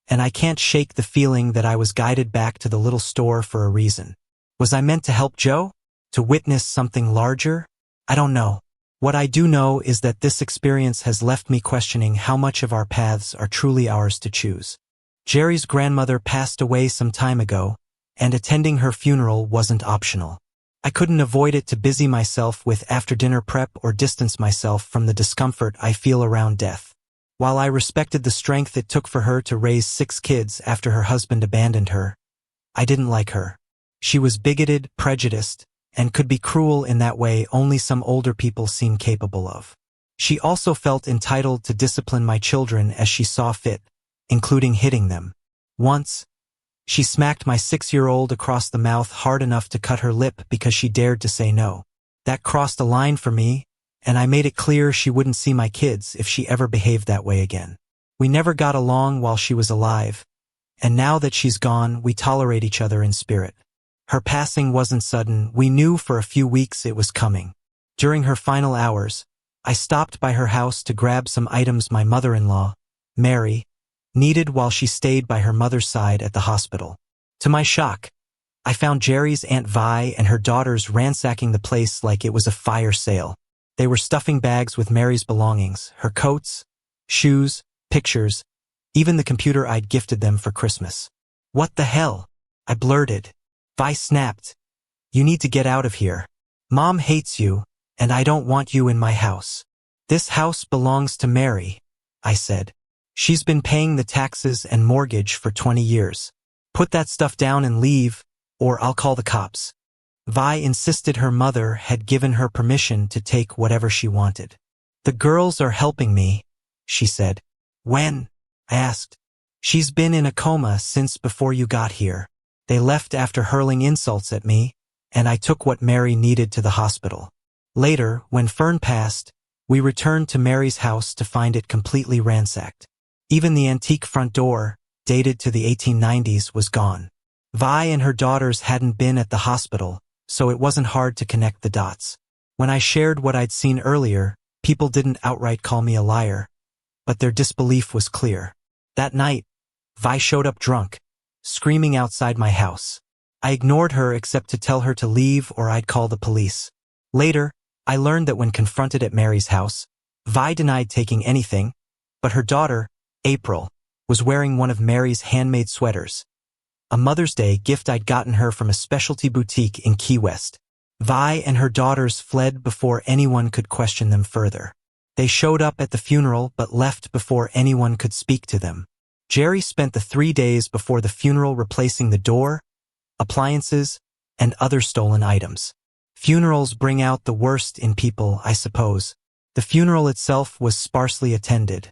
and I can't shake the feeling that I was guided back to the little store for a reason. Was I meant to help Joe? To witness something larger? I don't know. What I do know is that this experience has left me questioning how much of our paths are truly ours to choose. Jerry's grandmother passed away some time ago, and attending her funeral wasn't optional. I couldn't avoid it to busy myself with after-dinner prep or distance myself from the discomfort I feel around death. While I respected the strength it took for her to raise 6 kids after her husband abandoned her, I didn't like her. She was bigoted, prejudiced, and could be cruel in that way only some older people seem capable of. She also felt entitled to discipline my children as she saw fit, including hitting them. Once, she smacked my 6-year-old across the mouth hard enough to cut her lip because she dared to say no. That crossed a line for me, and I made it clear she wouldn't see my kids if she ever behaved that way again. We never got along while she was alive, and now that she's gone, we tolerate each other in spirit. Her passing wasn't sudden. We knew for a few weeks it was coming. During her final hours, I stopped by her house to grab some items my mother-in-law, Mary, needed while she stayed by her mother's side at the hospital. To my shock, I found Jerry's Aunt Vi and her daughters ransacking the place like it was a fire sale. They were stuffing bags with Mary's belongings, her coats, shoes, pictures, even the computer I'd gifted them for Christmas. "What the hell?" I blurted. Vi snapped. "You need to get out of here. Mom hates you, and I don't want you in my house." "This house belongs to Mary," I said. "She's been paying the taxes and mortgage for 20 years. Put that stuff down and leave, or I'll call the cops." Vi insisted her mother had given her permission to take whatever she wanted. "The girls are helping me," she said. "When?" I asked. "She's been in a coma since before you got here. They left after hurling insults at me, and I took what Mary needed to the hospital." Later, when Fern passed, we returned to Mary's house to find it completely ransacked. Even the antique front door, dated to the 1890s, was gone. Vi and her daughters hadn't been at the hospital, so it wasn't hard to connect the dots. When I shared what I'd seen earlier, people didn't outright call me a liar, but their disbelief was clear. That night, Vi showed up drunk, screaming outside my house. I ignored her except to tell her to leave or I'd call the police. Later, I learned that when confronted at Mary's house, Vi denied taking anything, but her daughter, April, was wearing one of Mary's handmade sweaters, a Mother's Day gift I'd gotten her from a specialty boutique in Key West. Vi and her daughters fled before anyone could question them further. They showed up at the funeral but left before anyone could speak to them. Jerry spent the 3 days before the funeral replacing the door, appliances, and other stolen items. Funerals bring out the worst in people, I suppose. The funeral itself was sparsely attended,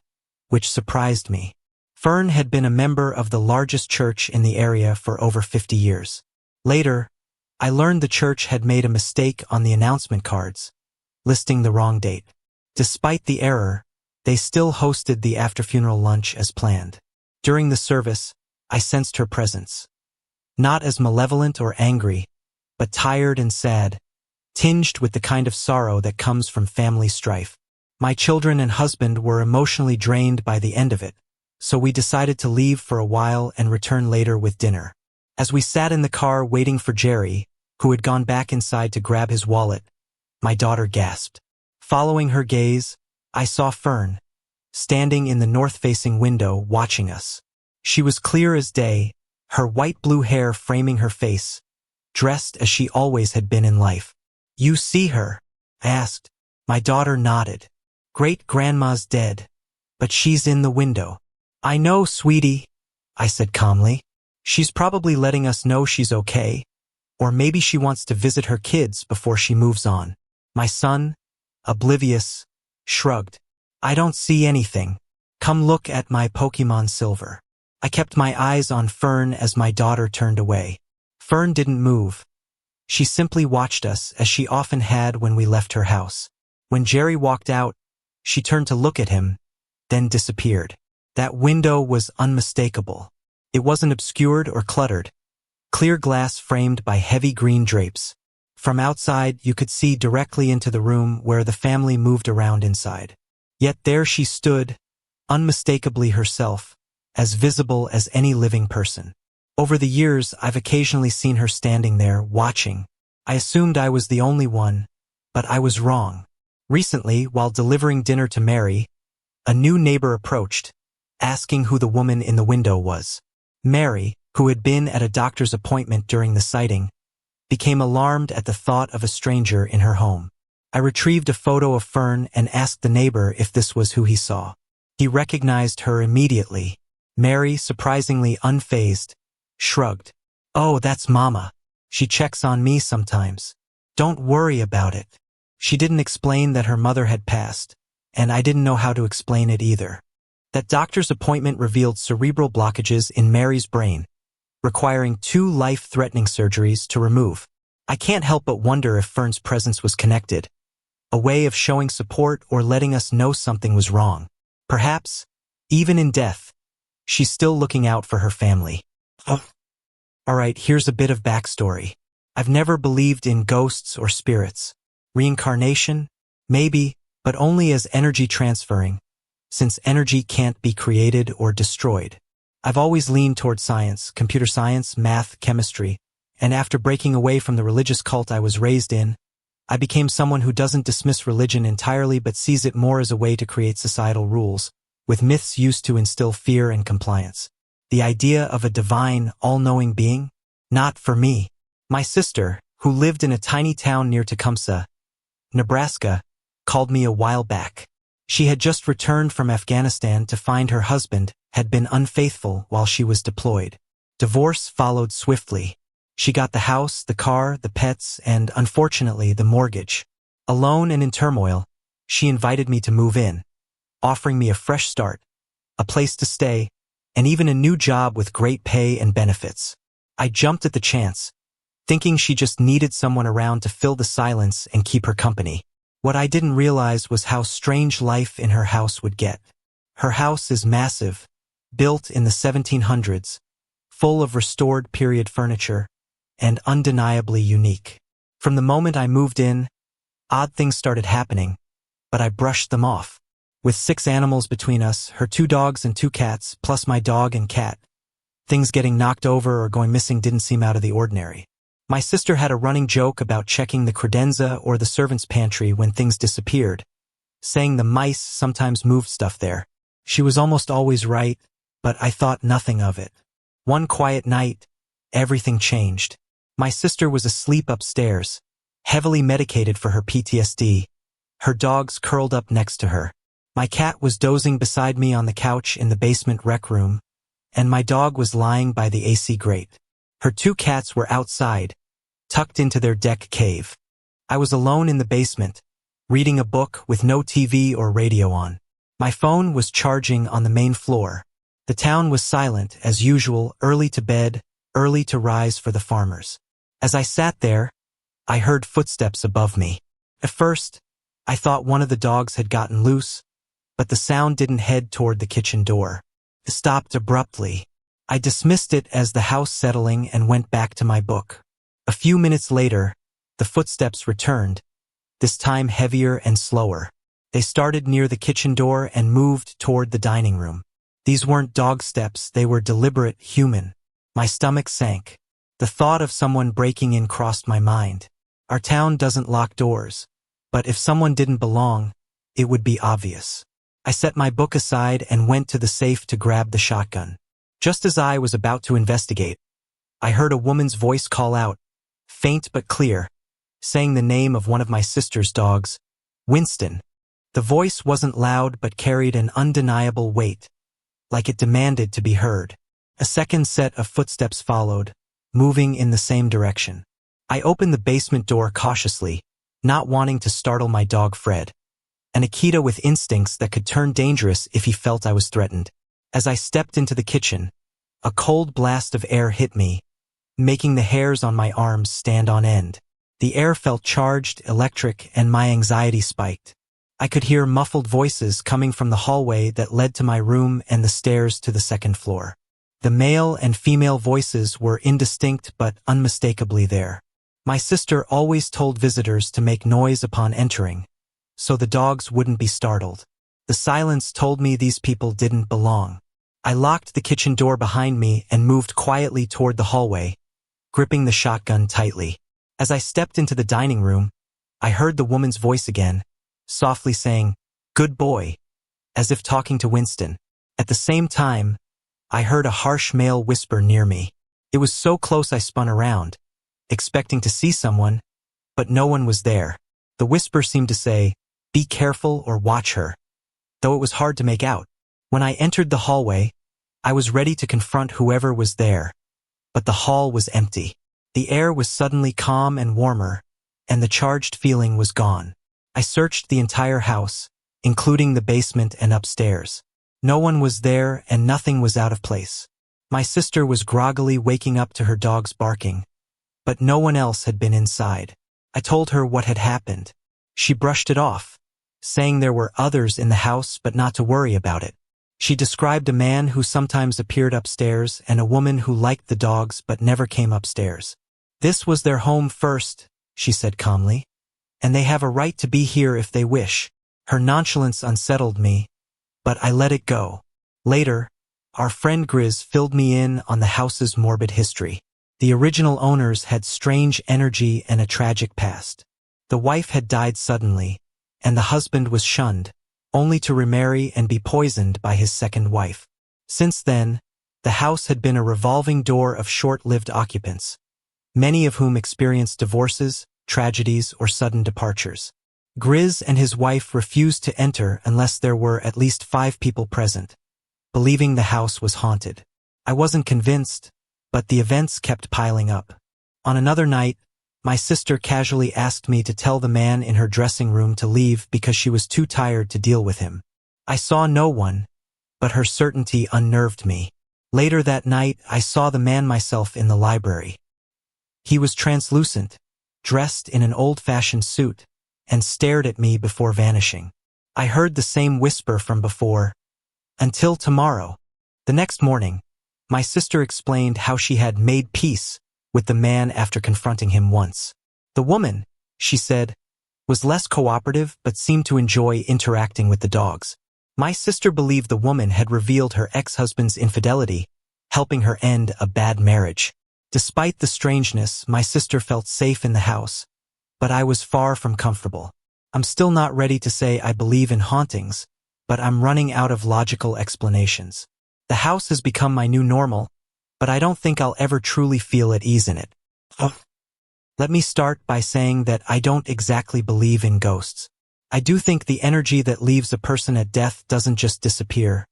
which surprised me. Fern had been a member of the largest church in the area for over 50 years. Later, I learned the church had made a mistake on the announcement cards, listing the wrong date. Despite the error, they still hosted the after-funeral lunch as planned. During the service, I sensed her presence. Not as malevolent or angry, but tired and sad, tinged with the kind of sorrow that comes from family strife. My children and husband were emotionally drained by the end of it, so we decided to leave for a while and return later with dinner. As we sat in the car waiting for Jerry, who had gone back inside to grab his wallet, my daughter gasped. Following her gaze, I saw Fern, standing in the north-facing window watching us. She was clear as day, her white-blue hair framing her face, dressed as she always had been in life. "You see her?" I asked. My daughter nodded. "Great-grandma's dead, but she's in the window." "I know, sweetie," I said calmly. "She's probably letting us know she's okay, or maybe she wants to visit her kids before she moves on." My son, oblivious, shrugged. "I don't see anything. Come look at my Pokemon Silver." I kept my eyes on Fern as my daughter turned away. Fern didn't move. She simply watched us as she often had when we left her house. When Jerry walked out, she turned to look at him, then disappeared. That window was unmistakable. It wasn't obscured or cluttered. Clear glass framed by heavy green drapes. From outside, you could see directly into the room where the family moved around inside. Yet there she stood, unmistakably herself, as visible as any living person. Over the years, I've occasionally seen her standing there, watching. I assumed I was the only one, but I was wrong. Recently, while delivering dinner to Mary, a new neighbor approached, asking who the woman in the window was. Mary, who had been at a doctor's appointment during the sighting, became alarmed at the thought of a stranger in her home. I retrieved a photo of Fern and asked the neighbor if this was who he saw. He recognized her immediately. Mary, surprisingly unfazed, shrugged. "Oh, that's Mama. She checks on me sometimes. Don't worry about it." She didn't explain that her mother had passed, and I didn't know how to explain it either. That doctor's appointment revealed cerebral blockages in Mary's brain, requiring 2 life-threatening surgeries to remove. I can't help but wonder if Fern's presence was connected, a way of showing support or letting us know something was wrong. Perhaps, even in death, she's still looking out for her family. Alright, here's a bit of backstory. I've never believed in ghosts or spirits. Reincarnation? Maybe, but only as energy transferring, since energy can't be created or destroyed. I've always leaned toward science, computer science, math, chemistry, and after breaking away from the religious cult I was raised in, I became someone who doesn't dismiss religion entirely but sees it more as a way to create societal rules, with myths used to instill fear and compliance. The idea of a divine, all-knowing being? Not for me. My sister, who lived in a tiny town near Tecumseh, Nebraska, called me a while back. She had just returned from Afghanistan to find her husband had been unfaithful while she was deployed. Divorce followed swiftly. She got the house, the car, the pets, and, unfortunately, the mortgage. Alone and in turmoil, she invited me to move in, offering me a fresh start, a place to stay, and even a new job with great pay and benefits. I jumped at the chance, thinking she just needed someone around to fill the silence and keep her company. What I didn't realize was how strange life in her house would get. Her house is massive, built in the 1700s, full of restored period furniture, and undeniably unique. From the moment I moved in, odd things started happening, but I brushed them off. With 6 animals between us, her 2 dogs and 2 cats, plus my dog and cat, things getting knocked over or going missing didn't seem out of the ordinary. My sister had a running joke about checking the credenza or the servants' pantry when things disappeared, saying the mice sometimes moved stuff there. She was almost always right, but I thought nothing of it. One quiet night, everything changed. My sister was asleep upstairs, heavily medicated for her PTSD, her dogs curled up next to her. My cat was dozing beside me on the couch in the basement rec room, and my dog was lying by the AC grate. Her 2 cats were outside, tucked into their deck cave. I was alone in the basement, reading a book with no TV or radio on. My phone was charging on the main floor. The town was silent, as usual, early to bed, early to rise for the farmers. As I sat there, I heard footsteps above me. At first, I thought one of the dogs had gotten loose, but the sound didn't head toward the kitchen door. It stopped abruptly. I dismissed it as the house settling and went back to my book. A few minutes later, the footsteps returned, this time heavier and slower. They started near the kitchen door and moved toward the dining room. These weren't dog steps, they were deliberate, human. My stomach sank. The thought of someone breaking in crossed my mind. Our town doesn't lock doors, but if someone didn't belong, it would be obvious. I set my book aside and went to the safe to grab the shotgun. Just as I was about to investigate, I heard a woman's voice call out, faint but clear, saying the name of one of my sister's dogs, Winston. The voice wasn't loud but carried an undeniable weight, like it demanded to be heard. A second set of footsteps followed, moving in the same direction. I opened the basement door cautiously, not wanting to startle my dog Fred, an Akita with instincts that could turn dangerous if he felt I was threatened. As I stepped into the kitchen, a cold blast of air hit me, making the hairs on my arms stand on end. The air felt charged, electric, and my anxiety spiked. I could hear muffled voices coming from the hallway that led to my room and the stairs to the second floor. The male and female voices were indistinct but unmistakably there. My sister always told visitors to make noise upon entering, so the dogs wouldn't be startled. The silence told me these people didn't belong. I locked the kitchen door behind me and moved quietly toward the hallway, gripping the shotgun tightly. As I stepped into the dining room, I heard the woman's voice again, softly saying, "Good boy," as if talking to Winston. At the same time, I heard a harsh male whisper near me. It was so close I spun around, expecting to see someone, but no one was there. The whisper seemed to say, "Be careful or watch her," though it was hard to make out. When I entered the hallway, I was ready to confront whoever was there, but the hall was empty. The air was suddenly calm and warmer, and the charged feeling was gone. I searched the entire house, including the basement and upstairs. No one was there and nothing was out of place. My sister was groggily waking up to her dog's barking, but no one else had been inside. I told her what had happened. She brushed it off, saying there were others in the house but not to worry about it. She described a man who sometimes appeared upstairs and a woman who liked the dogs but never came upstairs. This was their home first, she said calmly, and they have a right to be here if they wish. Her nonchalance unsettled me, but I let it go. Later, our friend Grizz filled me in on the house's morbid history. The original owners had strange energy and a tragic past. The wife had died suddenly, and the husband was shunned, only to remarry and be poisoned by his second wife. Since then, the house had been a revolving door of short-lived occupants, many of whom experienced divorces, tragedies, or sudden departures. Grizz and his wife refused to enter unless there were at least 5 people present, believing the house was haunted. I wasn't convinced, but the events kept piling up. On another night, my sister casually asked me to tell the man in her dressing room to leave because she was too tired to deal with him. I saw no one, but her certainty unnerved me. Later that night, I saw the man myself in the library. He was translucent, dressed in an old-fashioned suit, and stared at me before vanishing. I heard the same whisper from before, "Until tomorrow." The next morning, my sister explained how she had made peace with the man after confronting him once. The woman, she said, was less cooperative but seemed to enjoy interacting with the dogs. My sister believed the woman had revealed her ex-husband's infidelity, helping her end a bad marriage. Despite the strangeness, my sister felt safe in the house, but I was far from comfortable. I'm still not ready to say I believe in hauntings, but I'm running out of logical explanations. The house has become my new normal, but I don't think I'll ever truly feel at ease in it. Let me start by saying that I don't exactly believe in ghosts. I do think the energy that leaves a person at death doesn't just disappear.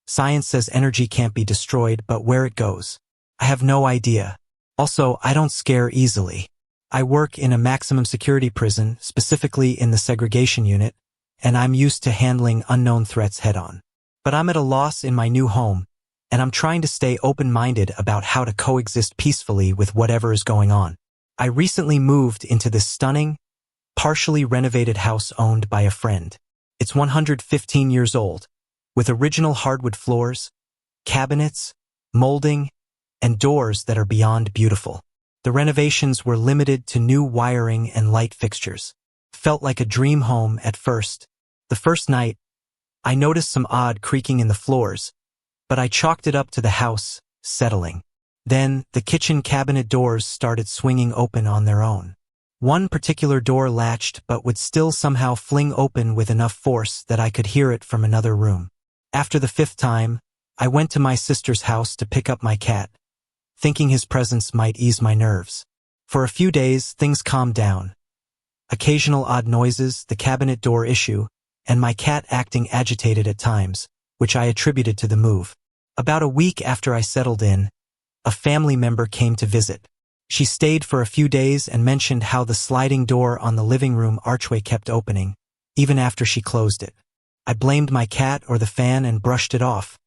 Science says energy can't be destroyed, but where it goes, I have no idea. Also, I don't scare easily. I work in a maximum security prison, specifically in the segregation unit, and I'm used to handling unknown threats head-on. But I'm at a loss in my new home, and I'm trying to stay open-minded about how to coexist peacefully with whatever is going on. I recently moved into this stunning, partially renovated house owned by a friend. It's 115 years old, with original hardwood floors, cabinets, molding, and doors that are beyond beautiful. The renovations were limited to new wiring and light fixtures. Felt like a dream home at first. The first night, I noticed some odd creaking in the floors, but I chalked it up to the house settling. Then, the kitchen cabinet doors started swinging open on their own. One particular door latched but would still somehow fling open with enough force that I could hear it from another room. After the 5th time, I went to my sister's house to pick up my cat, thinking his presence might ease my nerves. For a few days, things calmed down. Occasional odd noises, the cabinet door issue, and my cat acting agitated at times, which I attributed to the move. About a week after I settled in, a family member came to visit. She stayed for a few days and mentioned how the sliding door on the living room archway kept opening, even after she closed it. I blamed my cat or the fan and brushed it off,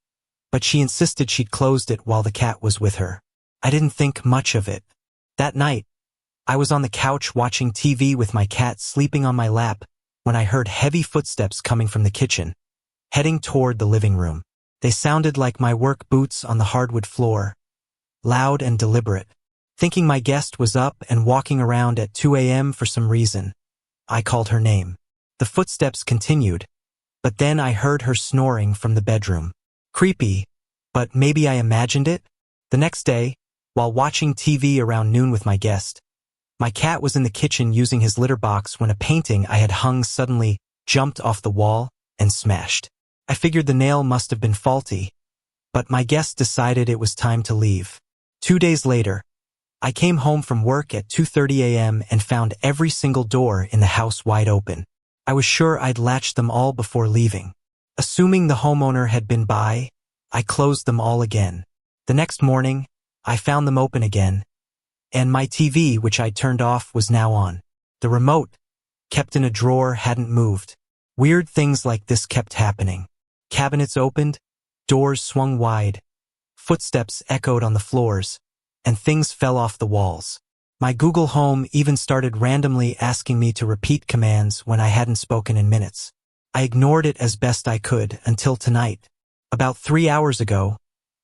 but she insisted she'd closed it while the cat was with her. I didn't think much of it. That night, I was on the couch watching TV with my cat sleeping on my lap when I heard heavy footsteps coming from the kitchen, heading toward the living room. They sounded like my work boots on the hardwood floor, loud and deliberate. Thinking my guest was up and walking around at 2 a.m. for some reason, I called her name. The footsteps continued, but then I heard her snoring from the bedroom. Creepy, but maybe I imagined it? The next day, while watching TV around noon with my guest, my cat was in the kitchen using his litter box when a painting I had hung suddenly jumped off the wall and smashed. I figured the nail must have been faulty, but my guest decided it was time to leave. 2 days later, I came home from work at 2:30 a.m. and found every single door in the house wide open. I was sure I'd latched them all before leaving. Assuming the homeowner had been by, I closed them all again. The next morning, I found them open again, and my TV, which I'd turned off, was now on. The remote, kept in a drawer, hadn't moved. Weird things like this kept happening. Cabinets opened, doors swung wide, footsteps echoed on the floors, and things fell off the walls. My Google Home even started randomly asking me to repeat commands when I hadn't spoken in minutes. I ignored it as best I could until tonight. About 3 hours ago,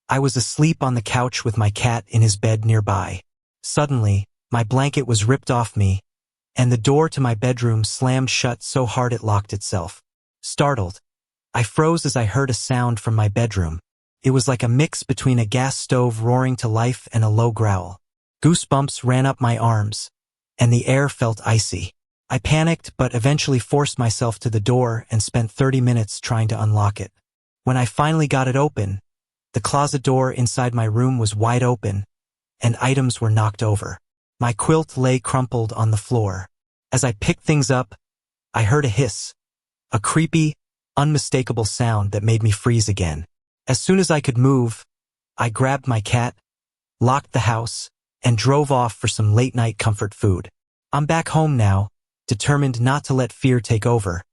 I was asleep on the couch with my cat in his bed nearby. Suddenly, my blanket was ripped off me, and the door to my bedroom slammed shut so hard it locked itself. Startled, I froze as I heard a sound from my bedroom. It was like a mix between a gas stove roaring to life and a low growl. Goosebumps ran up my arms, and the air felt icy. I panicked but eventually forced myself to the door and spent 30 minutes trying to unlock it. When I finally got it open, the closet door inside my room was wide open, and items were knocked over. My quilt lay crumpled on the floor. As I picked things up, I heard a hiss, a creepy, unmistakable sound that made me freeze again. As soon as I could move, I grabbed my cat, locked the house, and drove off for some late-night comfort food. I'm back home now, determined not to let fear take over,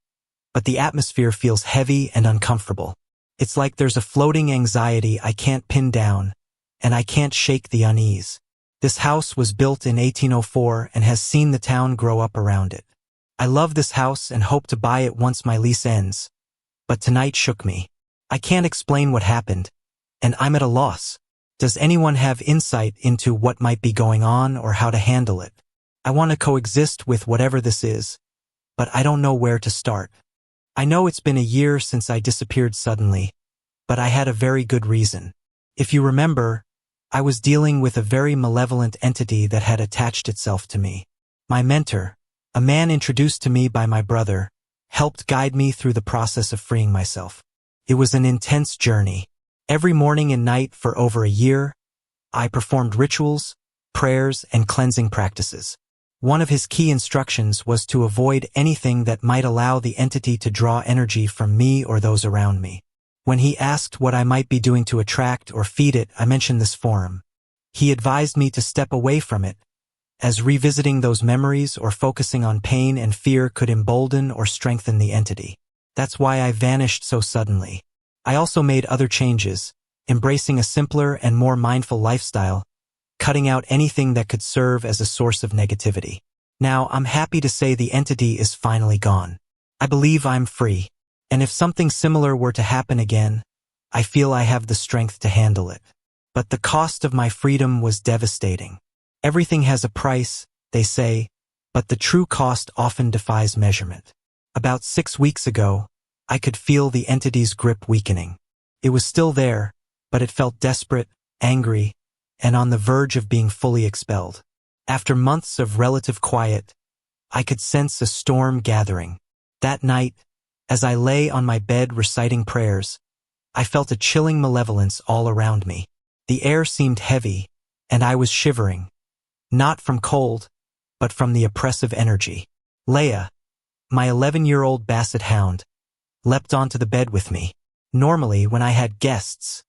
but the atmosphere feels heavy and uncomfortable. It's like there's a floating anxiety I can't pin down, and I can't shake the unease. This house was built in 1804 and has seen the town grow up around it. I love this house and hope to buy it once my lease ends, but tonight shook me. I can't explain what happened, and I'm at a loss. Does anyone have insight into what might be going on or how to handle it? I want to coexist with whatever this is, but I don't know where to start. I know it's been a year since I disappeared suddenly, but I had a very good reason. If you remember, I was dealing with a very malevolent entity that had attached itself to me. My mentor, a man introduced to me by my brother, helped guide me through the process of freeing myself. It was an intense journey. Every morning and night for over a year, I performed rituals, prayers, and cleansing practices. One of his key instructions was to avoid anything that might allow the entity to draw energy from me or those around me. When he asked what I might be doing to attract or feed it, I mentioned this form. He advised me to step away from it, as revisiting those memories or focusing on pain and fear could embolden or strengthen the entity. That's why I vanished so suddenly. I also made other changes, embracing a simpler and more mindful lifestyle, cutting out anything that could serve as a source of negativity. Now, I'm happy to say the entity is finally gone. I believe I'm free, and if something similar were to happen again, I feel I have the strength to handle it. But the cost of my freedom was devastating. Everything has a price, they say, but the true cost often defies measurement. About 6 weeks ago, I could feel the entity's grip weakening. It was still there, but it felt desperate, angry, and on the verge of being fully expelled. After months of relative quiet, I could sense a storm gathering. That night, as I lay on my bed reciting prayers, I felt a chilling malevolence all around me. The air seemed heavy, and I was shivering, not from cold, but from the oppressive energy. Leia, my 11-year-old basset hound, leapt onto the bed with me. Normally, when I had guests,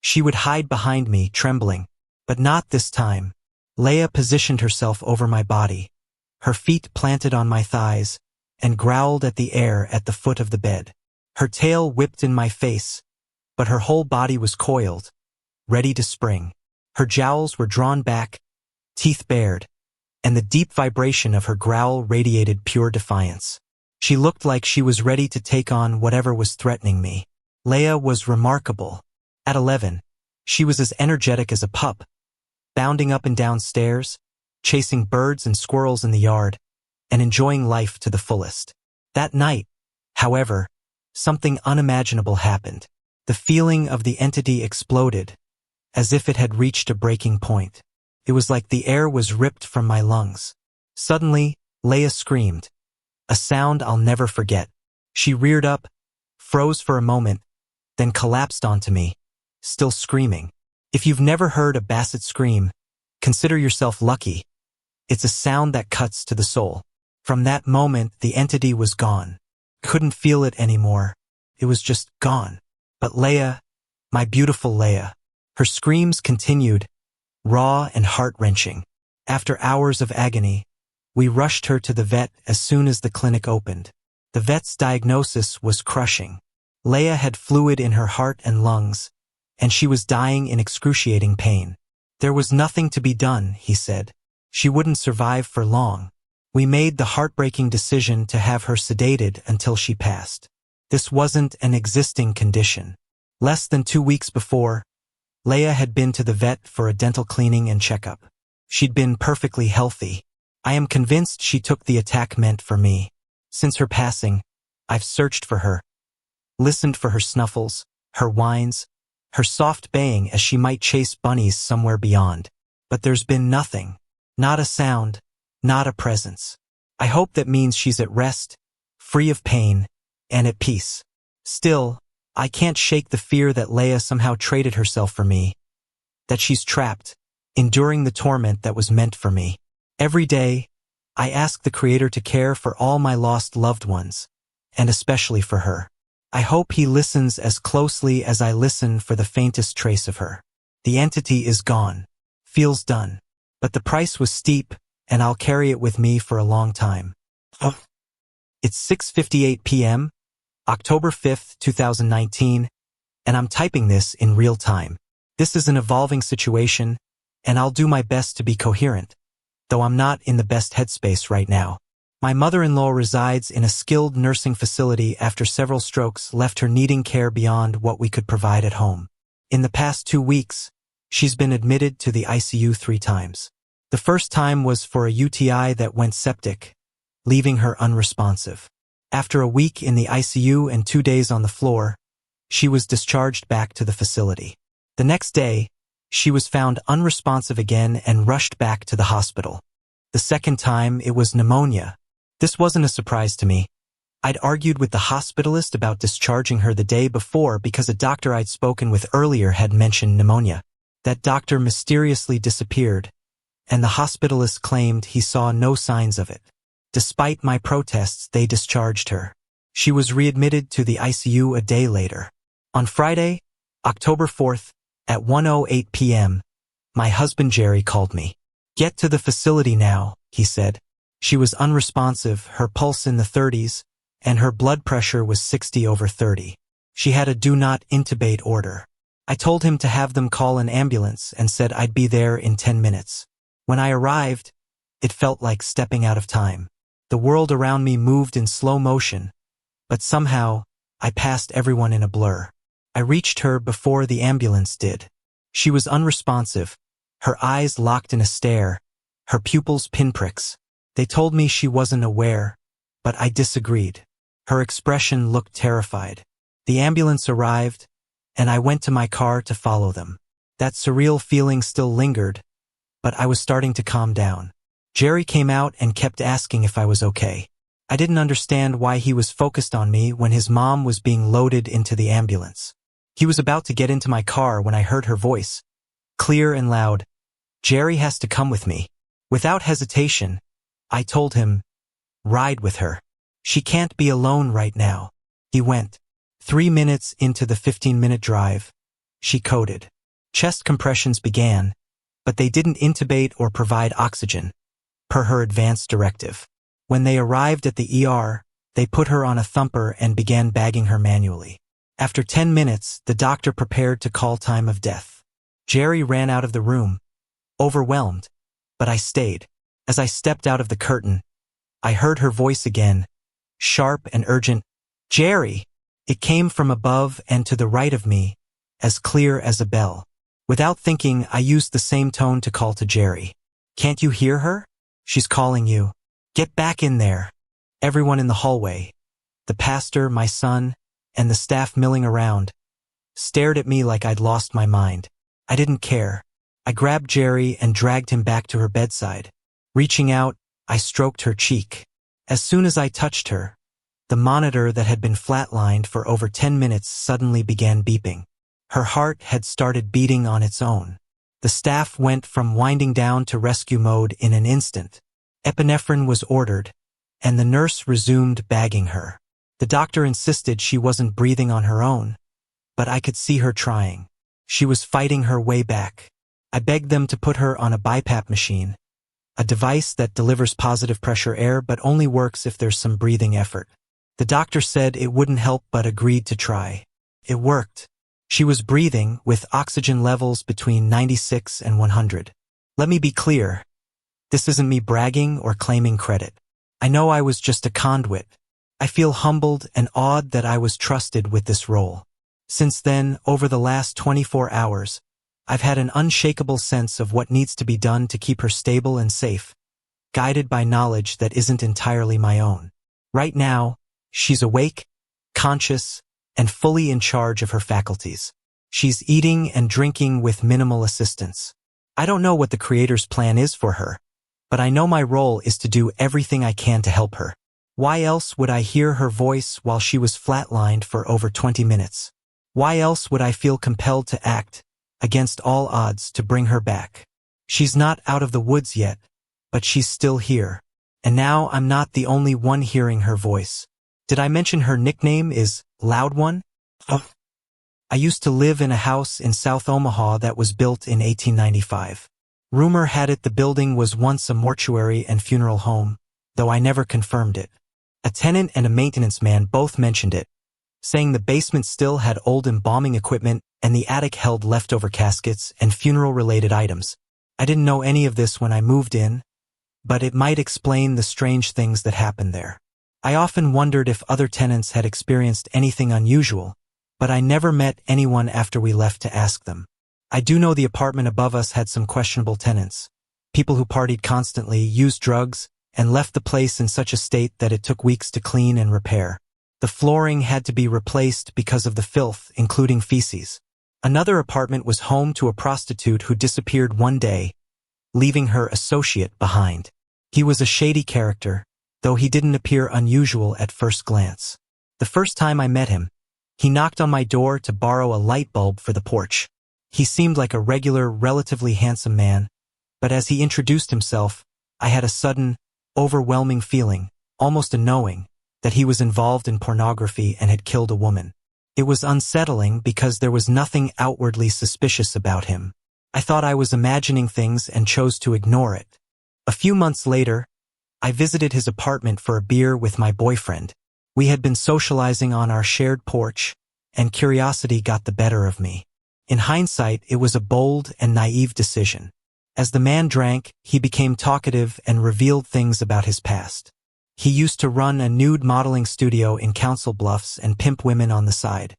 she would hide behind me, trembling. But not this time. Leia positioned herself over my body, her feet planted on my thighs, and growled at the air at the foot of the bed. Her tail whipped in my face, but her whole body was coiled, ready to spring. Her jowls were drawn back, teeth bared, and the deep vibration of her growl radiated pure defiance. She looked like she was ready to take on whatever was threatening me. Leia was remarkable. At 11, she was as energetic as a pup, bounding up and down stairs, chasing birds and squirrels in the yard, and enjoying life to the fullest. That night, however, something unimaginable happened. The feeling of the entity exploded, as if it had reached a breaking point. It was like the air was ripped from my lungs. Suddenly, Leia screamed, a sound I'll never forget. She reared up, froze for a moment, then collapsed onto me, still screaming. If you've never heard a basset scream, consider yourself lucky. It's a sound that cuts to the soul. From that moment, the entity was gone. Couldn't feel it anymore. It was just gone. But Leia, my beautiful Leia, her screams continued, raw and heart-wrenching. After hours of agony, we rushed her to the vet as soon as the clinic opened. The vet's diagnosis was crushing. Leia had fluid in her heart and lungs, and she was dying in excruciating pain. There was nothing to be done, he said. She wouldn't survive for long. We made the heartbreaking decision to have her sedated until she passed. This wasn't an existing condition. Less than 2 weeks before, Leia had been to the vet for a dental cleaning and checkup. She'd been perfectly healthy. I am convinced she took the attack meant for me. Since her passing, I've searched for her, listened for her snuffles, her whines, her soft baying as she might chase bunnies somewhere beyond. But there's been nothing. Not a sound, not a presence. I hope that means she's at rest, free of pain, and at peace. Still, I can't shake the fear that Leia somehow traded herself for me, that she's trapped, enduring the torment that was meant for me. Every day, I ask the Creator to care for all my lost loved ones, and especially for her. I hope He listens as closely as I listen for the faintest trace of her. The entity is gone. Feels done. But the price was steep, and I'll carry it with me for a long time. It's 6:58 p.m., October 5th, 2019, and I'm typing this in real time. This is an evolving situation, and I'll do my best to be coherent, though I'm not in the best headspace right now. My mother-in-law resides in a skilled nursing facility after several strokes left her needing care beyond what we could provide at home. In the past 2 weeks, she's been admitted to the ICU 3 times. The first time was for a UTI that went septic, leaving her unresponsive. After a week in the ICU and 2 days on the floor, she was discharged back to the facility. The next day, she was found unresponsive again and rushed back to the hospital. The second time, it was pneumonia. This wasn't a surprise to me. I'd argued with the hospitalist about discharging her the day before because a doctor I'd spoken with earlier had mentioned pneumonia. That doctor mysteriously disappeared, and the hospitalist claimed he saw no signs of it. Despite my protests, they discharged her. She was readmitted to the ICU a day later. On Friday, October 4th, at 1:08 p.m., my husband Jerry called me. "Get to the facility now," he said. She was unresponsive, her pulse in the 30s, and her blood pressure was 60/30. She had a do not intubate order. I told him to have them call an ambulance and said I'd be there in 10 minutes. When I arrived, it felt like stepping out of time. The world around me moved in slow motion, but somehow I passed everyone in a blur. I reached her before the ambulance did. She was unresponsive, her eyes locked in a stare, her pupils pinpricks. They told me she wasn't aware, but I disagreed. Her expression looked terrified. The ambulance arrived, and I went to my car to follow them. That surreal feeling still lingered, but I was starting to calm down. Jerry came out and kept asking if I was okay. I didn't understand why he was focused on me when his mom was being loaded into the ambulance. He was about to get into my car when I heard her voice, clear and loud. "Jerry has to come with me." Without hesitation, I told him, "Ride with her. She can't be alone right now." He went. 3 minutes into the 15-minute drive, she coded. Chest compressions began, but they didn't intubate or provide oxygen, per her advanced directive. When they arrived at the ER, they put her on a thumper and began bagging her manually. After 10 minutes, the doctor prepared to call time of death. Jerry ran out of the room, overwhelmed, but I stayed. As I stepped out of the curtain, I heard her voice again, sharp and urgent. "Jerry!" It came from above and to the right of me, as clear as a bell. Without thinking, I used the same tone to call to Jerry. "Can't you hear her? She's calling you. Get back in there." Everyone in the hallway, the pastor, my son, and the staff milling around, stared at me like I'd lost my mind. I didn't care. I grabbed Jerry and dragged him back to her bedside. Reaching out, I stroked her cheek. As soon as I touched her, the monitor that had been flatlined for over 10 minutes suddenly began beeping. Her heart had started beating on its own. The staff went from winding down to rescue mode in an instant. Epinephrine was ordered, and the nurse resumed bagging her. The doctor insisted she wasn't breathing on her own, but I could see her trying. She was fighting her way back. I begged them to put her on a BiPAP machine, a device that delivers positive pressure air but only works if there's some breathing effort. The doctor said it wouldn't help but agreed to try. It worked. She was breathing with oxygen levels between 96 and 100. Let me be clear. This isn't me bragging or claiming credit. I know I was just a conduit. I feel humbled and awed that I was trusted with this role. Since then, over the last 24 hours, I've had an unshakable sense of what needs to be done to keep her stable and safe, guided by knowledge that isn't entirely my own. Right now, she's awake, conscious, and fully in charge of her faculties. She's eating and drinking with minimal assistance. I don't know what the Creator's plan is for her, but I know my role is to do everything I can to help her. Why else would I hear her voice while she was flatlined for over 20 minutes? Why else would I feel compelled to act, against all odds, to bring her back? She's not out of the woods yet, but she's still here. And now I'm not the only one hearing her voice. Did I mention her nickname is Loud One? I used to live in a house in South Omaha that was built in 1895. Rumor had it the building was once a mortuary and funeral home, though I never confirmed it. A tenant and a maintenance man both mentioned it, saying the basement still had old embalming equipment and the attic held leftover caskets and funeral-related items. I didn't know any of this when I moved in, but it might explain the strange things that happened there. I often wondered if other tenants had experienced anything unusual, but I never met anyone after we left to ask them. I do know the apartment above us had some questionable tenants. People who partied constantly, used drugs, and left the place in such a state that it took weeks to clean and repair. The flooring had to be replaced because of the filth, including feces. Another apartment was home to a prostitute who disappeared one day, leaving her associate behind. He was a shady character, though he didn't appear unusual at first glance. The first time I met him, he knocked on my door to borrow a light bulb for the porch. He seemed like a regular, relatively handsome man, but as he introduced himself, I had a sudden, overwhelming feeling, almost a knowing, that he was involved in pornography and had killed a woman. It was unsettling because there was nothing outwardly suspicious about him. I thought I was imagining things and chose to ignore it. A few months later, I visited his apartment for a beer with my boyfriend. We had been socializing on our shared porch, and curiosity got the better of me. In hindsight, it was a bold and naive decision. As the man drank, he became talkative and revealed things about his past. He used to run a nude modeling studio in Council Bluffs and pimp women on the side.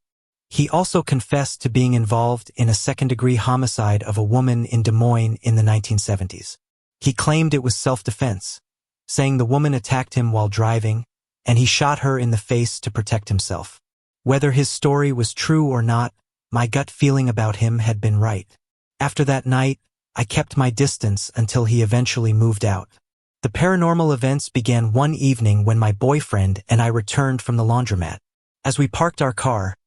He also confessed to being involved in a second-degree homicide of a woman in Des Moines in the 1970s. He claimed it was self-defense, saying the woman attacked him while driving, and he shot her in the face to protect himself. Whether his story was true or not, my gut feeling about him had been right. After that night, I kept my distance until he eventually moved out. The paranormal events began one evening when my boyfriend and I returned from the laundromat. As we parked our car,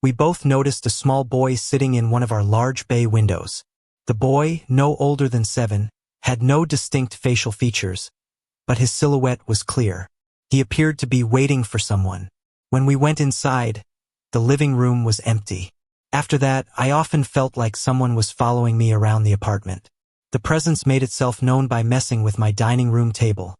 we both noticed a small boy sitting in one of our large bay windows. The boy, no older than 7, had no distinct facial features, but his silhouette was clear. He appeared to be waiting for someone. When we went inside, the living room was empty. After that, I often felt like someone was following me around the apartment. The presence made itself known by messing with my dining room table,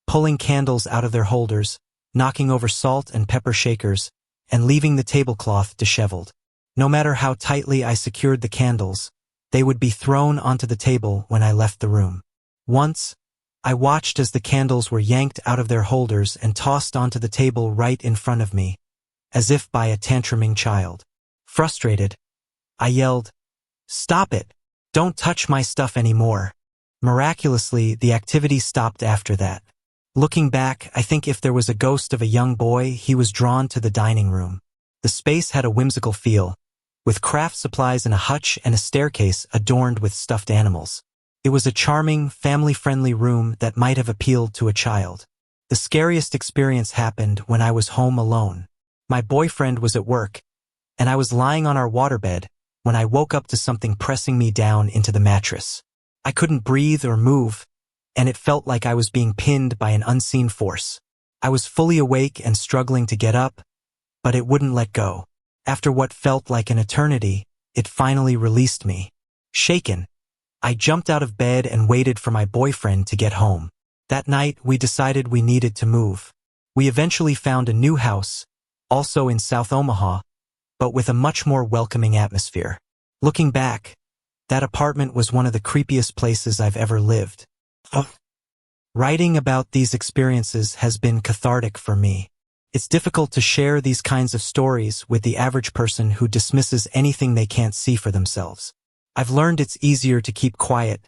pulling candles out of their holders, knocking over salt and pepper shakers, and leaving the tablecloth disheveled. No matter how tightly I secured the candles, they would be thrown onto the table when I left the room. Once, I watched as the candles were yanked out of their holders and tossed onto the table right in front of me, as if by a tantruming child. Frustrated, I yelled, "Stop it! Don't touch my stuff anymore." Miraculously, the activity stopped after that. Looking back, I think if there was a ghost of a young boy, he was drawn to the dining room. The space had a whimsical feel, with craft supplies in a hutch and a staircase adorned with stuffed animals. It was a charming, family-friendly room that might have appealed to a child. The scariest experience happened when I was home alone. My boyfriend was at work, and I was lying on our waterbed when I woke up to something pressing me down into the mattress. I couldn't breathe or move, and it felt like I was being pinned by an unseen force. I was fully awake and struggling to get up, but it wouldn't let go. After what felt like an eternity, it finally released me. Shaken, I jumped out of bed and waited for my boyfriend to get home. That night, we decided we needed to move. We eventually found a new house, also in South Omaha, but with a much more welcoming atmosphere. Looking back, that apartment was one of the creepiest places I've ever lived. Writing about these experiences has been cathartic for me. It's difficult to share these kinds of stories with the average person who dismisses anything they can't see for themselves. I've learned it's easier to keep quiet,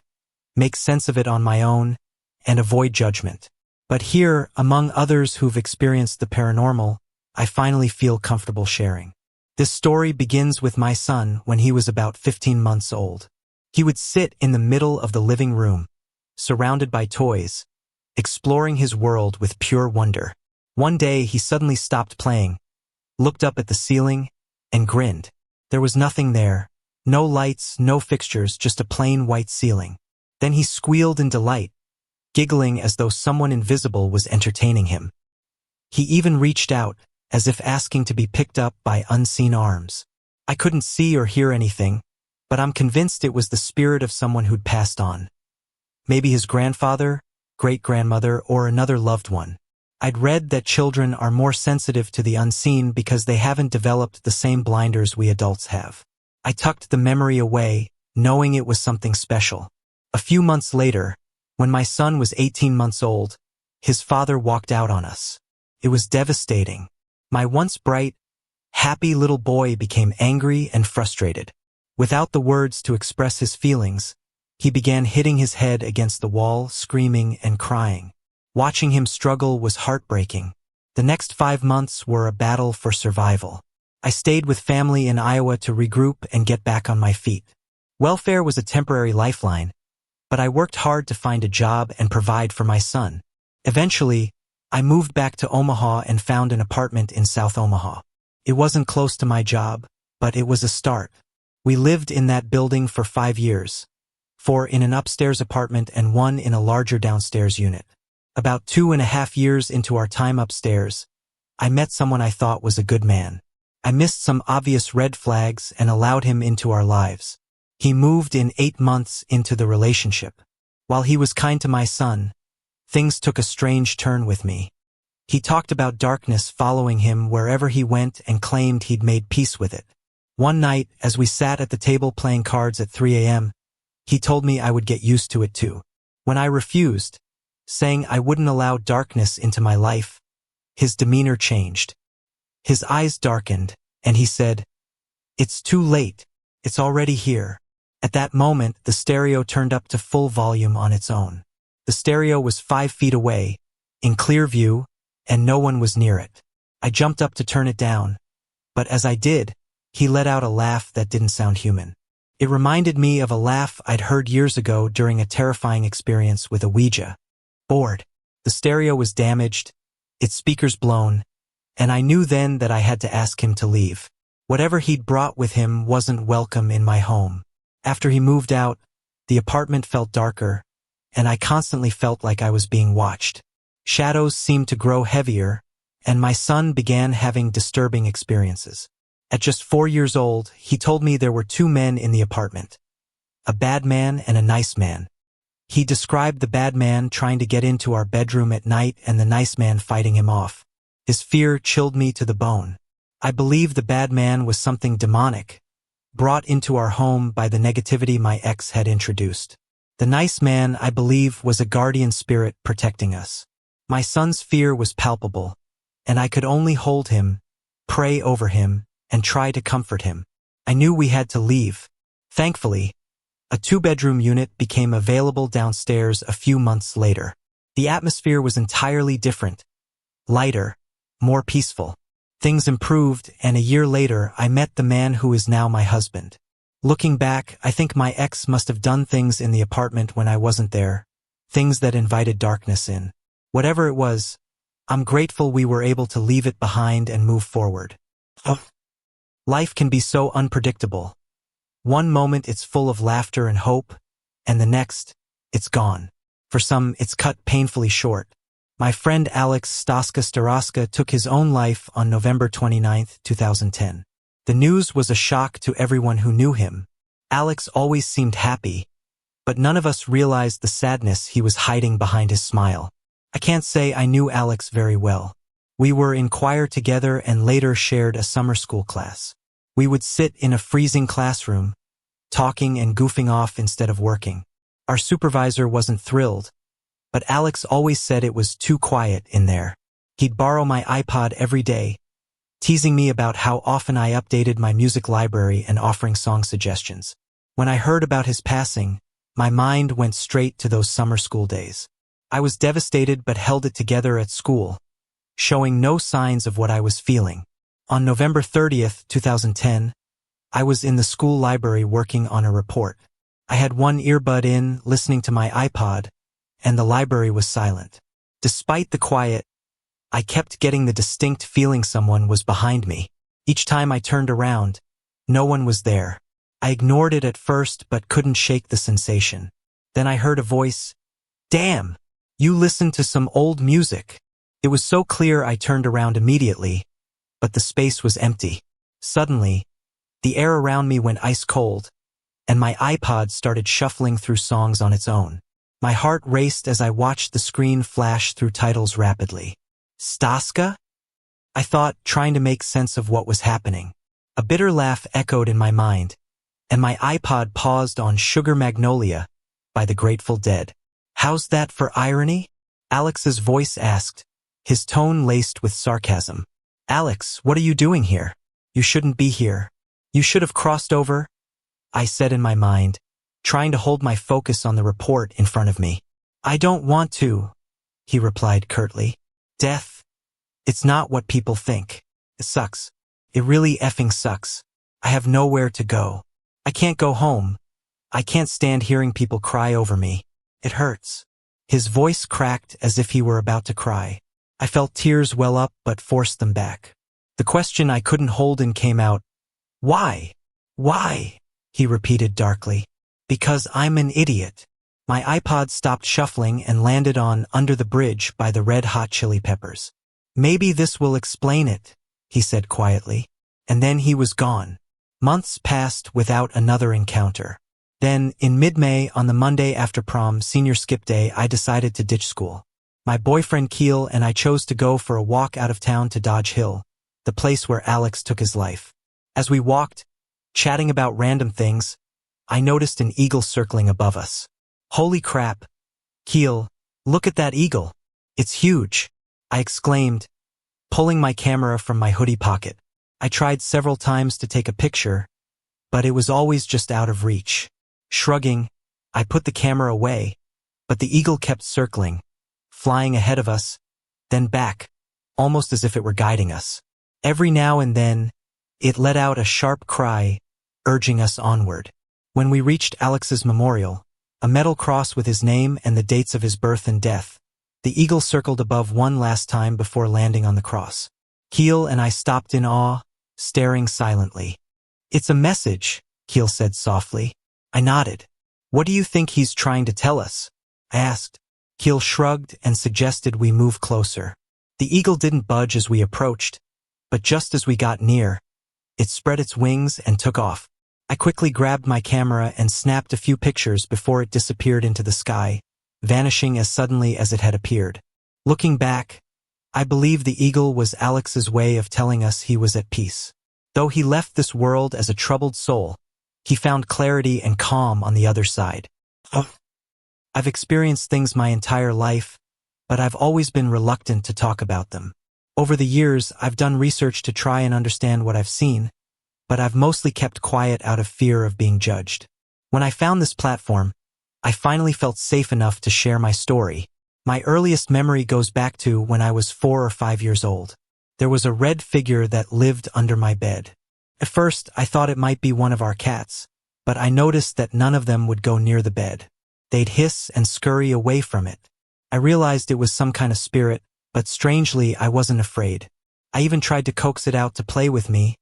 make sense of it on my own, and avoid judgment. But here, among others who've experienced the paranormal, I finally feel comfortable sharing. This story begins with my son when he was about 15 months old. He would sit in the middle of the living room, surrounded by toys, exploring his world with pure wonder. One day he suddenly stopped playing, looked up at the ceiling, and grinned. There was nothing there, no lights, no fixtures, just a plain white ceiling. Then he squealed in delight, giggling as though someone invisible was entertaining him. He even reached out, as if asking to be picked up by unseen arms. I couldn't see or hear anything, but I'm convinced it was the spirit of someone who'd passed on. Maybe his grandfather, great-grandmother, or another loved one. I'd read that children are more sensitive to the unseen because they haven't developed the same blinders we adults have. I tucked the memory away, knowing it was something special. A few months later, when my son was 18 months old, his father walked out on us. It was devastating. My once bright, happy little boy became angry and frustrated. Without the words to express his feelings, he began hitting his head against the wall, screaming and crying. Watching him struggle was heartbreaking. The next 5 months were a battle for survival. I stayed with family in Iowa to regroup and get back on my feet. Welfare was a temporary lifeline, but I worked hard to find a job and provide for my son. Eventually, I moved back to Omaha and found an apartment in South Omaha. It wasn't close to my job, but it was a start. We lived in that building for 5 years, 4 in an upstairs apartment and 1 in a larger downstairs unit. About 2.5 years into our time upstairs, I met someone I thought was a good man. I missed some obvious red flags and allowed him into our lives. He moved in 8 months into the relationship. While he was kind to my son, things took a strange turn with me. He talked about darkness following him wherever he went and claimed he'd made peace with it. One night, as we sat at the table playing cards at 3 a.m., he told me I would get used to it too. When I refused, saying I wouldn't allow darkness into my life, his demeanor changed. His eyes darkened, and he said, "It's too late. It's already here." At that moment, the stereo turned up to full volume on its own. The stereo was 5 feet away, in clear view, and no one was near it. I jumped up to turn it down, but as I did, he let out a laugh that didn't sound human. It reminded me of a laugh I'd heard years ago during a terrifying experience with a Ouija board. The stereo was damaged, its speakers blown, and I knew then that I had to ask him to leave. Whatever he'd brought with him wasn't welcome in my home. After he moved out, the apartment felt darker, and I constantly felt like I was being watched. Shadows seemed to grow heavier, and my son began having disturbing experiences. At just 4 years old, he told me there were 2 men in the apartment, a bad man and a nice man. He described the bad man trying to get into our bedroom at night and the nice man fighting him off. His fear chilled me to the bone. I believe the bad man was something demonic, brought into our home by the negativity my ex had introduced. The nice man, I believe, was a guardian spirit protecting us. My son's fear was palpable, and I could only hold him, pray over him, and try to comfort him. I knew we had to leave. Thankfully, a 2-bedroom unit became available downstairs a few months later. The atmosphere was entirely different, lighter, more peaceful. Things improved, and a year later I met the man who is now my husband. Looking back, I think my ex must have done things in the apartment when I wasn't there, things that invited darkness in. Whatever it was, I'm grateful we were able to leave it behind and move forward. Life can be so unpredictable. One moment it's full of laughter and hope, and the next, it's gone. For some, it's cut painfully short. My friend Alex Staroska took his own life on November 29, 2010. The news was a shock to everyone who knew him. Alex always seemed happy, but none of us realized the sadness he was hiding behind his smile. I can't say I knew Alex very well. We were in choir together and later shared a summer school class. We would sit in a freezing classroom, talking and goofing off instead of working. Our supervisor wasn't thrilled, but Alex always said it was too quiet in there. He'd borrow my iPod every day, teasing me about how often I updated my music library and offering song suggestions. When I heard about his passing, my mind went straight to those summer school days. I was devastated but held it together at school, showing no signs of what I was feeling. On November 30th, 2010, I was in the school library working on a report. I had one earbud in, listening to my iPod, and the library was silent. Despite the quiet, I kept getting the distinct feeling someone was behind me. Each time I turned around, no one was there. I ignored it at first but couldn't shake the sensation. Then I heard a voice, "Damn, you listened to some old music." It was so clear I turned around immediately, but the space was empty. Suddenly, the air around me went ice cold, and my iPod started shuffling through songs on its own. My heart raced as I watched the screen flash through titles rapidly. Staska? I thought, trying to make sense of what was happening. A bitter laugh echoed in my mind, and my iPod paused on Sugar Magnolia by the Grateful Dead. How's that for irony? Alex's voice asked, his tone laced with sarcasm. Alex, what are you doing here? You shouldn't be here. You should have crossed over, I said in my mind, trying to hold my focus on the report in front of me. I don't want to, he replied curtly. Death? It's not what people think. It sucks. It really effing sucks. I have nowhere to go. I can't go home. I can't stand hearing people cry over me. It hurts. His voice cracked as if he were about to cry. I felt tears well up but forced them back. The question I couldn't hold in came out. Why? Why? He repeated darkly. Because I'm an idiot. My iPod stopped shuffling and landed on Under the Bridge by the Red Hot Chili Peppers. Maybe this will explain it, he said quietly. And then he was gone. Months passed without another encounter. Then, in mid-May, on the Monday after prom, senior skip day, I decided to ditch school. My boyfriend Keel and I chose to go for a walk out of town to Dodge Hill, the place where Alex took his life. As we walked, chatting about random things, I noticed an eagle circling above us. Holy crap! Keel, look at that eagle. It's huge, I exclaimed, pulling my camera from my hoodie pocket. I tried several times to take a picture, but it was always just out of reach. Shrugging, I put the camera away, but the eagle kept circling, flying ahead of us, then back, almost as if it were guiding us. Every now and then, it let out a sharp cry, urging us onward. When we reached Alex's memorial, a metal cross with his name and the dates of his birth and death, the eagle circled above one last time before landing on the cross. Keel and I stopped in awe, staring silently. It's a message, Keel said softly. I nodded. What do you think he's trying to tell us? I asked. Keel shrugged and suggested we move closer. The eagle didn't budge as we approached, but just as we got near, it spread its wings and took off. I quickly grabbed my camera and snapped a few pictures before it disappeared into the sky, vanishing as suddenly as it had appeared. Looking back, I believe the eagle was Alex's way of telling us he was at peace. Though he left this world as a troubled soul, he found clarity and calm on the other side. I've experienced things my entire life, but I've always been reluctant to talk about them. Over the years, I've done research to try and understand what I've seen, but I've mostly kept quiet out of fear of being judged. When I found this platform, I finally felt safe enough to share my story. My earliest memory goes back to when I was 4 or 5 years old. There was a red figure that lived under my bed. At first, I thought it might be one of our cats, but I noticed that none of them would go near the bed. They'd hiss and scurry away from it. I realized it was some kind of spirit, but strangely, I wasn't afraid. I even tried to coax it out to play with me,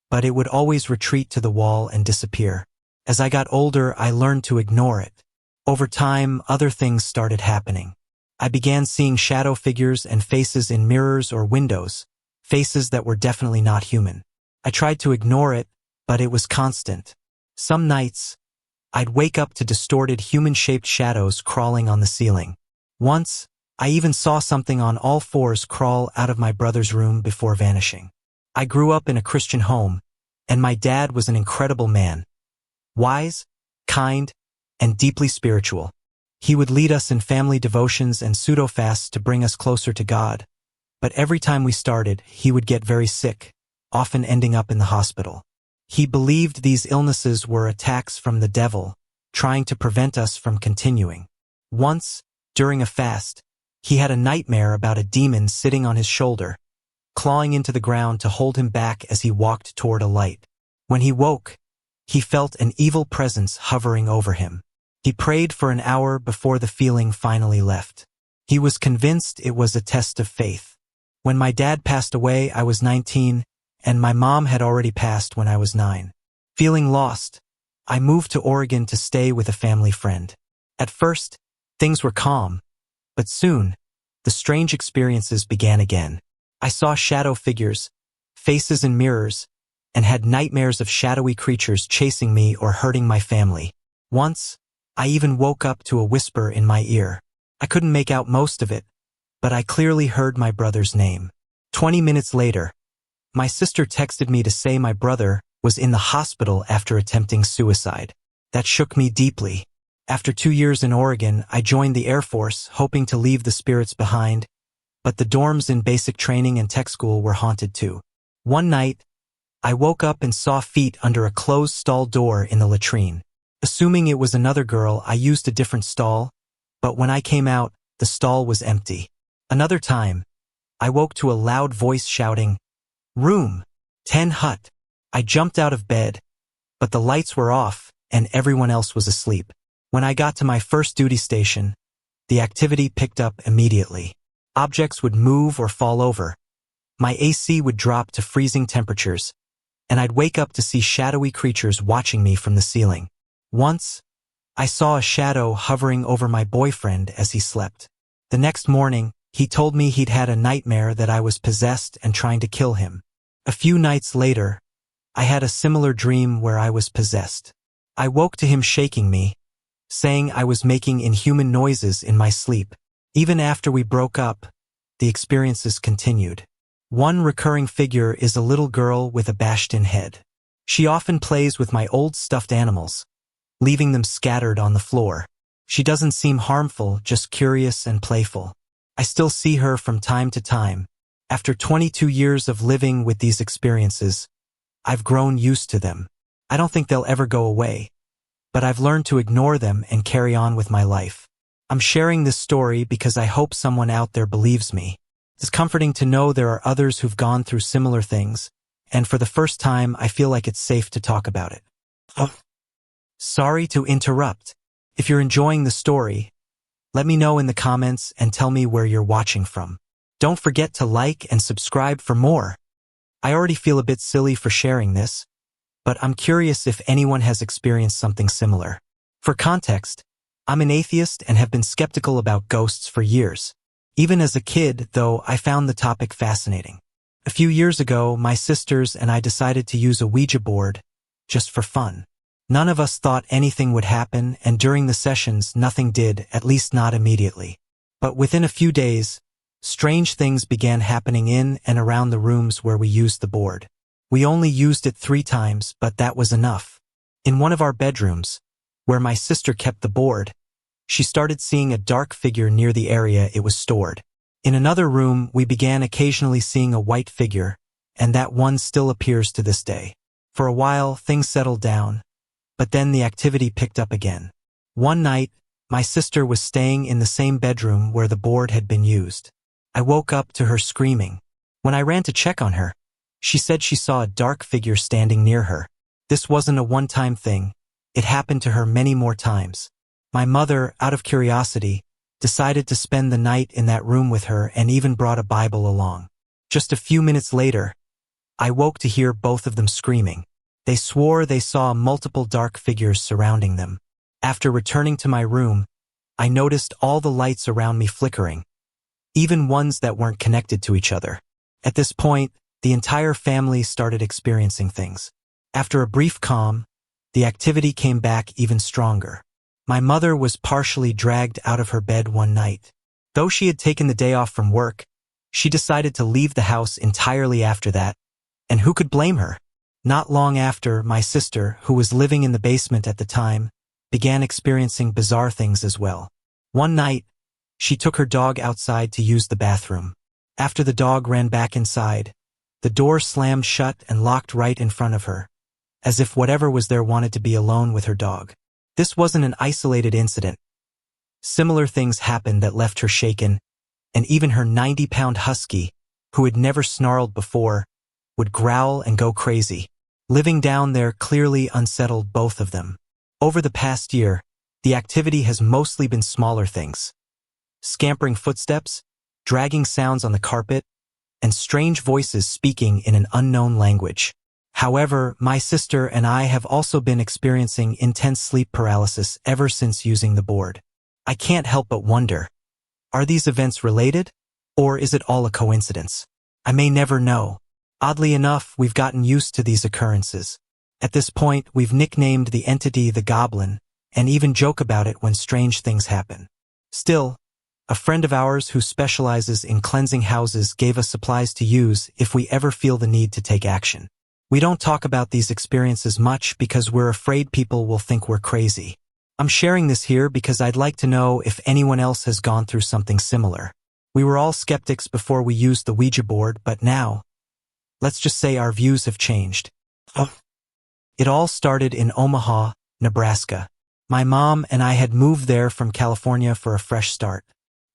but it would always retreat to the wall and disappear. As I got older, I learned to ignore it. Over time, other things started happening. I began seeing shadow figures and faces in mirrors or windows, faces that were definitely not human. I tried to ignore it, but it was constant. Some nights, I'd wake up to distorted human-shaped shadows crawling on the ceiling. Once, I even saw something on all fours crawl out of my brother's room before vanishing. I grew up in a Christian home, and my dad was an incredible man. Wise, kind, and deeply spiritual. He would lead us in family devotions and pseudo-fasts to bring us closer to God. But every time we started, he would get very sick, often ending up in the hospital. He believed these illnesses were attacks from the devil, trying to prevent us from continuing. Once, during a fast, he had a nightmare about a demon sitting on his shoulder, clawing into the ground to hold him back as he walked toward a light. When he woke, he felt an evil presence hovering over him. He prayed for an hour before the feeling finally left. He was convinced it was a test of faith. When my dad passed away, I was 19, and my mom had already passed when I was 9. Feeling lost, I moved to Oregon to stay with a family friend. At first, things were calm, but soon, the strange experiences began again. I saw shadow figures, faces in mirrors, and had nightmares of shadowy creatures chasing me or hurting my family. Once, I even woke up to a whisper in my ear. I couldn't make out most of it, but I clearly heard my brother's name. 20 minutes later, my sister texted me to say my brother was in the hospital after attempting suicide. That shook me deeply. After 2 years in Oregon, I joined the Air Force, hoping to leave the spirits behind, but the dorms in basic training and tech school were haunted too. One night, I woke up and saw feet under a closed stall door in the latrine. Assuming it was another girl, I used a different stall, but when I came out, the stall was empty. Another time, I woke to a loud voice shouting, "Room 10 hut." I jumped out of bed, but the lights were off and everyone else was asleep. When I got to my first duty station, the activity picked up immediately. Objects would move or fall over. My AC would drop to freezing temperatures, and I'd wake up to see shadowy creatures watching me from the ceiling. Once, I saw a shadow hovering over my boyfriend as he slept. The next morning, he told me he'd had a nightmare that I was possessed and trying to kill him. A few nights later, I had a similar dream where I was possessed. I woke to him shaking me, saying I was making inhuman noises in my sleep. Even after we broke up, the experiences continued. One recurring figure is a little girl with a bashed-in head. She often plays with my old stuffed animals, leaving them scattered on the floor. She doesn't seem harmful, just curious and playful. I still see her from time to time. After 22 years of living with these experiences, I've grown used to them. I don't think they'll ever go away, but I've learned to ignore them and carry on with my life. I'm sharing this story because I hope someone out there believes me. It's comforting to know there are others who've gone through similar things, and for the first time, I feel like it's safe to talk about it. Sorry to interrupt. If you're enjoying the story, let me know in the comments and tell me where you're watching from. Don't forget to like and subscribe for more. I already feel a bit silly for sharing this, but I'm curious if anyone has experienced something similar. For context, I'm an atheist and have been skeptical about ghosts for years. Even as a kid, though, I found the topic fascinating. A few years ago, my sisters and I decided to use a Ouija board, just for fun. None of us thought anything would happen, and during the sessions, nothing did, at least not immediately. But within a few days, strange things began happening in and around the rooms where we used the board. We only used it 3 times, but that was enough. In one of our bedrooms, where my sister kept the board, she started seeing a dark figure near the area it was stored. In another room, we began occasionally seeing a white figure, and that one still appears to this day. For a while, things settled down, but then the activity picked up again. One night, my sister was staying in the same bedroom where the board had been used. I woke up to her screaming. When I ran to check on her, she said she saw a dark figure standing near her. This wasn't a one-time thing. It happened to her many more times. My mother, out of curiosity, decided to spend the night in that room with her and even brought a Bible along. Just a few minutes later, I woke to hear both of them screaming. They swore they saw multiple dark figures surrounding them. After returning to my room, I noticed all the lights around me flickering, even ones that weren't connected to each other. At this point, the entire family started experiencing things. After a brief calm, the activity came back even stronger. My mother was partially dragged out of her bed one night. Though she had taken the day off from work, she decided to leave the house entirely after that, and who could blame her? Not long after, my sister, who was living in the basement at the time, began experiencing bizarre things as well. One night, she took her dog outside to use the bathroom. After the dog ran back inside, the door slammed shut and locked right in front of her, as if whatever was there wanted to be alone with her dog. This wasn't an isolated incident. Similar things happened that left her shaken, and even her 90-pound husky, who had never snarled before, would growl and go crazy. Living down there clearly unsettled both of them. Over the past year, the activity has mostly been smaller things. Scampering footsteps, dragging sounds on the carpet, and strange voices speaking in an unknown language. However, my sister and I have also been experiencing intense sleep paralysis ever since using the board. I can't help but wonder, are these events related, or is it all a coincidence? I may never know. Oddly enough, we've gotten used to these occurrences. At this point, we've nicknamed the entity the Goblin, and even joke about it when strange things happen. Still, a friend of ours who specializes in cleansing houses gave us supplies to use if we ever feel the need to take action. We don't talk about these experiences much because we're afraid people will think we're crazy. I'm sharing this here because I'd like to know if anyone else has gone through something similar. We were all skeptics before we used the Ouija board, but now, let's just say our views have changed. It all started in Omaha, Nebraska. My mom and I had moved there from California for a fresh start.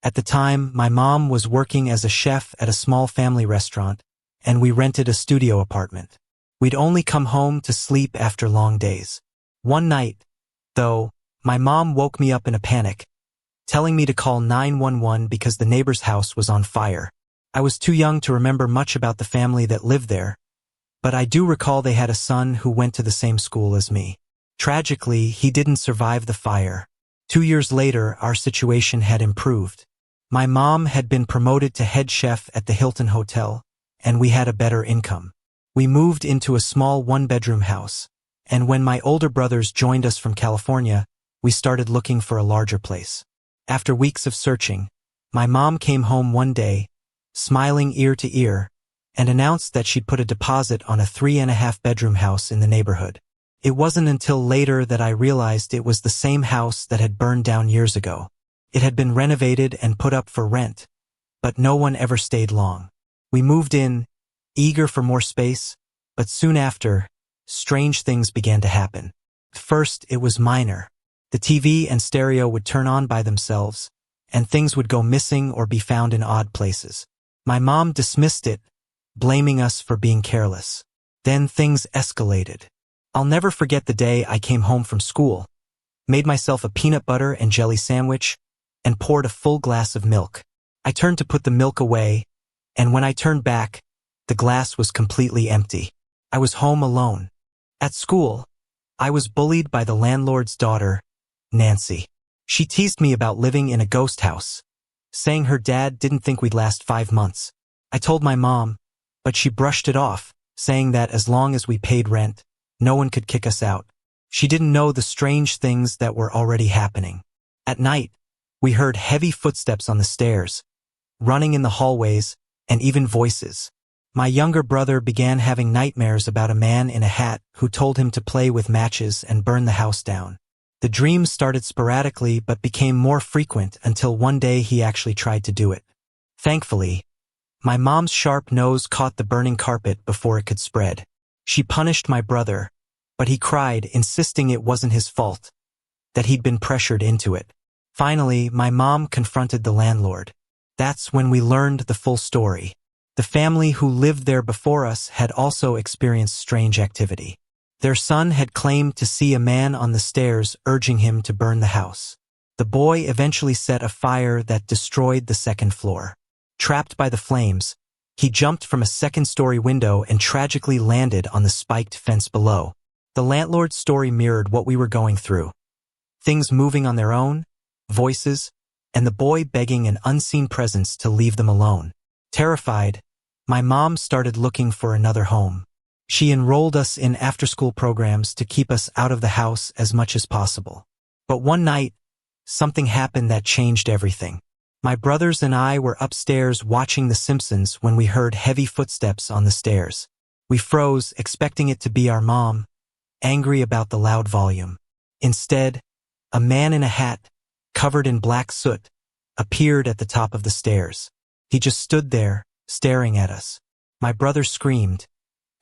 At the time, my mom was working as a chef at a small family restaurant, and we rented a studio apartment. We'd only come home to sleep after long days. One night, though, my mom woke me up in a panic, telling me to call 911 because the neighbor's house was on fire. I was too young to remember much about the family that lived there, but I do recall they had a son who went to the same school as me. Tragically, he didn't survive the fire. 2 years later, our situation had improved. My mom had been promoted to head chef at the Hilton Hotel, and we had a better income. We moved into a small one-bedroom house, and when my older brothers joined us from California, we started looking for a larger place. After weeks of searching, my mom came home one day, smiling ear to ear, and announced that she'd put a deposit on a 3.5-bedroom house in the neighborhood. It wasn't until later that I realized it was the same house that had burned down years ago. It had been renovated and put up for rent, but no one ever stayed long. We moved in, eager for more space, but soon after, strange things began to happen. First, it was minor. The TV and stereo would turn on by themselves, and things would go missing or be found in odd places. My mom dismissed it, blaming us for being careless. Then things escalated. I'll never forget the day I came home from school, made myself a peanut butter and jelly sandwich, and poured a full glass of milk. I turned to put the milk away, and when I turned back, the glass was completely empty. I was home alone. At school, I was bullied by the landlord's daughter, Nancy. She teased me about living in a ghost house, saying her dad didn't think we'd last 5 months. I told my mom, but she brushed it off, saying that as long as we paid rent, no one could kick us out. She didn't know the strange things that were already happening. At night, we heard heavy footsteps on the stairs, running in the hallways, and even voices. My younger brother began having nightmares about a man in a hat who told him to play with matches and burn the house down. The dreams started sporadically but became more frequent until one day he actually tried to do it. Thankfully, my mom's sharp nose caught the burning carpet before it could spread. She punished my brother, but he cried, insisting it wasn't his fault, that he'd been pressured into it. Finally, my mom confronted the landlord. That's when we learned the full story. The family who lived there before us had also experienced strange activity. Their son had claimed to see a man on the stairs urging him to burn the house. The boy eventually set a fire that destroyed the second floor. Trapped by the flames, he jumped from a second-story window and tragically landed on the spiked fence below. The landlord's story mirrored what we were going through. Things moving on their own, voices, and the boy begging an unseen presence to leave them alone. Terrified, my mom started looking for another home. She enrolled us in after-school programs to keep us out of the house as much as possible. But one night, something happened that changed everything. My brothers and I were upstairs watching The Simpsons when we heard heavy footsteps on the stairs. We froze, expecting it to be our mom, angry about the loud volume. Instead, a man in a hat, covered in black soot, appeared at the top of the stairs. He just stood there, staring at us. My brother screamed,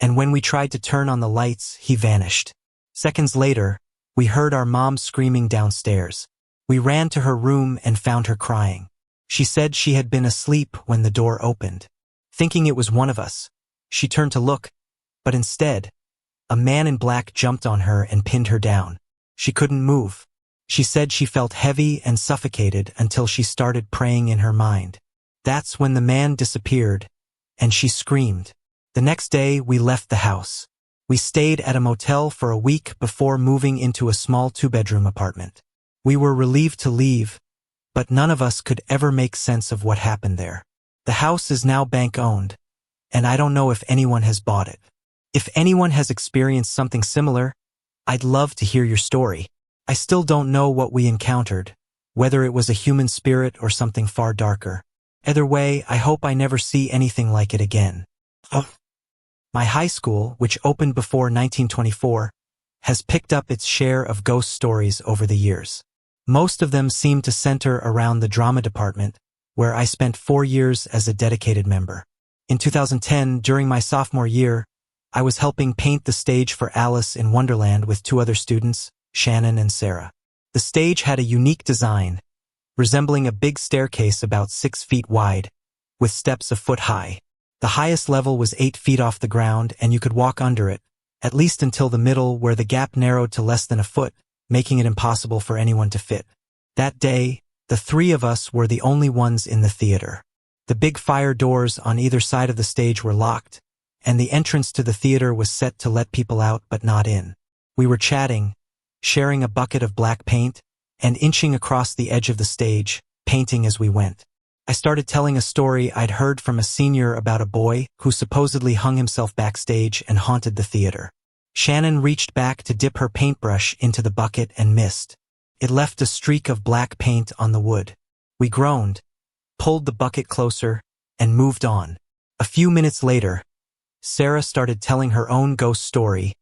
and when we tried to turn on the lights, he vanished. Seconds later, we heard our mom screaming downstairs. We ran to her room and found her crying. She said she had been asleep when the door opened. Thinking it was one of us, she turned to look, but instead, a man in black jumped on her and pinned her down. She couldn't move. She said she felt heavy and suffocated until she started praying in her mind. That's when the man disappeared, and she screamed. The next day, we left the house. We stayed at a motel for a week before moving into a small 2-bedroom apartment. We were relieved to leave, but none of us could ever make sense of what happened there. The house is now bank-owned, and I don't know if anyone has bought it. If anyone has experienced something similar, I'd love to hear your story. I still don't know what we encountered, whether it was a human spirit or something far darker. Either way, I hope I never see anything like it again. My high school, which opened before 1924, has picked up its share of ghost stories over the years. Most of them seem to center around the drama department, where I spent 4 years as a dedicated member. In 2010, during my sophomore year, I was helping paint the stage for Alice in Wonderland with 2 other students, Shannon and Sarah. The stage had a unique design, resembling a big staircase about 6 feet wide, with steps a foot high. The highest level was 8 feet off the ground, and you could walk under it, at least until the middle, where the gap narrowed to less than a foot, making it impossible for anyone to fit. That day, the 3 of us were the only ones in the theater. The big fire doors on either side of the stage were locked, and the entrance to the theater was set to let people out but not in. We were chatting, sharing a bucket of black paint, and inching across the edge of the stage, painting as we went. I started telling a story I'd heard from a senior about a boy who supposedly hung himself backstage and haunted the theater. Shannon reached back to dip her paintbrush into the bucket and missed. It left a streak of black paint on the wood. We groaned, pulled the bucket closer, and moved on. A few minutes later, Sarah started telling her own ghost story,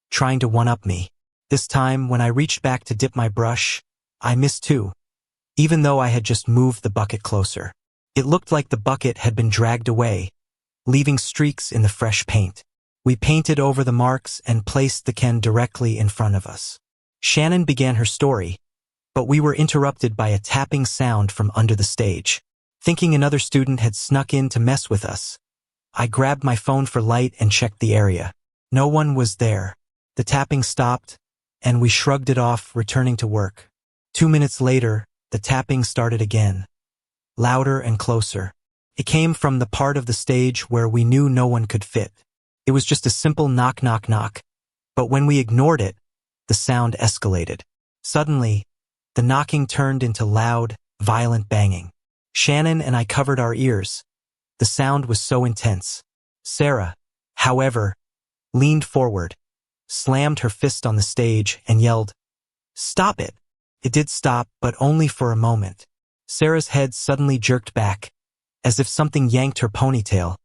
trying to one-up me. This time, when I reached back to dip my brush, I missed too, even though I had just moved the bucket closer. It looked like the bucket had been dragged away, leaving streaks in the fresh paint. We painted over the marks and placed the can directly in front of us. Shannon began her story, but we were interrupted by a tapping sound from under the stage. Thinking another student had snuck in to mess with us, I grabbed my phone for light and checked the area. No one was there. The tapping stopped, and we shrugged it off, returning to work. 2 minutes later, the tapping started again, louder and closer. It came from the part of the stage where we knew no one could fit. It was just a simple knock, knock, knock. But when we ignored it, the sound escalated. Suddenly, the knocking turned into loud, violent banging. Shannon and I covered our ears. The sound was so intense. Sarah, however, leaned forward, slammed her fist on the stage, and yelled, "Stop it!" It did stop, but only for a moment. Sarah's head suddenly jerked back, as if something yanked her ponytail,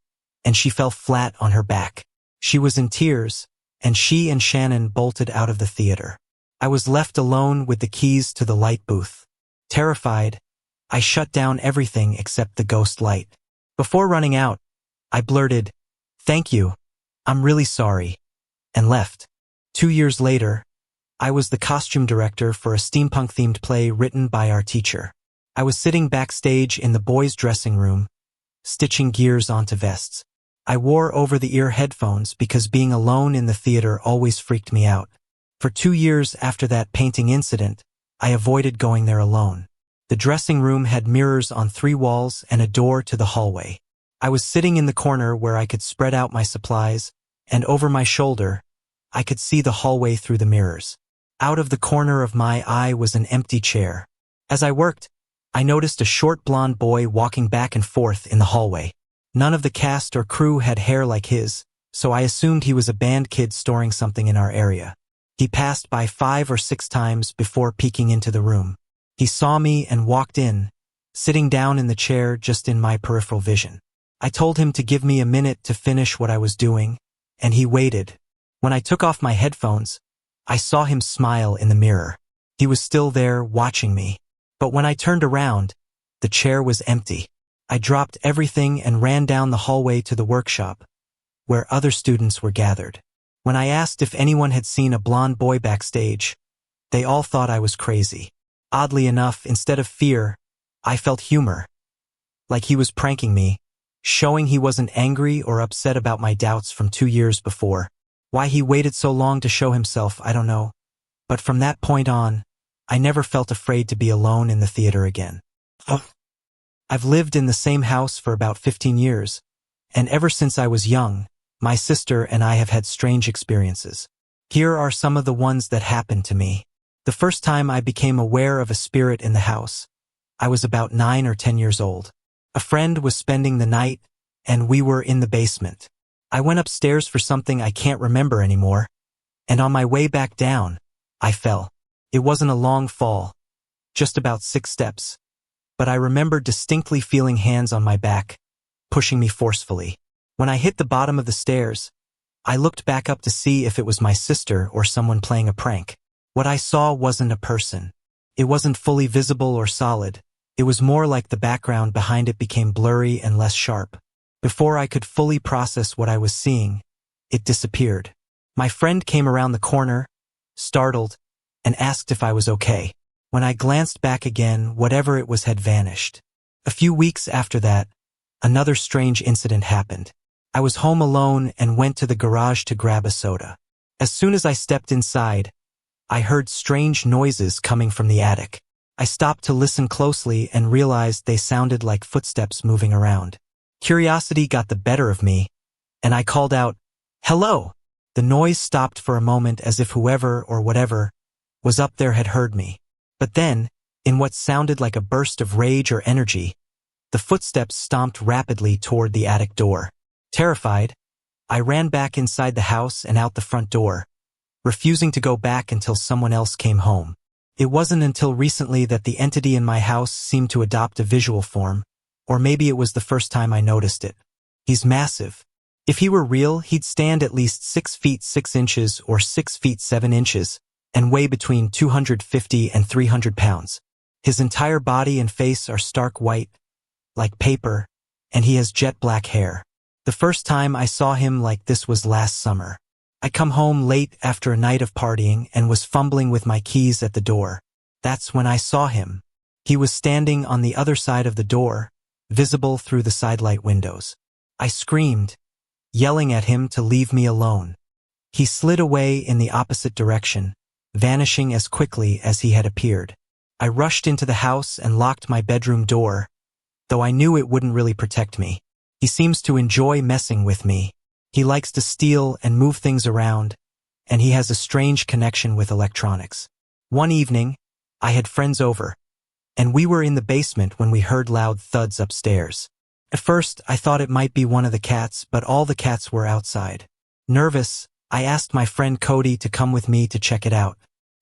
and she fell flat on her back. She was in tears, and she and Shannon bolted out of the theater. I was left alone with the keys to the light booth. Terrified, I shut down everything except the ghost light. Before running out, I blurted, "Thank you, I'm really sorry," and left. 2 years later, I was the costume director for a steampunk-themed play written by our teacher. I was sitting backstage in the boys' dressing room, stitching gears onto vests. I wore over-the-ear headphones because being alone in the theater always freaked me out. For 2 years after that painting incident, I avoided going there alone. The dressing room had mirrors on 3 walls and a door to the hallway. I was sitting in the corner where I could spread out my supplies, and over my shoulder, I could see the hallway through the mirrors. Out of the corner of my eye was an empty chair. As I worked, I noticed a short blonde boy walking back and forth in the hallway. None of the cast or crew had hair like his, so I assumed he was a band kid storing something in our area. He passed by 5 or 6 times before peeking into the room. He saw me and walked in, sitting down in the chair just in my peripheral vision. I told him to give me a minute to finish what I was doing, and he waited. When I took off my headphones, I saw him smile in the mirror. He was still there, watching me. But when I turned around, the chair was empty. I dropped everything and ran down the hallway to the workshop, where other students were gathered. When I asked if anyone had seen a blonde boy backstage, they all thought I was crazy. Oddly enough, instead of fear, I felt humor. Like he was pranking me, showing he wasn't angry or upset about my doubts from 2 years before. Why he waited so long to show himself, I don't know. But from that point on, I never felt afraid to be alone in the theater again. I've lived in the same house for about 15 years, and ever since I was young, my sister and I have had strange experiences. Here are some of the ones that happened to me. The first time I became aware of a spirit in the house, I was about 9 or 10 years old. A friend was spending the night, and we were in the basement. I went upstairs for something I can't remember anymore, and on my way back down, I fell. It wasn't a long fall, just about 6 steps, but I remember distinctly feeling hands on my back, pushing me forcefully. When I hit the bottom of the stairs, I looked back up to see if it was my sister or someone playing a prank. What I saw wasn't a person. It wasn't fully visible or solid. It was more like the background behind it became blurry and less sharp. Before I could fully process what I was seeing, it disappeared. My friend came around the corner, startled, and asked if I was okay. When I glanced back again, whatever it was had vanished. A few weeks after that, another strange incident happened. I was home alone and went to the garage to grab a soda. As soon as I stepped inside, I heard strange noises coming from the attic. I stopped to listen closely and realized they sounded like footsteps moving around. Curiosity got the better of me, and I called out, "Hello!" The noise stopped for a moment as if whoever or whatever was up there had heard me. But then, in what sounded like a burst of rage or energy, the footsteps stomped rapidly toward the attic door. Terrified, I ran back inside the house and out the front door, refusing to go back until someone else came home. It wasn't until recently that the entity in my house seemed to adopt a visual form, or maybe it was the first time I noticed it. He's massive. If he were real, he'd stand at least 6 feet 6 inches or 6 feet 7 inches, and weigh between 250 and 300 pounds. His entire body and face are stark white, like paper, and he has jet black hair. The first time I saw him like this was last summer. I come home late after a night of partying and was fumbling with my keys at the door. That's when I saw him. He was standing on the other side of the door, visible through the sidelight windows. I screamed, yelling at him to leave me alone. He slid away in the opposite direction, vanishing as quickly as he had appeared. I rushed into the house and locked my bedroom door, though I knew it wouldn't really protect me. He seems to enjoy messing with me. He likes to steal and move things around, and he has a strange connection with electronics. One evening, I had friends over, and we were in the basement when we heard loud thuds upstairs. At first, I thought it might be one of the cats, but all the cats were outside. Nervous, I asked my friend Cody to come with me to check it out.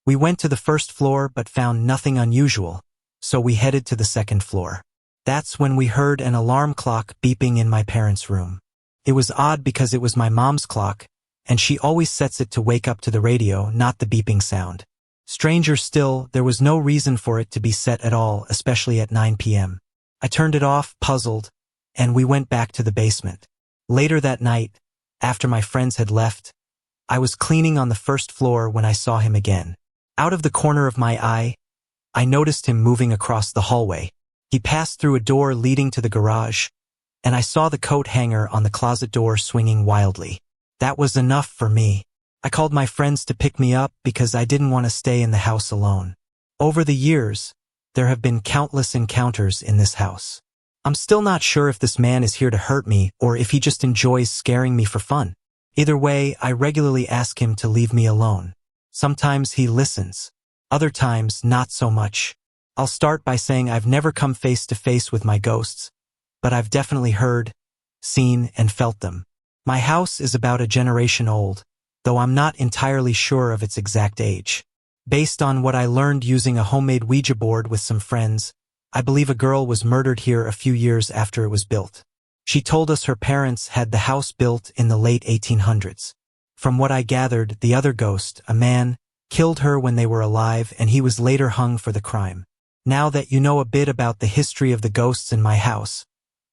We went to the first floor but found nothing unusual, so we headed to the second floor. That's when we heard an alarm clock beeping in my parents' room. It was odd because it was my mom's clock, and she always sets it to wake up to the radio, not the beeping sound. Stranger still, there was no reason for it to be set at all, especially at 9 p.m. I turned it off, puzzled, and we went back to the basement. Later that night, after my friends had left, I was cleaning on the first floor when I saw him again. Out of the corner of my eye, I noticed him moving across the hallway. He passed through a door leading to the garage, and I saw the coat hanger on the closet door swinging wildly. That was enough for me. I called my friends to pick me up because I didn't want to stay in the house alone. Over the years, there have been countless encounters in this house. I'm still not sure if this man is here to hurt me or if he just enjoys scaring me for fun. Either way, I regularly ask him to leave me alone. Sometimes he listens. Other times, not so much. I'll start by saying I've never come face to face with my ghosts, but I've definitely heard, seen, and felt them. My house is about a generation old, though I'm not entirely sure of its exact age. Based on what I learned using a homemade Ouija board with some friends, I believe a girl was murdered here a few years after it was built. She told us her parents had the house built in the late 1800s. From what I gathered, the other ghost, a man, killed her when they were alive and he was later hung for the crime. Now that you know a bit about the history of the ghosts in my house,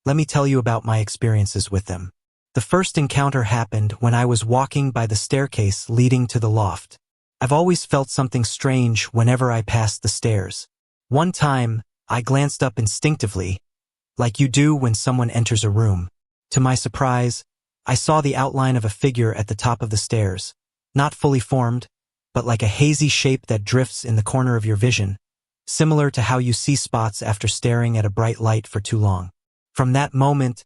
let me tell you about my experiences with them. The first encounter happened when I was walking by the staircase leading to the loft. I've always felt something strange whenever I passed the stairs. One time, I glanced up instinctively, like you do when someone enters a room. To my surprise, I saw the outline of a figure at the top of the stairs, not fully formed, but like a hazy shape that drifts in the corner of your vision, similar to how you see spots after staring at a bright light for too long. From that moment,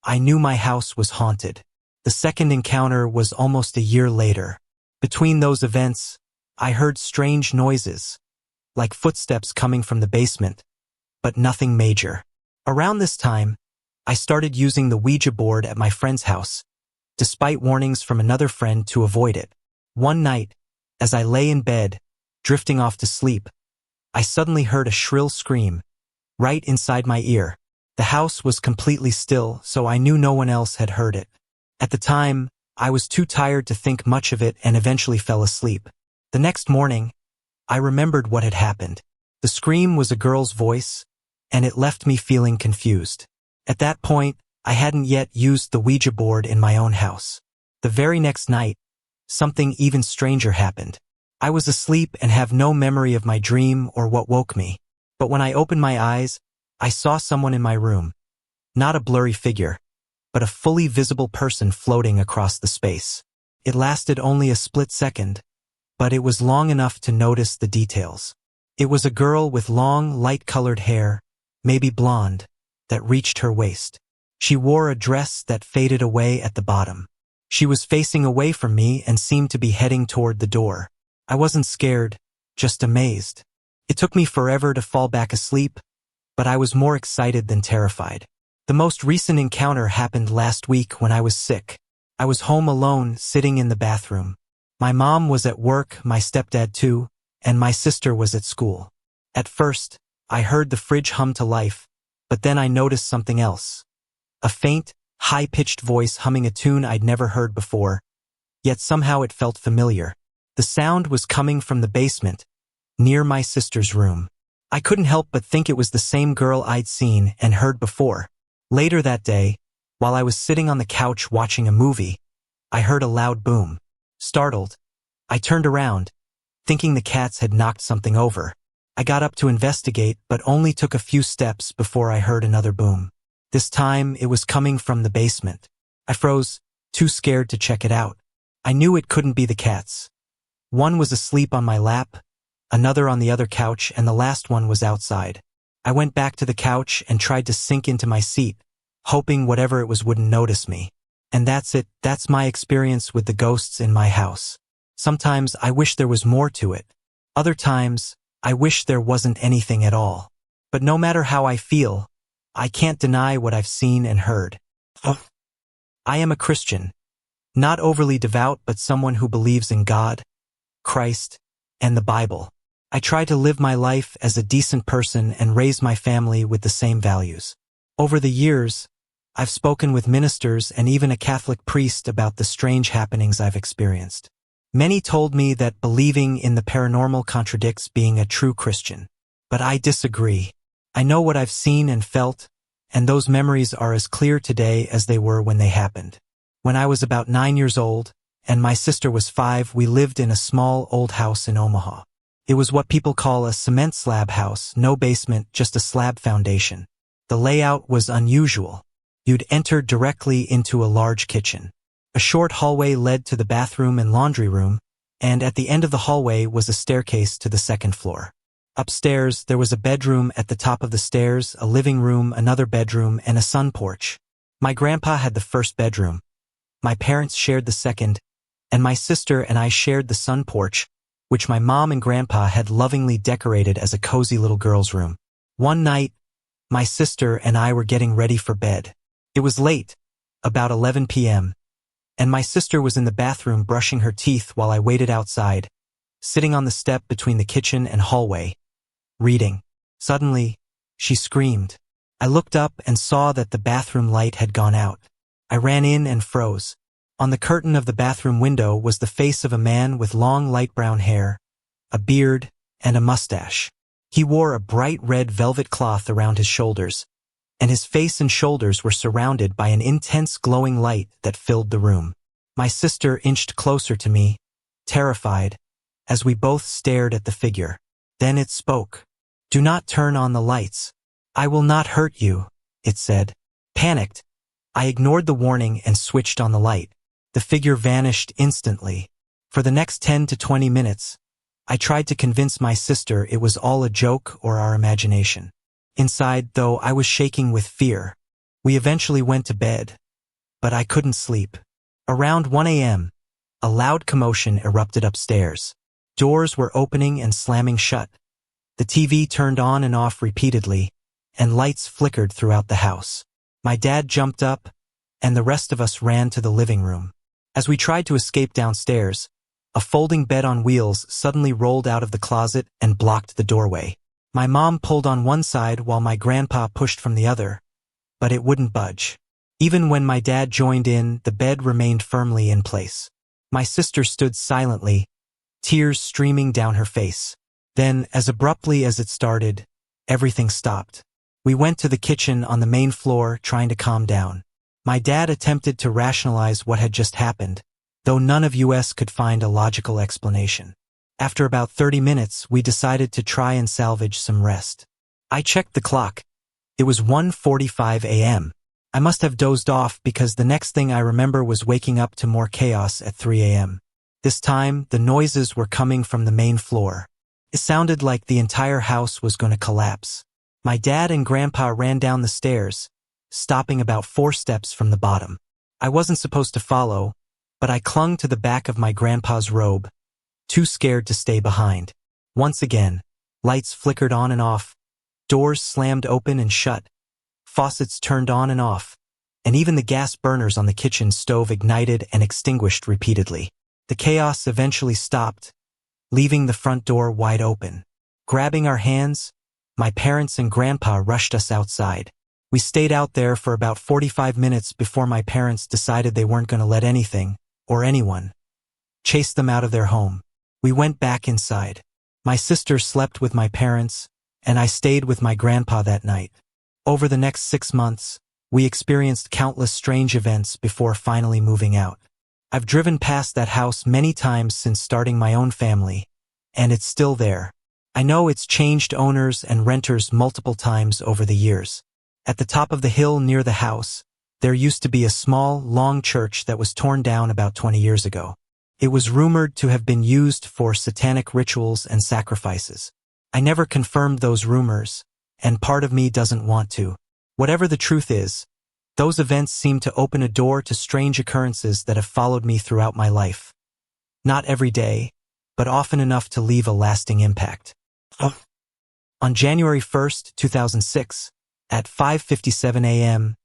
I knew my house was haunted. The second encounter was almost a year later. Between those events, I heard strange noises, like footsteps coming from the basement, but nothing major. Around this time, I started using the Ouija board at my friend's house, despite warnings from another friend to avoid it. One night, as I lay in bed, drifting off to sleep, I suddenly heard a shrill scream, right inside my ear. The house was completely still, so I knew no one else had heard it. At the time, I was too tired to think much of it and eventually fell asleep. The next morning, I remembered what had happened. The scream was a girl's voice, and it left me feeling confused. At that point, I hadn't yet used the Ouija board in my own house. The very next night, something even stranger happened. I was asleep and have no memory of my dream or what woke me. But when I opened my eyes, I saw someone in my room. Not a blurry figure, but a fully visible person floating across the space. It lasted only a split second, but it was long enough to notice the details. It was a girl with long, light-colored hair, maybe blonde, that reached her waist. She wore a dress that faded away at the bottom. She was facing away from me and seemed to be heading toward the door. I wasn't scared, just amazed. It took me forever to fall back asleep, but I was more excited than terrified. The most recent encounter happened last week when I was sick. I was home alone, sitting in the bathroom. My mom was at work, my stepdad too, and my sister was at school. At first, I heard the fridge hum to life, but then I noticed something else. A faint, high-pitched voice humming a tune I'd never heard before, yet somehow it felt familiar. The sound was coming from the basement, near my sister's room. I couldn't help but think it was the same girl I'd seen and heard before. Later that day, while I was sitting on the couch watching a movie, I heard a loud boom. Startled, I turned around, thinking the cats had knocked something over. I got up to investigate, but only took a few steps before I heard another boom. This time, it was coming from the basement. I froze, too scared to check it out. I knew it couldn't be the cats. One was asleep on my lap, another on the other couch, and the last one was outside. I went back to the couch and tried to sink into my seat, hoping whatever it was wouldn't notice me. And that's it, that's my experience with the ghosts in my house. Sometimes I wish there was more to it. Other times, I wish there wasn't anything at all. But no matter how I feel, I can't deny what I've seen and heard. I am a Christian. Not overly devout, but someone who believes in God, Christ, and the Bible. I try to live my life as a decent person and raise my family with the same values. Over the years, I've spoken with ministers and even a Catholic priest about the strange happenings I've experienced. Many told me that believing in the paranormal contradicts being a true Christian. But I disagree. I know what I've seen and felt, and those memories are as clear today as they were when they happened. When I was about 9 years old, and my sister was 5, we lived in a small old house in Omaha. It was what people call a cement slab house, no basement, just a slab foundation. The layout was unusual. You'd enter directly into a large kitchen. A short hallway led to the bathroom and laundry room, and at the end of the hallway was a staircase to the second floor. Upstairs, there was a bedroom at the top of the stairs, a living room, another bedroom, and a sun porch. My grandpa had the first bedroom. My parents shared the second, and my sister and I shared the sun porch, which my mom and grandpa had lovingly decorated as a cozy little girl's room. One night, my sister and I were getting ready for bed. It was late, about 11 p.m., and my sister was in the bathroom brushing her teeth while I waited outside, sitting on the step between the kitchen and hallway, reading. Suddenly, she screamed. I looked up and saw that the bathroom light had gone out. I ran in and froze. On the curtain of the bathroom window was the face of a man with long light brown hair, a beard, and a mustache. He wore a bright red velvet cloth around his shoulders, and his face and shoulders were surrounded by an intense glowing light that filled the room. My sister inched closer to me, terrified, as we both stared at the figure. Then it spoke. "Do not turn on the lights. I will not hurt you," it said. Panicked, I ignored the warning and switched on the light. The figure vanished instantly. For the next 10 to 20 minutes, I tried to convince my sister it was all a joke or our imagination. Inside, though, I was shaking with fear. We eventually went to bed, but I couldn't sleep. Around 1 a.m., a loud commotion erupted upstairs. Doors were opening and slamming shut. The TV turned on and off repeatedly, and lights flickered throughout the house. My dad jumped up, and the rest of us ran to the living room. As we tried to escape downstairs, a folding bed on wheels suddenly rolled out of the closet and blocked the doorway. My mom pulled on one side while my grandpa pushed from the other, but it wouldn't budge. Even when my dad joined in, the bed remained firmly in place. My sister stood silently, tears streaming down her face. Then, as abruptly as it started, everything stopped. We went to the kitchen on the main floor, trying to calm down. My dad attempted to rationalize what had just happened, though none of us could find a logical explanation. After about 30 minutes, we decided to try and salvage some rest. I checked the clock. It was 1:45 a.m. I must have dozed off because the next thing I remember was waking up to more chaos at 3 a.m. This time, the noises were coming from the main floor. It sounded like the entire house was going to collapse. My dad and grandpa ran down the stairs, stopping about 4 steps from the bottom. I wasn't supposed to follow, but I clung to the back of my grandpa's robe, too scared to stay behind. Once again, lights flickered on and off, doors slammed open and shut, faucets turned on and off, and even the gas burners on the kitchen stove ignited and extinguished repeatedly. The chaos eventually stopped, leaving the front door wide open. Grabbing our hands, my parents and grandpa rushed us outside. We stayed out there for about 45 minutes before my parents decided they weren't going to let anything, or anyone, chase them out of their home. We went back inside. My sister slept with my parents, and I stayed with my grandpa that night. Over the next 6 months, we experienced countless strange events before finally moving out. I've driven past that house many times since starting my own family, and it's still there. I know it's changed owners and renters multiple times over the years. At the top of the hill near the house, there used to be a small, long church that was torn down about 20 years ago. It was rumored to have been used for satanic rituals and sacrifices. I never confirmed those rumors, and part of me doesn't want to. Whatever the truth is, those events seem to open a door to strange occurrences that have followed me throughout my life. Not every day, but often enough to leave a lasting impact. On January 1st, 2006, at 5:57 a.m.,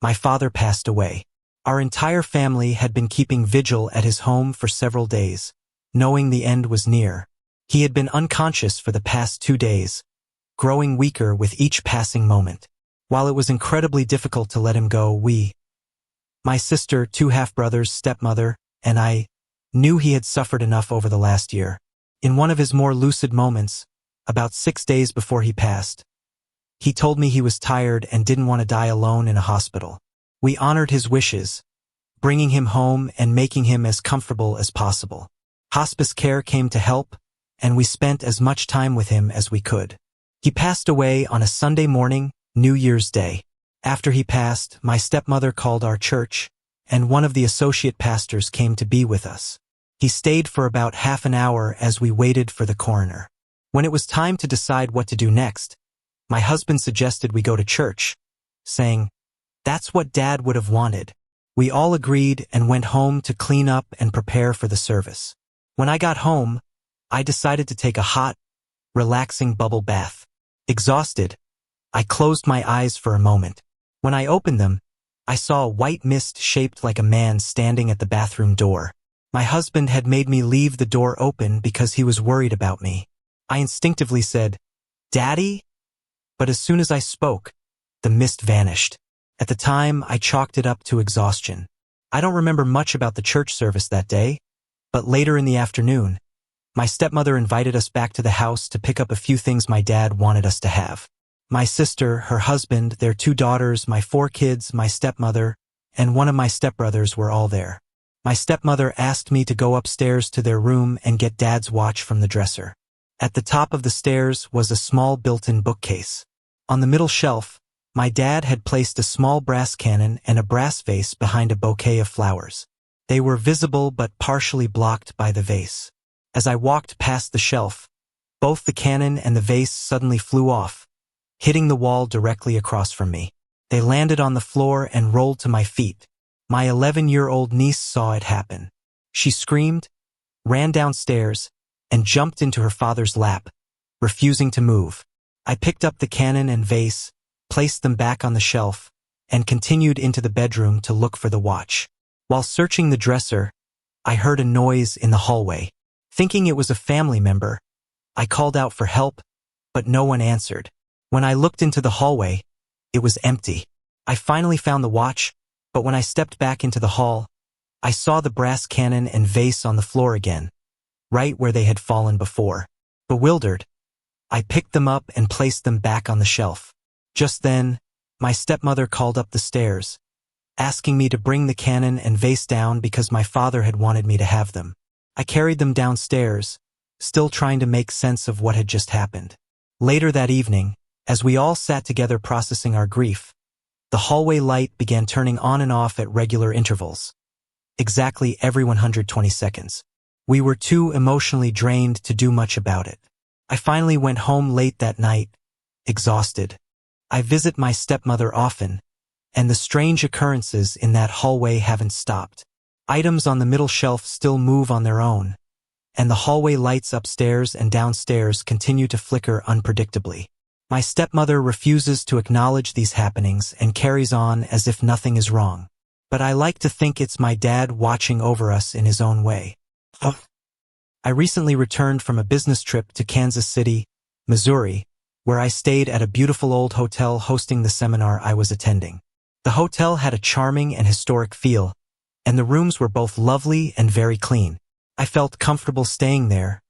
my father passed away. Our entire family had been keeping vigil at his home for several days, knowing the end was near. He had been unconscious for the past 2 days, growing weaker with each passing moment. While it was incredibly difficult to let him go, my sister, 2 half-brothers, stepmother, and I, knew he had suffered enough over the last year. In one of his more lucid moments, about 6 days before he passed, he told me he was tired and didn't want to die alone in a hospital. We honored his wishes, bringing him home and making him as comfortable as possible. Hospice care came to help, and we spent as much time with him as we could. He passed away on a Sunday morning, New Year's Day. After he passed, my stepmother called our church, and one of the associate pastors came to be with us. He stayed for about half an hour as we waited for the coroner. When it was time to decide what to do next, my husband suggested we go to church, saying, "That's what Dad would have wanted." We all agreed and went home to clean up and prepare for the service. When I got home, I decided to take a hot, relaxing bubble bath. Exhausted, I closed my eyes for a moment. When I opened them, I saw a white mist shaped like a man standing at the bathroom door. My husband had made me leave the door open because he was worried about me. I instinctively said, "Daddy?" But as soon as I spoke, the mist vanished. At the time, I chalked it up to exhaustion. I don't remember much about the church service that day, but later in the afternoon, my stepmother invited us back to the house to pick up a few things my dad wanted us to have. My sister, her husband, their 2 daughters, my 4 kids, my stepmother, and one of my stepbrothers were all there. My stepmother asked me to go upstairs to their room and get Dad's watch from the dresser. At the top of the stairs was a small built-in bookcase. On the middle shelf, my dad had placed a small brass cannon and a brass vase behind a bouquet of flowers. They were visible but partially blocked by the vase. As I walked past the shelf, both the cannon and the vase suddenly flew off, hitting the wall directly across from me. They landed on the floor and rolled to my feet. My 11-year-old niece saw it happen. She screamed, ran downstairs, and jumped into her father's lap, refusing to move. I picked up the cannon and vase, placed them back on the shelf, and continued into the bedroom to look for the watch. While searching the dresser, I heard a noise in the hallway. Thinking it was a family member, I called out for help, but no one answered. When I looked into the hallway, it was empty. I finally found the watch, but when I stepped back into the hall, I saw the brass cannon and vase on the floor again, right where they had fallen before. Bewildered, I picked them up and placed them back on the shelf. Just then, my stepmother called up the stairs, asking me to bring the cannon and vase down because my father had wanted me to have them. I carried them downstairs, still trying to make sense of what had just happened. Later that evening, as we all sat together processing our grief, the hallway light began turning on and off at regular intervals, exactly every 120 seconds. We were too emotionally drained to do much about it. I finally went home late that night, exhausted. I visit my stepmother often, and the strange occurrences in that hallway haven't stopped. Items on the middle shelf still move on their own, and the hallway lights upstairs and downstairs continue to flicker unpredictably. My stepmother refuses to acknowledge these happenings and carries on as if nothing is wrong. But I like to think it's my dad watching over us in his own way. I recently returned from a business trip to Kansas City, Missouri, where I stayed at a beautiful old hotel hosting the seminar I was attending. The hotel had a charming and historic feel, and the rooms were both lovely and very clean. I felt comfortable staying there,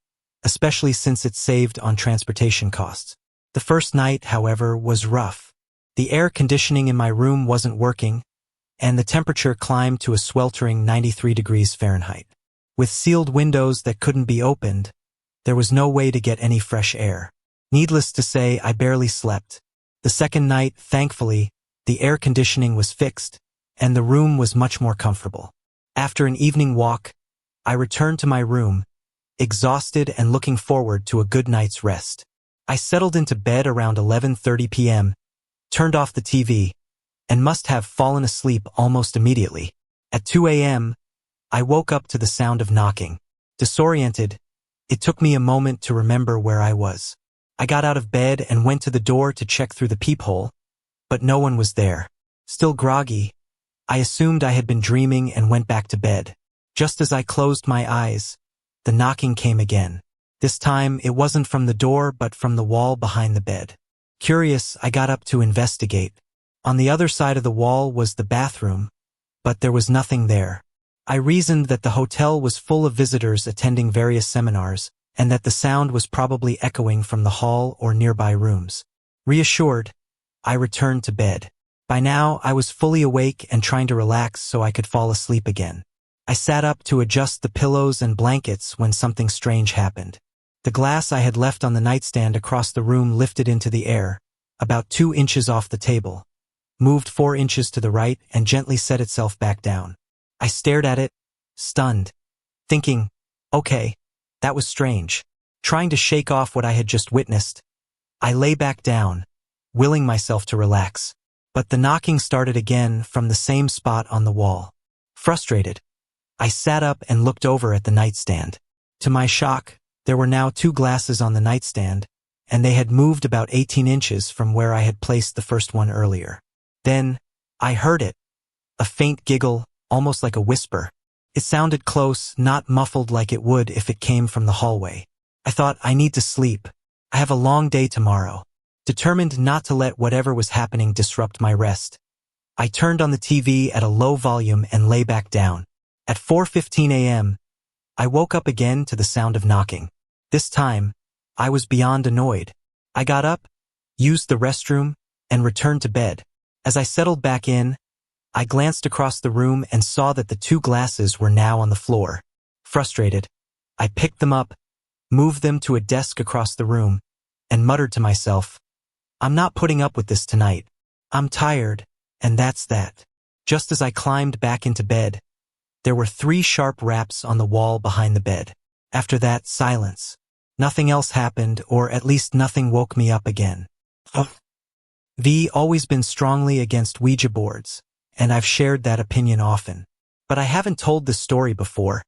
especially since it saved on transportation costs. The first night, however, was rough. The air conditioning in my room wasn't working, and the temperature climbed to a sweltering 93 degrees Fahrenheit. With sealed windows that couldn't be opened, there was no way to get any fresh air. Needless to say, I barely slept. The second night, thankfully, the air conditioning was fixed, and the room was much more comfortable. After an evening walk, I returned to my room, exhausted and looking forward to a good night's rest. I settled into bed around 11:30 p.m., turned off the TV, and must have fallen asleep almost immediately. At 2 a.m., I woke up to the sound of knocking. Disoriented, it took me a moment to remember where I was. I got out of bed and went to the door to check through the peephole, but no one was there. Still groggy, I assumed I had been dreaming and went back to bed. Just as I closed my eyes, the knocking came again. This time, it wasn't from the door but from the wall behind the bed. Curious, I got up to investigate. On the other side of the wall was the bathroom, but there was nothing there. I reasoned that the hotel was full of visitors attending various seminars, and that the sound was probably echoing from the hall or nearby rooms. Reassured, I returned to bed. By now, I was fully awake and trying to relax so I could fall asleep again. I sat up to adjust the pillows and blankets when something strange happened. The glass I had left on the nightstand across the room lifted into the air, about 2 inches off the table, moved 4 inches to the right, and gently set itself back down. I stared at it, stunned, thinking, okay, that was strange. Trying to shake off what I had just witnessed, I lay back down, willing myself to relax. But the knocking started again from the same spot on the wall. Frustrated, I sat up and looked over at the nightstand. To my shock, there were now 2 glasses on the nightstand, and they had moved about 18 inches from where I had placed the first one earlier. Then, I heard it. A faint giggle, almost like a whisper. It sounded close, not muffled like it would if it came from the hallway. I thought, I need to sleep. I have a long day tomorrow. Determined not to let whatever was happening disrupt my rest, I turned on the TV at a low volume and lay back down. At 4:15 a.m., I woke up again to the sound of knocking. This time, I was beyond annoyed. I got up, used the restroom, and returned to bed. As I settled back in, I glanced across the room and saw that the 2 glasses were now on the floor. Frustrated, I picked them up, moved them to a desk across the room, and muttered to myself, I'm not putting up with this tonight. I'm tired, and that's that. Just as I climbed back into bed, there were 3 sharp raps on the wall behind the bed. After that, silence. Nothing else happened, or at least nothing woke me up again. V always been strongly against Ouija boards, and I've shared that opinion often. But I haven't told this story before.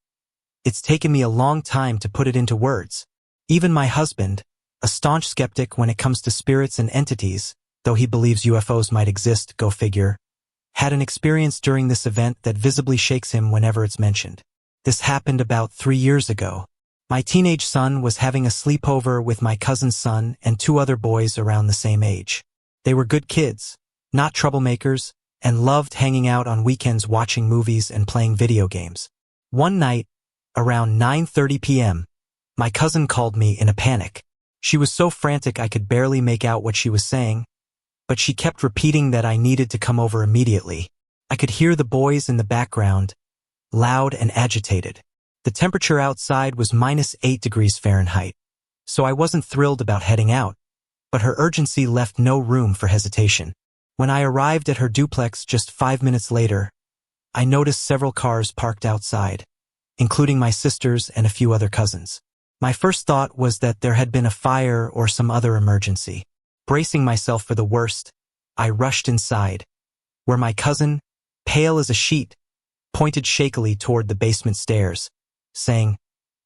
It's taken me a long time to put it into words. Even my husband, a staunch skeptic when it comes to spirits and entities, though he believes UFOs might exist, go figure, had an experience during this event that visibly shakes him whenever it's mentioned. This happened about 3 years ago. My teenage son was having a sleepover with my cousin's son and 2 other boys around the same age. They were good kids, not troublemakers, and loved hanging out on weekends watching movies and playing video games. One night, around 9:30 p.m., my cousin called me in a panic. She was so frantic I could barely make out what she was saying, but she kept repeating that I needed to come over immediately. I could hear the boys in the background, loud and agitated. The temperature outside was -8 degrees Fahrenheit, so I wasn't thrilled about heading out, but her urgency left no room for hesitation. When I arrived at her duplex just 5 minutes later, I noticed several cars parked outside, including my sister's and a few other cousins. My first thought was that there had been a fire or some other emergency. Bracing myself for the worst, I rushed inside, where my cousin, pale as a sheet, pointed shakily toward the basement stairs, saying,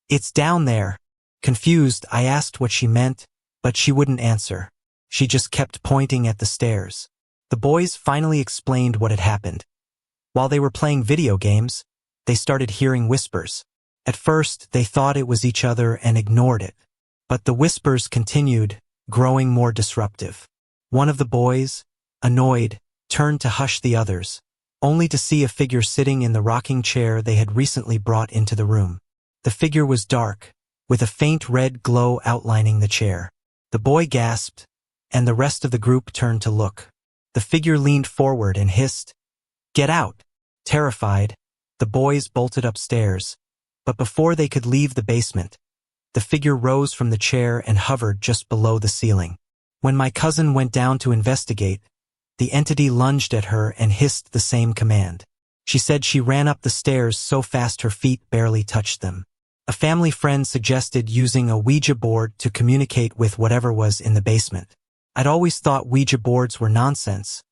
"It's down there." Confused, I asked what she meant, but she wouldn't answer. She just kept pointing at the stairs. The boys finally explained what had happened. While they were playing video games, they started hearing whispers. At first, they thought it was each other and ignored it. But the whispers continued, growing more disruptive. One of the boys, annoyed, turned to hush the others, only to see a figure sitting in the rocking chair they had recently brought into the room. The figure was dark, with a faint red glow outlining the chair. The boy gasped, and the rest of the group turned to look. The figure leaned forward and hissed, "Get out!" Terrified, the boys bolted upstairs, but before they could leave the basement, the figure rose from the chair and hovered just below the ceiling. When my cousin went down to investigate, the entity lunged at her and hissed the same command. She said she ran up the stairs so fast her feet barely touched them. A family friend suggested using a Ouija board to communicate with whatever was in the basement. I'd always thought Ouija boards were nonsense,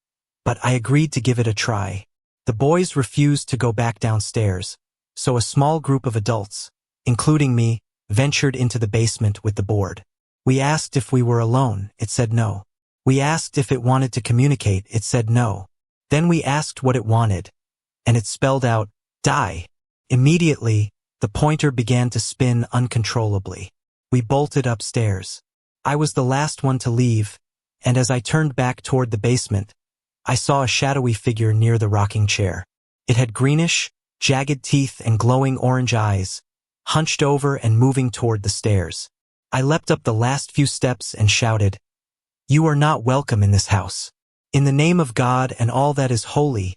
but I agreed to give it a try. The boys refused to go back downstairs, so a small group of adults, including me, ventured into the basement with the board. We asked if we were alone, it said no. We asked if it wanted to communicate, it said no. Then we asked what it wanted, and it spelled out, "Die." Immediately, the pointer began to spin uncontrollably. We bolted upstairs. I was the last one to leave, and as I turned back toward the basement, I saw a shadowy figure near the rocking chair. It had greenish, jagged teeth and glowing orange eyes, hunched over and moving toward the stairs. I leapt up the last few steps and shouted, "You are not welcome in this house. In the name of God and all that is holy,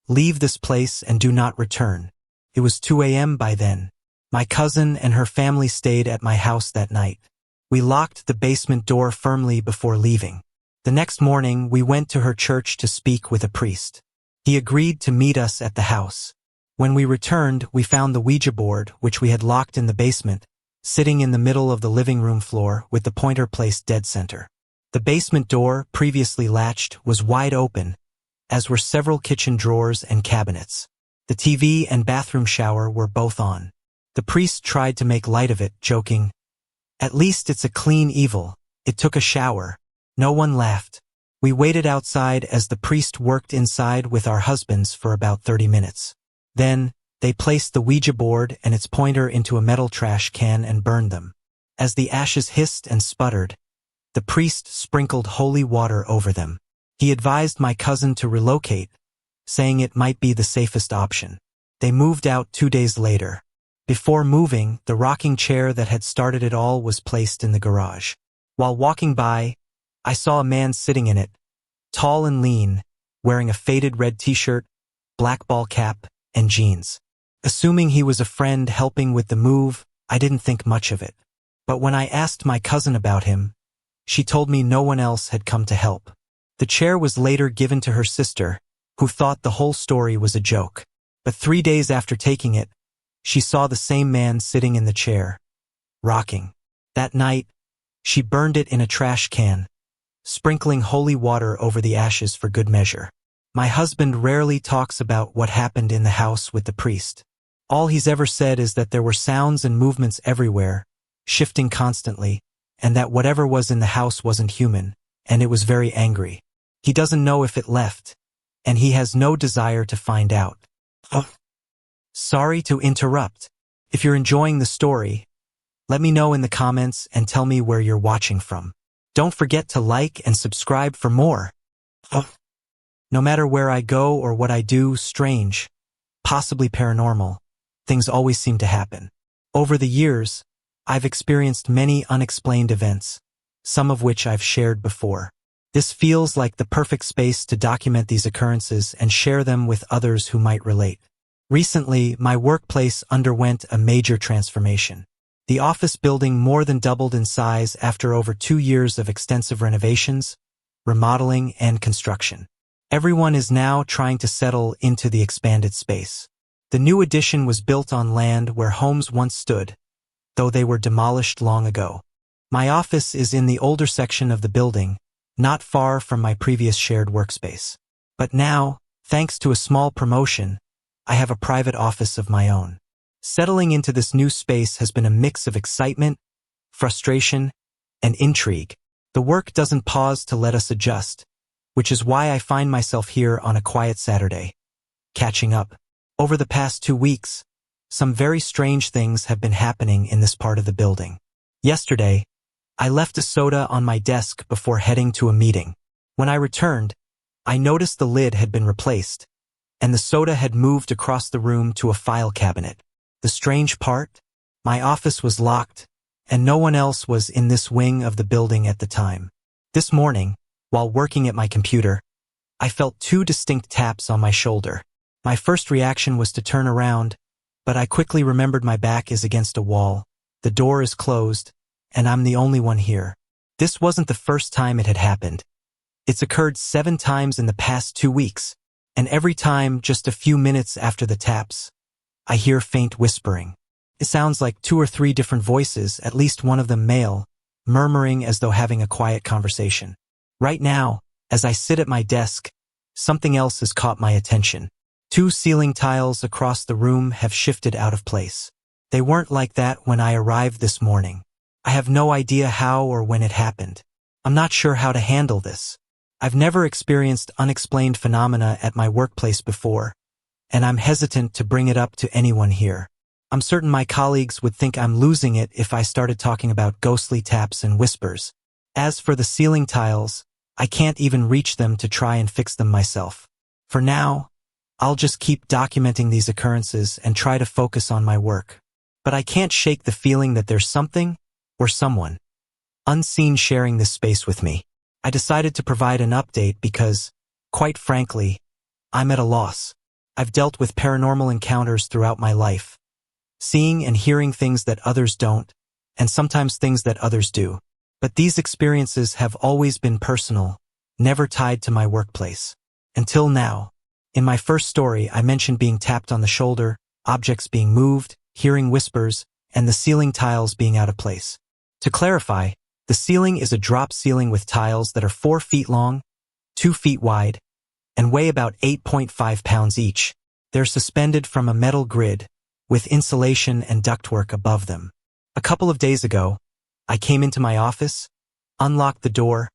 leave this place and do not return." It was 2 a.m. by then. My cousin and her family stayed at my house that night. We locked the basement door firmly before leaving. The next morning, we went to her church to speak with a priest. He agreed to meet us at the house. When we returned, we found the Ouija board, which we had locked in the basement, sitting in the middle of the living room floor with the pointer placed dead center. The basement door, previously latched, was wide open, as were several kitchen drawers and cabinets. The TV and bathroom shower were both on. The priest tried to make light of it, joking, "At least it's a clean evil. It took a shower." No one laughed. We waited outside as the priest worked inside with our husbands for about 30 minutes. Then, they placed the Ouija board and its pointer into a metal trash can and burned them. As the ashes hissed and sputtered, the priest sprinkled holy water over them. He advised my cousin to relocate, saying it might be the safest option. They moved out 2 days later. Before moving, the rocking chair that had started it all was placed in the garage. While walking by, I saw a man sitting in it, tall and lean, wearing a faded red t-shirt, black ball cap, and jeans. Assuming he was a friend helping with the move, I didn't think much of it. But when I asked my cousin about him, she told me no one else had come to help. The chair was later given to her sister, who thought the whole story was a joke. But 3 days after taking it, she saw the same man sitting in the chair, rocking. That night, she burned it in a trash can, sprinkling holy water over the ashes for good measure. My husband rarely talks about what happened in the house with the priest. All he's ever said is that there were sounds and movements everywhere, shifting constantly, and that whatever was in the house wasn't human, and it was very angry. He doesn't know if it left, and he has no desire to find out. Oh. Sorry to interrupt. If you're enjoying the story, let me know in the comments and tell me where you're watching from. Don't forget to like and subscribe for more. Oh. No matter where I go or what I do, strange, possibly paranormal, things always seem to happen. Over the years, I've experienced many unexplained events, some of which I've shared before. This feels like the perfect space to document these occurrences and share them with others who might relate. Recently, my workplace underwent a major transformation. The office building more than doubled in size after over 2 years of extensive renovations, remodeling, and construction. Everyone is now trying to settle into the expanded space. The new addition was built on land where homes once stood, though they were demolished long ago. My office is in the older section of the building, not far from my previous shared workspace. But now, thanks to a small promotion, I have a private office of my own. Settling into this new space has been a mix of excitement, frustration, and intrigue. The work doesn't pause to let us adjust, which is why I find myself here on a quiet Saturday, catching up. Over the past 2 weeks, some very strange things have been happening in this part of the building. Yesterday, I left a soda on my desk before heading to a meeting. When I returned, I noticed the lid had been replaced, and the soda had moved across the room to a file cabinet. The strange part? My office was locked, and no one else was in this wing of the building at the time. This morning, while working at my computer, I felt 2 distinct taps on my shoulder. My first reaction was to turn around, but I quickly remembered my back is against a wall, the door is closed, and I'm the only one here. This wasn't the first time it had happened. It's occurred 7 times in the past 2 weeks, and every time just a few minutes after the taps, I hear faint whispering. It sounds like 2 or 3 different voices, at least one of them male, murmuring as though having a quiet conversation. Right now, as I sit at my desk, something else has caught my attention. 2 ceiling tiles across the room have shifted out of place. They weren't like that when I arrived this morning. I have no idea how or when it happened. I'm not sure how to handle this. I've never experienced unexplained phenomena at my workplace before, and I'm hesitant to bring it up to anyone here. I'm certain my colleagues would think I'm losing it if I started talking about ghostly taps and whispers. As for the ceiling tiles, I can't even reach them to try and fix them myself. For now, I'll just keep documenting these occurrences and try to focus on my work. But I can't shake the feeling that there's something, or someone, unseen sharing this space with me. I decided to provide an update because, quite frankly, I'm at a loss. I've dealt with paranormal encounters throughout my life, seeing and hearing things that others don't, and sometimes things that others do. But these experiences have always been personal, never tied to my workplace. Until now. In my first story, I mentioned being tapped on the shoulder, objects being moved, hearing whispers, and the ceiling tiles being out of place. To clarify, the ceiling is a drop ceiling with tiles that are 4 feet long, 2 feet wide, and weigh about 8.5 pounds each. They're suspended from a metal grid, with insulation and ductwork above them. A couple of days ago, I came into my office, unlocked the door,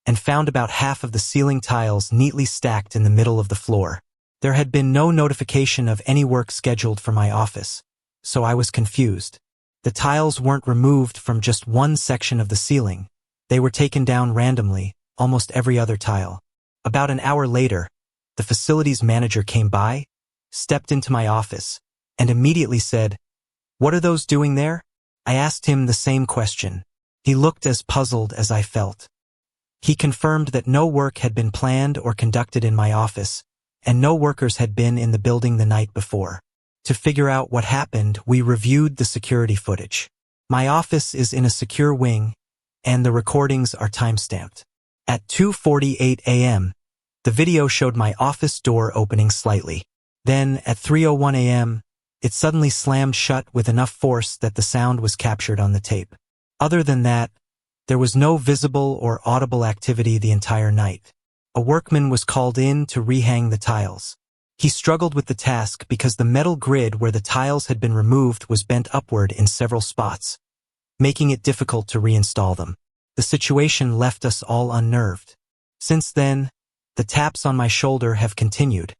and found about half of the ceiling tiles neatly stacked in the middle of the floor. There had been no notification of any work scheduled for my office, so I was confused. The tiles weren't removed from just one section of the ceiling. They were taken down randomly, almost every other tile. About an hour later, the facilities manager came by, stepped into my office, and immediately said, "What are those doing there?" I asked him the same question. He looked as puzzled as I felt. He confirmed that no work had been planned or conducted in my office, and no workers had been in the building the night before. To figure out what happened, we reviewed the security footage. My office is in a secure wing, and the recordings are timestamped. At 2:48 a.m., the video showed my office door opening slightly. Then, at 3:01 a.m., it suddenly slammed shut with enough force that the sound was captured on the tape. Other than that, there was no visible or audible activity the entire night. A workman was called in to rehang the tiles. He struggled with the task because the metal grid where the tiles had been removed was bent upward in several spots, making it difficult to reinstall them. The situation left us all unnerved. Since then, The taps on my shoulder have continued,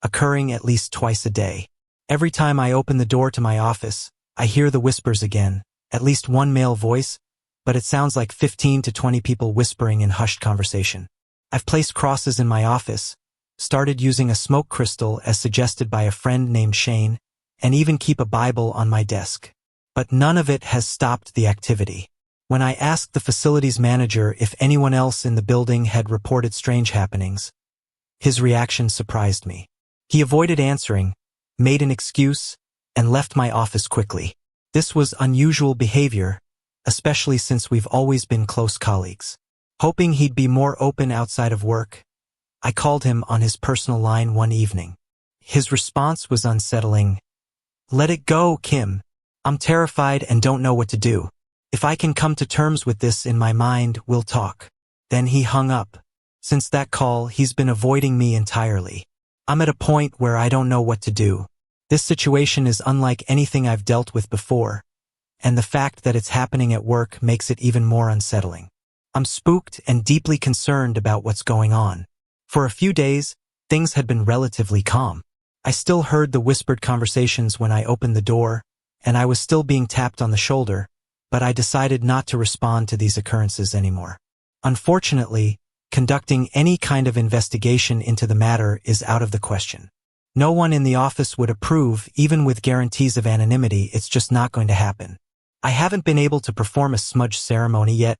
occurring at least twice a day. Every time I open the door to my office, I hear the whispers again, at least one male voice, but it sounds like 15 to 20 people whispering in hushed conversation. I've placed crosses in my office, started using a smoke crystal as suggested by a friend named Shane, and even keep a Bible on my desk. But none of it has stopped the activity. When I asked the facilities manager if anyone else in the building had reported strange happenings, his reaction surprised me. He avoided answering, made an excuse, and left my office quickly. This was unusual behavior, especially since we've always been close colleagues. Hoping he'd be more open outside of work, I called him on his personal line one evening. His response was unsettling. "Let it go, Kim. I'm terrified and don't know what to do. If I can come to terms with this in my mind, we'll talk." Then he hung up. Since that call, he's been avoiding me entirely. I'm at a point where I don't know what to do. This situation is unlike anything I've dealt with before, and the fact that it's happening at work makes it even more unsettling. I'm spooked and deeply concerned about what's going on. For a few days, things had been relatively calm. I still heard the whispered conversations when I opened the door, and I was still being tapped on the shoulder, but I decided not to respond to these occurrences anymore. Unfortunately, conducting any kind of investigation into the matter is out of the question. No one in the office would approve, even with guarantees of anonymity. It's just not going to happen. I haven't been able to perform a smudge ceremony yet,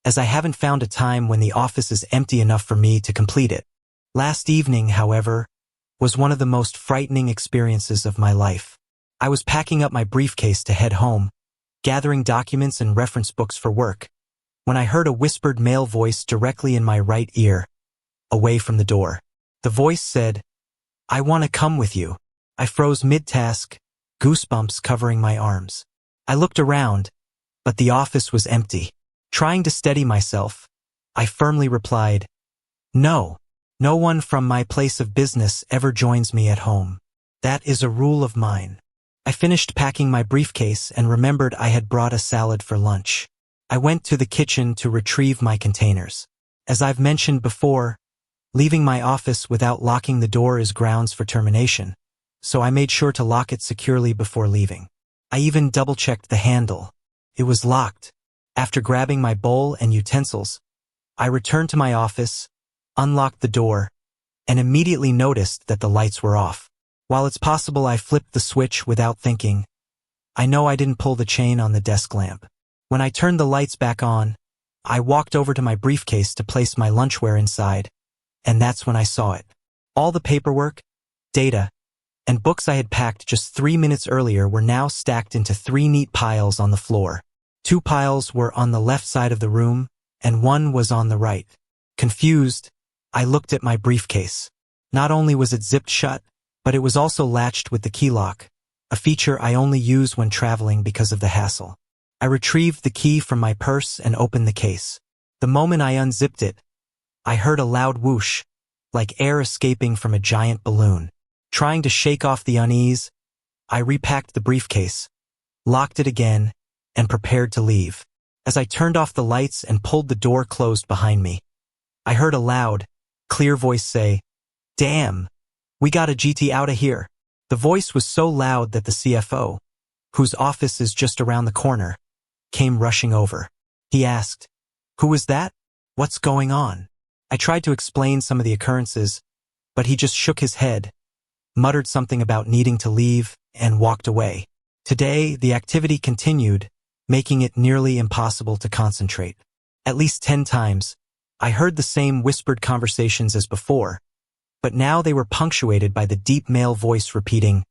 as I haven't found a time when the office is empty enough for me to complete it. Last evening, however, was one of the most frightening experiences of my life. I was packing up my briefcase to head home, gathering documents and reference books for work, when I heard a whispered male voice directly in my right ear, away from the door. The voice said, "I want to come with you." I froze mid-task, goosebumps covering my arms. I looked around, but the office was empty. Trying to steady myself, I firmly replied, "No, no one from my place of business ever joins me at home. That is a rule of mine." I finished packing my briefcase and remembered I had brought a salad for lunch. I went to the kitchen to retrieve my containers. As I've mentioned before, leaving my office without locking the door is grounds for termination, so I made sure to lock it securely before leaving. I even double-checked the handle. It was locked. After grabbing my bowl and utensils, I returned to my office, unlocked the door, and immediately noticed that the lights were off. While it's possible I flipped the switch without thinking, I know I didn't pull the chain on the desk lamp. When I turned the lights back on, I walked over to my briefcase to place my lunchware inside, and that's when I saw it. All the paperwork, data, and books I had packed just 3 minutes earlier were now stacked into 3 neat piles on the floor. 2 piles were on the left side of the room, and 1 was on the right. Confused, I looked at my briefcase. Not only was it zipped shut, but it was also latched with the key lock, a feature I only use when traveling because of the hassle. I retrieved the key from my purse and opened the case. The moment I unzipped it, I heard a loud whoosh, like air escaping from a giant balloon. Trying to shake off the unease, I repacked the briefcase, locked it again, and prepared to leave. As I turned off the lights and pulled the door closed behind me, I heard a loud, clear voice say, "Damn, we gotta GT out of here." The voice was so loud that the CFO, whose office is just around the corner, came rushing over. He asked, "Who was that? What's going on?" I tried to explain some of the occurrences, but he just shook his head, muttered something about needing to leave, and walked away. Today, the activity continued, making it nearly impossible to concentrate. At least 10 times, I heard the same whispered conversations as before, but now they were punctuated by the deep male voice repeating,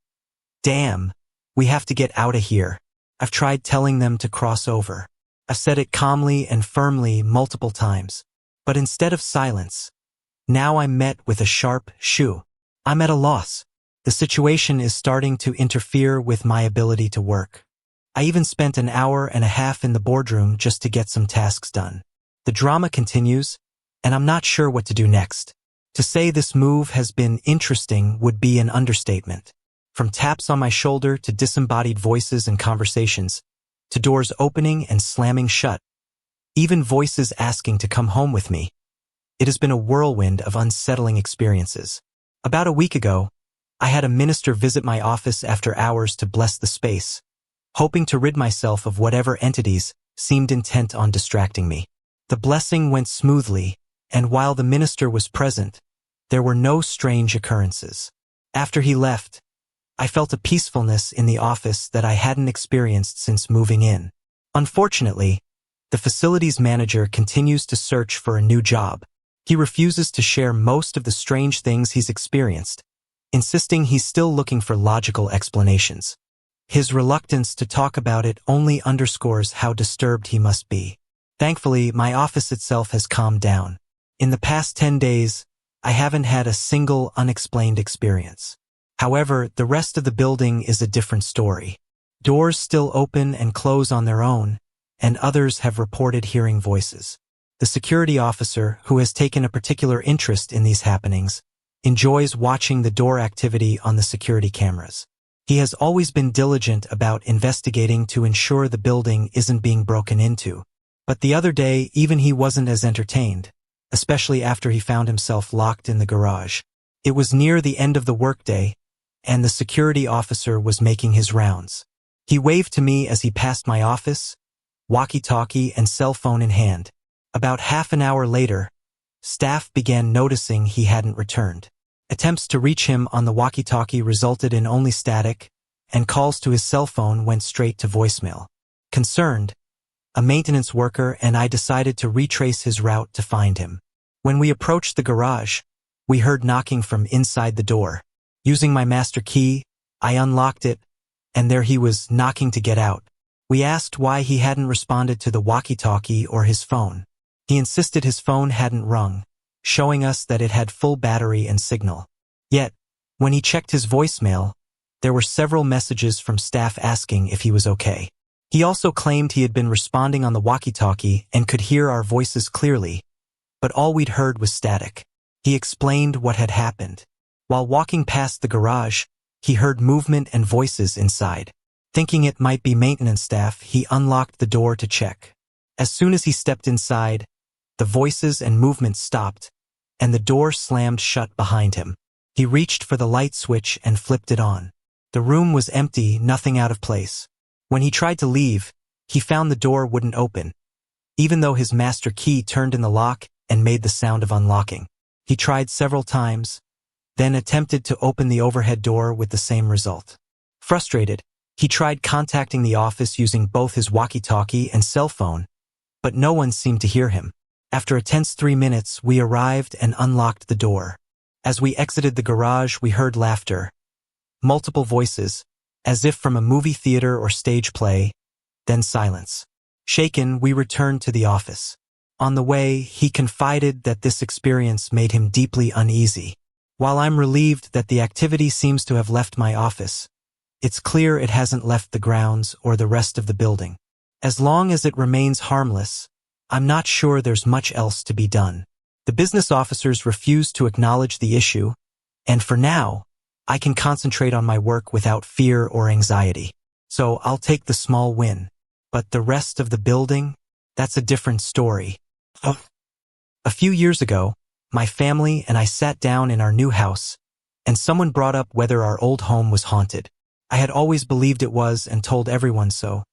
"Damn, we have to get out of here." I've tried telling them to cross over. I've said it calmly and firmly multiple times, but instead of silence, now I'm met with a sharp shoo. I'm at a loss. The situation is starting to interfere with my ability to work. I even spent an hour and a half in the boardroom just to get some tasks done. The drama continues, and I'm not sure what to do next. To say this move has been interesting would be an understatement. From taps on my shoulder to disembodied voices and conversations, to doors opening and slamming shut, even voices asking to come home with me. It has been a whirlwind of unsettling experiences. About a week ago, I had a minister visit my office after hours to bless the space, hoping to rid myself of whatever entities seemed intent on distracting me. The blessing went smoothly, and while the minister was present, there were no strange occurrences. After he left, I felt a peacefulness in the office that I hadn't experienced since moving in. Unfortunately, the facilities manager continues to search for a new job. He refuses to share most of the strange things he's experienced, insisting he's still looking for logical explanations. His reluctance to talk about it only underscores how disturbed he must be. Thankfully, my office itself has calmed down. In the past 10 days, I haven't had a single unexplained experience. However, the rest of the building is a different story. Doors still open and close on their own, and others have reported hearing voices. The security officer, who has taken a particular interest in these happenings, enjoys watching the door activity on the security cameras. He has always been diligent about investigating to ensure the building isn't being broken into. But the other day, even he wasn't as entertained, especially after he found himself locked in the garage. It was near the end of the workday, and the security officer was making his rounds. He waved to me as he passed my office, walkie-talkie and cell phone in hand. About half an hour later, staff began noticing he hadn't returned. Attempts to reach him on the walkie-talkie resulted in only static, and calls to his cell phone went straight to voicemail. Concerned, a maintenance worker and I decided to retrace his route to find him. When we approached the garage, we heard knocking from inside the door. Using my master key, I unlocked it, and there he was knocking to get out. We asked why he hadn't responded to the walkie-talkie or his phone. He insisted his phone hadn't rung, showing us that it had full battery and signal. Yet, when he checked his voicemail, there were several messages from staff asking if he was okay. He also claimed he had been responding on the walkie-talkie and could hear our voices clearly, but all we'd heard was static. He explained what had happened. While walking past the garage, he heard movement and voices inside. Thinking it might be maintenance staff, he unlocked the door to check. As soon as he stepped inside, the voices and movement stopped, and the door slammed shut behind him. He reached for the light switch and flipped it on. The room was empty, nothing out of place. When he tried to leave, he found the door wouldn't open, even though his master key turned in the lock and made the sound of unlocking. He tried several times, then attempted to open the overhead door with the same result. Frustrated, he tried contacting the office using both his walkie-talkie and cell phone, but no one seemed to hear him. After a tense 3 minutes, we arrived and unlocked the door. As we exited the garage, we heard laughter, multiple voices, as if from a movie theater or stage play, then silence. Shaken, we returned to the office. On the way, he confided that this experience made him deeply uneasy. While I'm relieved that the activity seems to have left my office, it's clear it hasn't left the grounds or the rest of the building. As long as it remains harmless, I'm not sure there's much else to be done. The business officers refuse to acknowledge the issue, and for now, I can concentrate on my work without fear or anxiety. So I'll take the small win. But the rest of the building? That's a different story. A few years ago, my family and I sat down in our new house, and someone brought up whether our old home was haunted. I had always believed it was and told everyone so,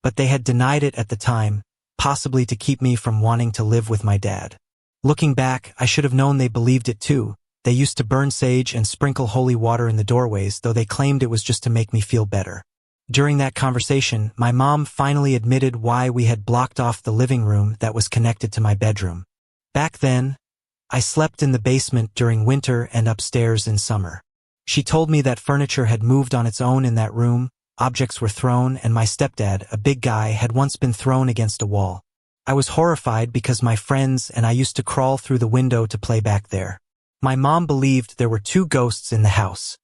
but they had denied it at the time, possibly to keep me from wanting to live with my dad. Looking back, I should have known they believed it too. They used to burn sage and sprinkle holy water in the doorways, though they claimed it was just to make me feel better. During that conversation, my mom finally admitted why we had blocked off the living room that was connected to my bedroom. Back then, I slept in the basement during winter and upstairs in summer. She told me that furniture had moved on its own in that room, objects were thrown, and my stepdad, a big guy, had once been thrown against a wall. I was horrified because my friends and I used to crawl through the window to play back there. My mom believed there were 2 ghosts in the house.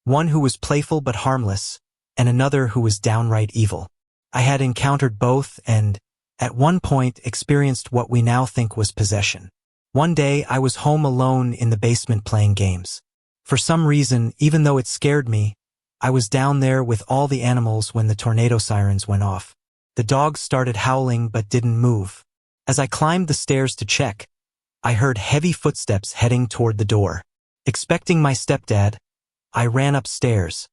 One who was playful but harmless, and another who was downright evil. I had encountered both and, at one point, experienced what we now think was possession. One day, I was home alone in the basement playing games. For some reason, even though it scared me, I was down there with all the animals when the tornado sirens went off. The dogs started howling but didn't move. As I climbed the stairs to check, I heard heavy footsteps heading toward the door. Expecting my stepdad, I ran upstairs,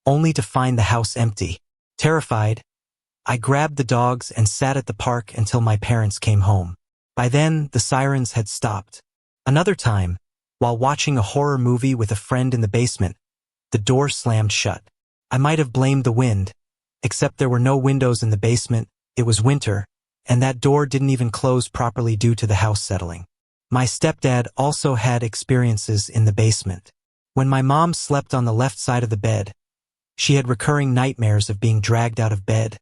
only to find the house empty. Terrified, I grabbed the dogs and sat at the park until my parents came home. By then, the sirens had stopped. Another time, while watching a horror movie with a friend in the basement, the door slammed shut. I might have blamed the wind, except there were no windows in the basement, it was winter, and that door didn't even close properly due to the house settling. My stepdad also had experiences in the basement. When my mom slept on the left side of the bed, she had recurring nightmares of being dragged out of bed,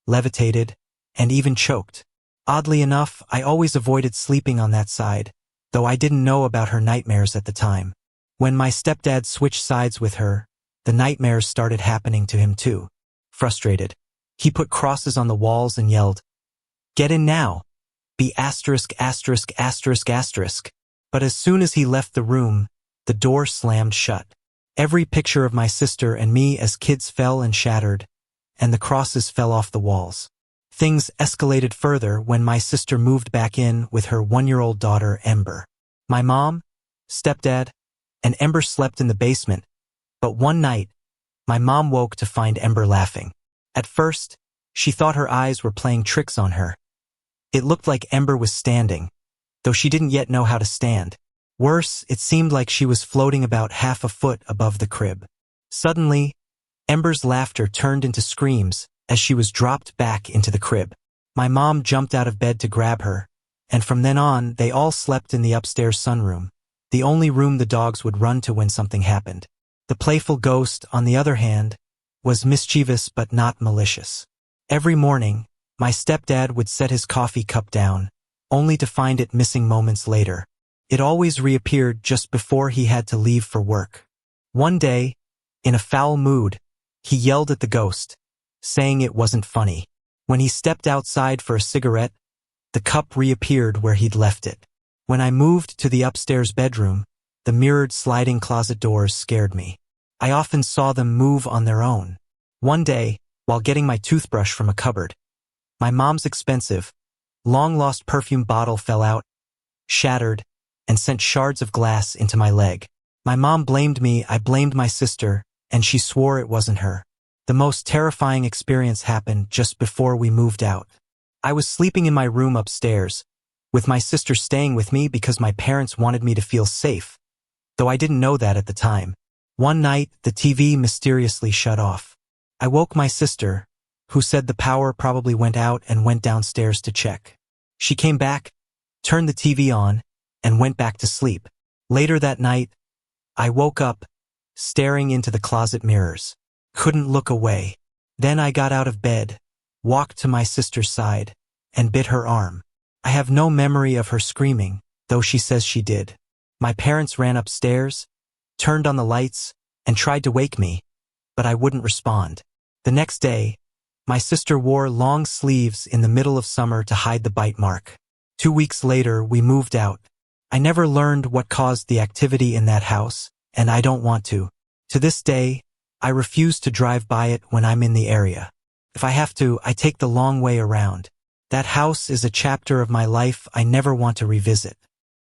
levitated, and even choked. Oddly enough, I always avoided sleeping on that side, though I didn't know about her nightmares at the time. When my stepdad switched sides with her, the nightmares started happening to him too. Frustrated, he put crosses on the walls and yelled, "Get in now! Be asterisk asterisk asterisk asterisk." But as soon as he left the room, the door slammed shut. Every picture of my sister and me as kids fell and shattered, and the crosses fell off the walls. Things escalated further when my sister moved back in with her 1-year-old daughter, Ember. My mom, stepdad, and Ember slept in the basement, but one night, my mom woke to find Ember laughing. At first, she thought her eyes were playing tricks on her. It looked like Ember was standing, though she didn't yet know how to stand. Worse, it seemed like she was floating about half a foot above the crib. Suddenly, Ember's laughter turned into screams as she was dropped back into the crib. My mom jumped out of bed to grab her, and from then on, they all slept in the upstairs sunroom, the only room the dogs would run to when something happened. The playful ghost, on the other hand, was mischievous but not malicious. Every morning, my stepdad would set his coffee cup down, only to find it missing moments later. It always reappeared just before he had to leave for work. One day, in a foul mood, he yelled at the ghost, saying it wasn't funny. When he stepped outside for a cigarette, the cup reappeared where he'd left it. When I moved to the upstairs bedroom, the mirrored sliding closet doors scared me. I often saw them move on their own. One day, while getting my toothbrush from a cupboard, my mom's expensive, long-lost perfume bottle fell out, shattered, and sent shards of glass into my leg. My mom blamed me, I blamed my sister, and she swore it wasn't her. The most terrifying experience happened just before we moved out. I was sleeping in my room upstairs, with my sister staying with me because my parents wanted me to feel safe, though I didn't know that at the time. One night, the TV mysteriously shut off. I woke my sister, who said the power probably went out, and went downstairs to check. She came back, turned the TV on, and went back to sleep. Later that night, I woke up, staring into the closet mirrors. Couldn't look away. Then I got out of bed, walked to my sister's side, and bit her arm. I have no memory of her screaming, though she says she did. My parents ran upstairs, turned on the lights, and tried to wake me, but I wouldn't respond. The next day, my sister wore long sleeves in the middle of summer to hide the bite mark. 2 weeks later, we moved out. I never learned what caused the activity in that house, and I don't want to. To this day, I refuse to drive by it when I'm in the area. If I have to, I take the long way around. That house is a chapter of my life I never want to revisit.